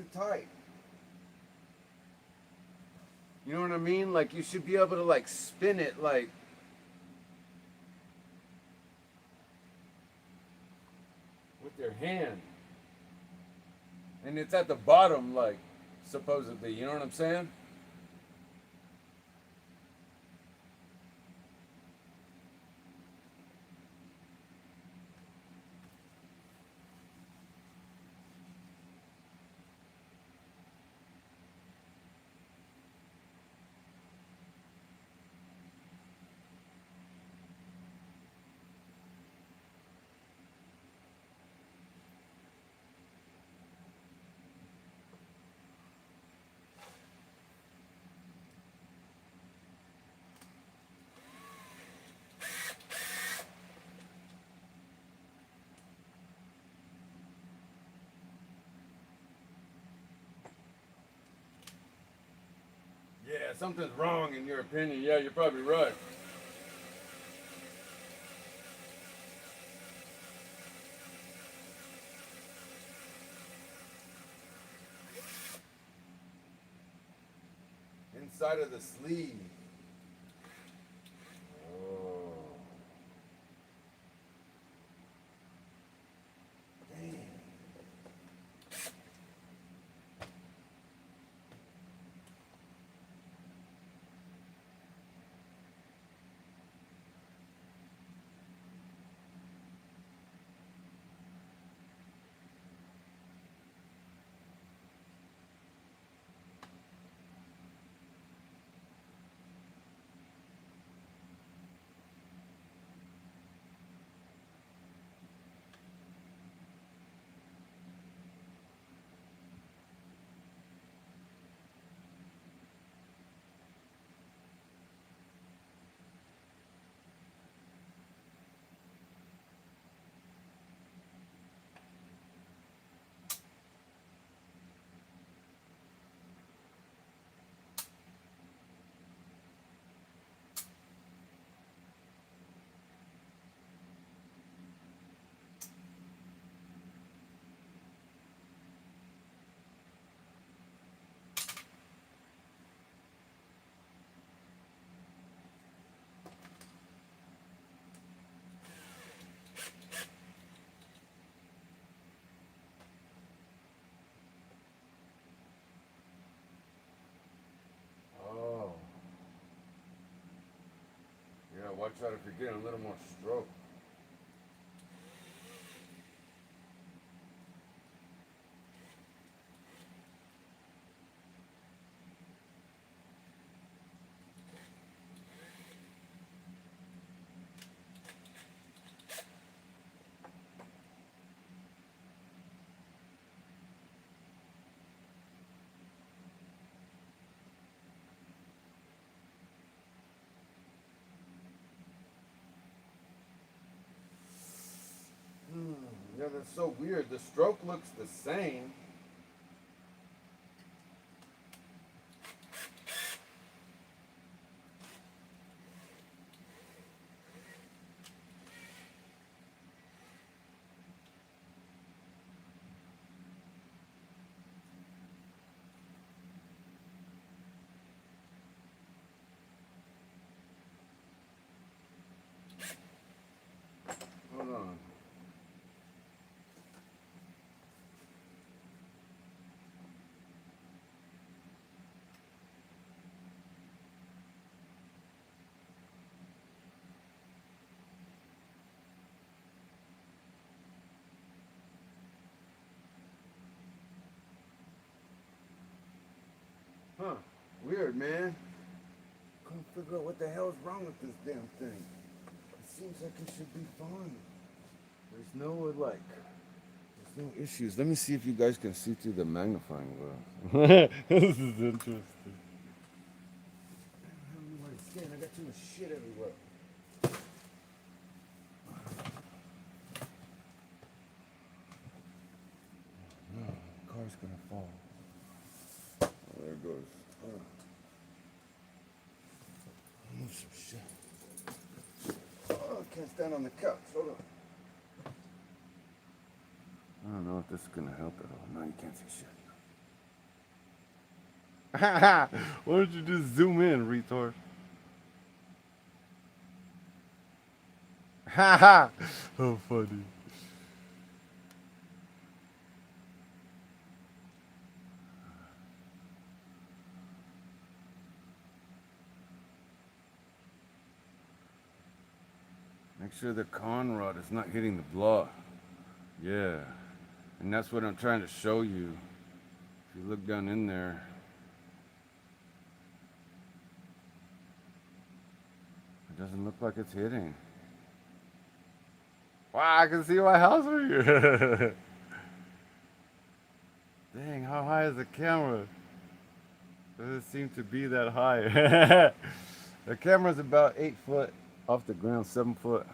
too tight. You know what I mean? Like you should be able to like spin it like with your hand. And it's at the bottom, like, supposedly, you know what I'm saying? Yeah, something's wrong in your opinion. Yeah, you're probably right. Inside of the sleeve. Oh. Damn. Oh. Yeah, watch out if you're getting a little more stroke. Yeah, that's so weird. The stroke looks the same. Hold on. Huh. Weird, man. Couldn't figure out what the hell's wrong with this damn thing. It seems like it should be fine. There's no, like, there's no issues. Let me see if you guys can see through the magnifying glass. This is interesting. I don't know where to stand. I got too much shit everywhere. No, the car's gonna fall. Oh, there it goes. Move some shit. Oh, I can't stand on the couch. Hold on. I don't know if this is gonna help at all. No, you can't see shit.
Why don't you just zoom in, retard? Haha. Oh, funny. Make sure the con rod is not hitting the block. Yeah. And that's what I'm trying to show you. If you look down in there, it doesn't look like it's hitting. Wow, I can see my house from here. Dang, how high is the camera? Doesn't seem to be that high. The camera's about 8 foot off the ground, 7 foot,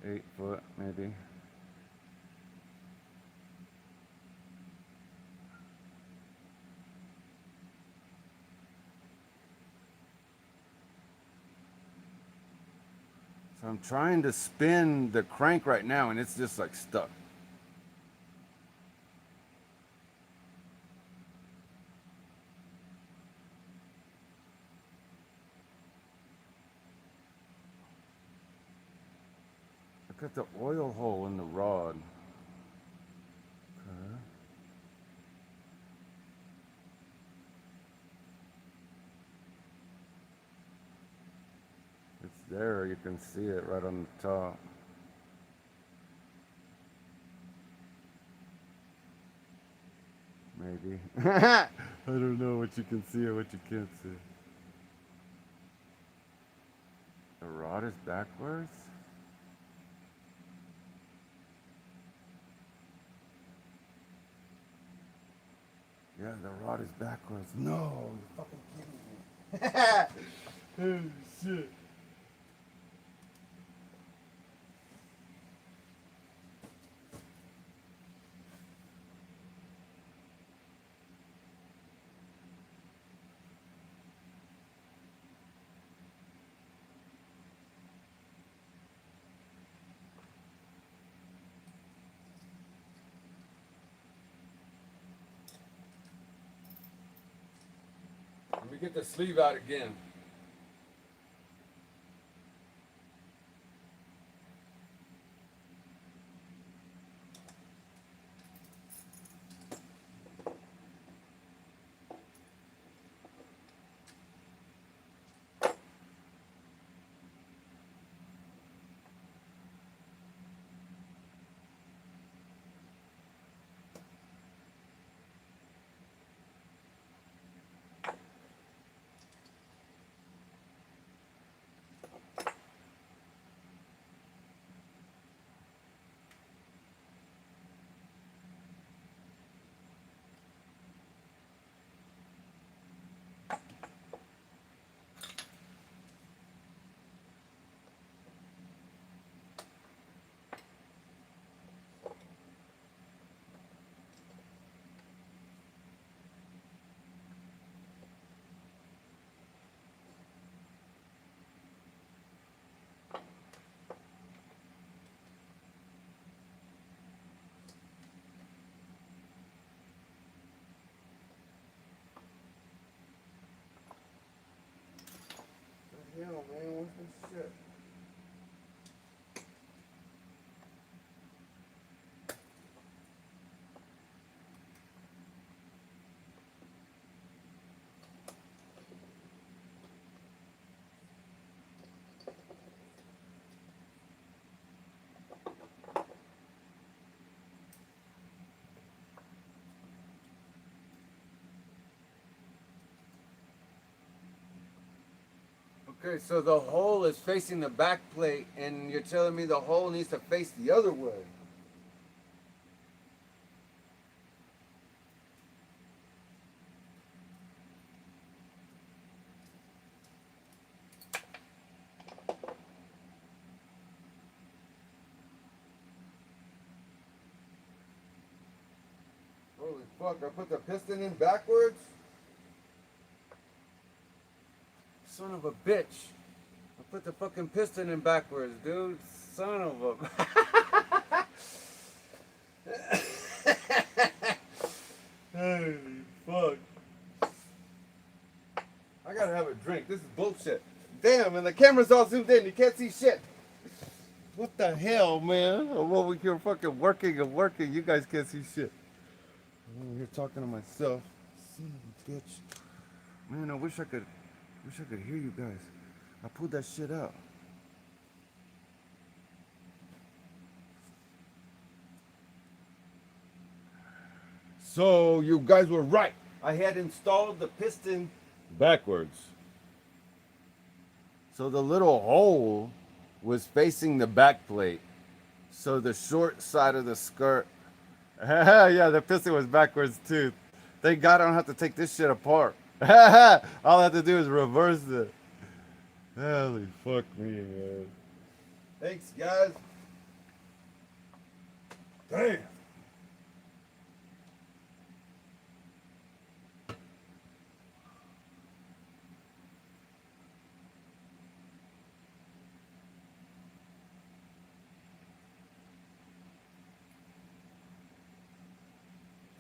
8 foot maybe. So I'm trying to spin the crank right now and it's just like stuck. Look at the oil hole in the rod. Okay. It's there, you can see it right on the top. Maybe. I don't know what you can see or what you can't see. The rod is backwards? Yeah, the rod is backwards. No, you're fucking kidding me. Oh, shit.
Let me get the sleeve out again. What the hell, man? What's this shit? Okay, so the hole is facing the back plate, and you're telling me the hole needs to face the other way. Holy fuck, I put the piston in backwards? Son of a bitch. I put the fucking piston in backwards, dude. Son of a... Holy fuck.
shit. Damn, and the camera's all zoomed in. You can't see shit. What the hell, man? I'm over here fucking working and working. You guys can't see shit. I'm over here talking to myself. Son of a bitch. Man, I wish I could hear you guys. I pulled that shit out. So you guys were right. I had installed the piston backwards. So the little hole was facing the back plate. So the short side of the skirt. Yeah, the piston was backwards too. Thank God I don't have to take this shit apart. All I have to do is reverse it. Holy fuck me, man. Thanks, guys. Damn.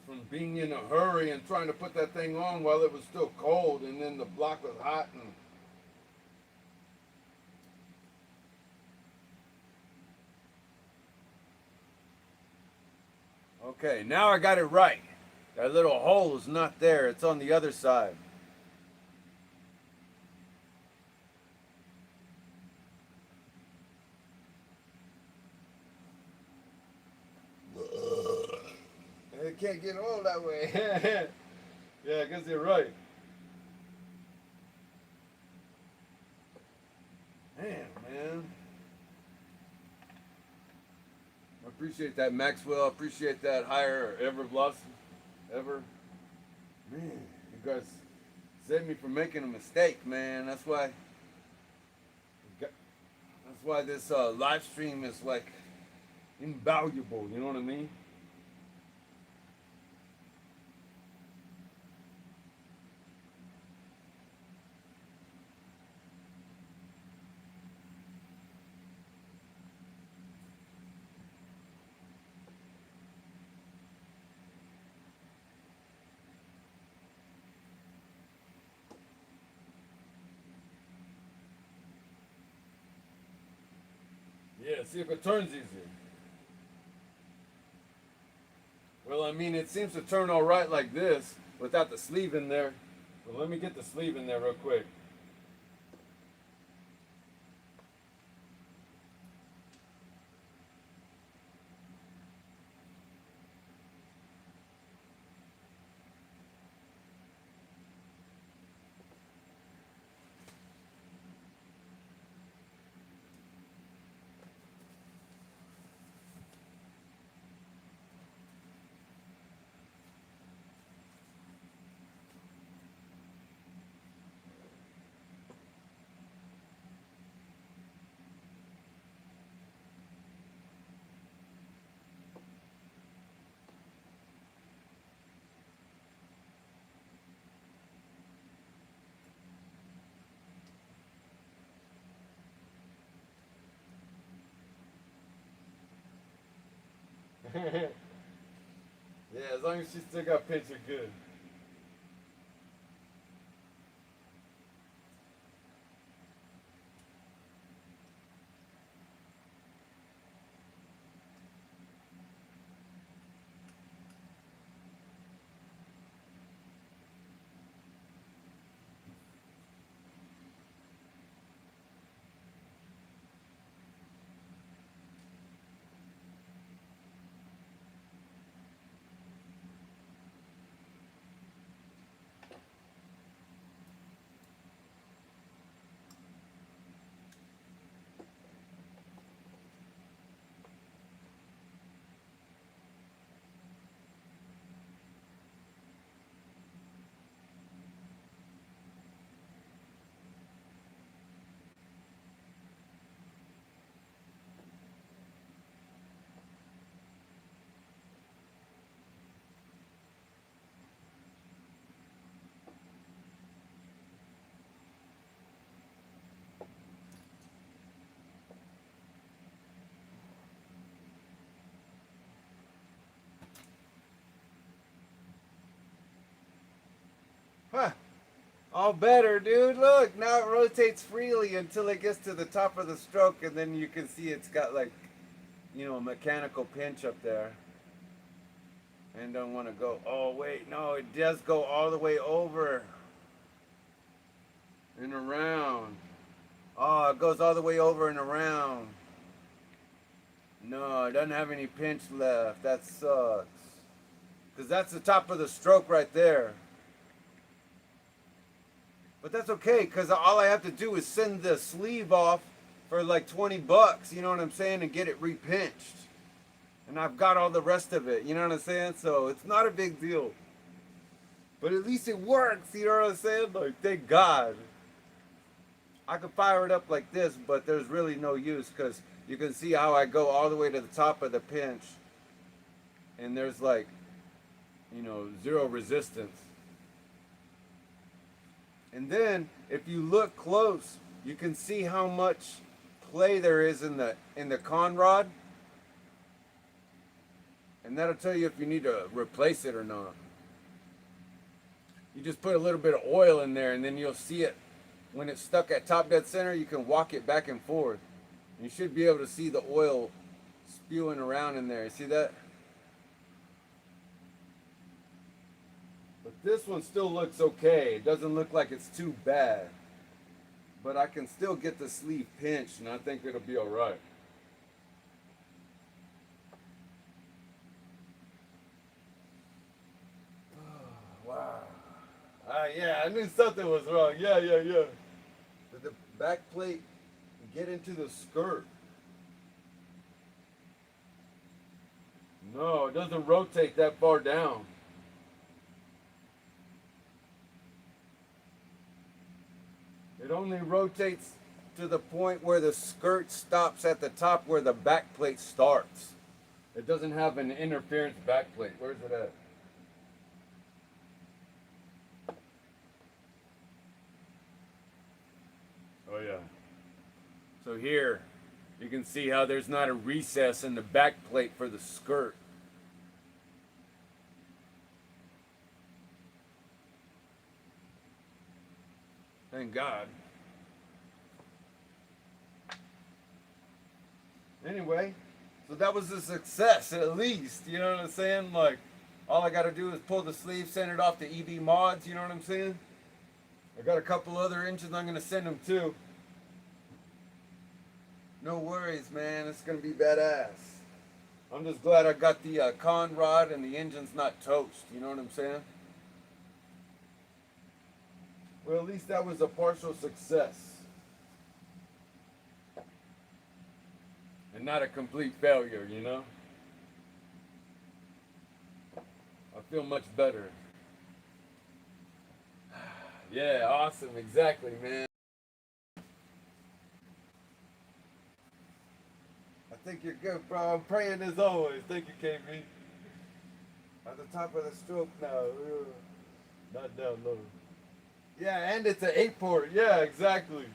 From being in a hurry and trying to put that thing on while it was still cold, and then the block was hot, and okay, now I got it right. That little hole is not there, it's on the other side. It can't get old that way. Yeah, I guess you're right. Damn, man. I appreciate that, Maxwell. I appreciate that higher ever velocity. Ever. Man, you guys saved me from making a mistake, man. That's why this live stream is like invaluable, you know what I mean? Yeah, see if it turns easier. Well, I mean, it seems to turn all right like this without the sleeve in there. But let me get the sleeve in there real quick. Yeah, as long as she still got picture good. All better, dude. Look, now it rotates freely until it gets to the top of the stroke, and then you can see it's got like, you know, a mechanical pinch up there. And don't want to go. Oh wait, no, it does go all the way over and around. Oh, it goes all the way over and around. No, it doesn't have any pinch left. That sucks. Because that's the top of the stroke right there. But that's okay, because all I have to do is send the sleeve off for like 20 bucks, you know what I'm saying, and get it repinched. And I've got all the rest of it, you know what I'm saying? So it's not a big deal. But at least it works, you know what I'm saying? Like, thank God. I could fire it up like this, but there's really no use, because you can see how I go all the way to the top of the pinch. And there's like, you know, zero resistance. And then, if you look close, you can see how much play there is in the con rod. And that'll tell you if you need to replace it or not. You just put a little bit of oil in there, and then you'll see it. When it's stuck at top dead center, you can walk it back and forth. You should be able to see the oil spewing around in there. You see that? But this one still looks okay. It doesn't look like it's too bad. But I can still get the sleeve pinched, and I think it'll be alright. Wow. Yeah, I knew something was wrong. Yeah. Did the back plate get into the skirt? No, it doesn't rotate that far down. It only rotates to the point where the skirt stops at the top where the back plate starts. It doesn't have an interference back plate. Where's it at? Oh yeah. So here, you can see how there's not a recess in the back plate for the skirt. Thank God. Anyway, so that was a success at least, you know what I'm saying? Like, all I gotta do is pull the sleeve, send it off to EB Mods, you know what I'm saying? I got a couple other engines I'm gonna send them to. No worries, man, it's gonna be badass. I'm just glad I got the con rod and the engine's not toast, you know what I'm saying? Well, at least that was a partial success. And not a complete failure, you know? I feel much better. Yeah, awesome, exactly, man. I think you're good, bro. I'm praying as always. Thank you, KB. At the top of the stroke now. Not down low. Yeah, and it's an 8-port. Yeah, exactly.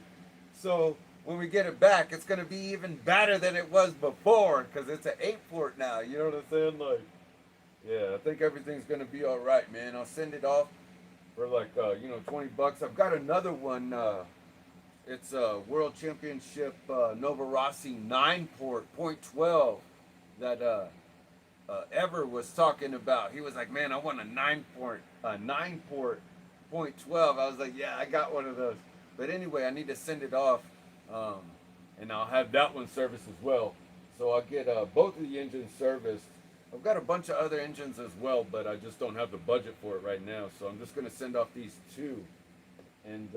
So when we get it back, it's going to be even better than it was before because it's an 8-port now. You know what I'm saying? Like, yeah, I think everything's going to be all right, man. I'll send it off for like, 20 bucks. I've got another one. It's a World Championship Nova Rossi 9-port, .12 that Ever was talking about. He was like, man, I want a 9-port .12. I was like, yeah, I got one of those. But anyway, I need to send it off, and I'll have that one serviced as well. So I'll get both of the engines serviced. I've got a bunch of other engines as well, but I just don't have the budget for it right now. So I'm just going to send off these two, and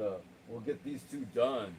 we'll get these two done.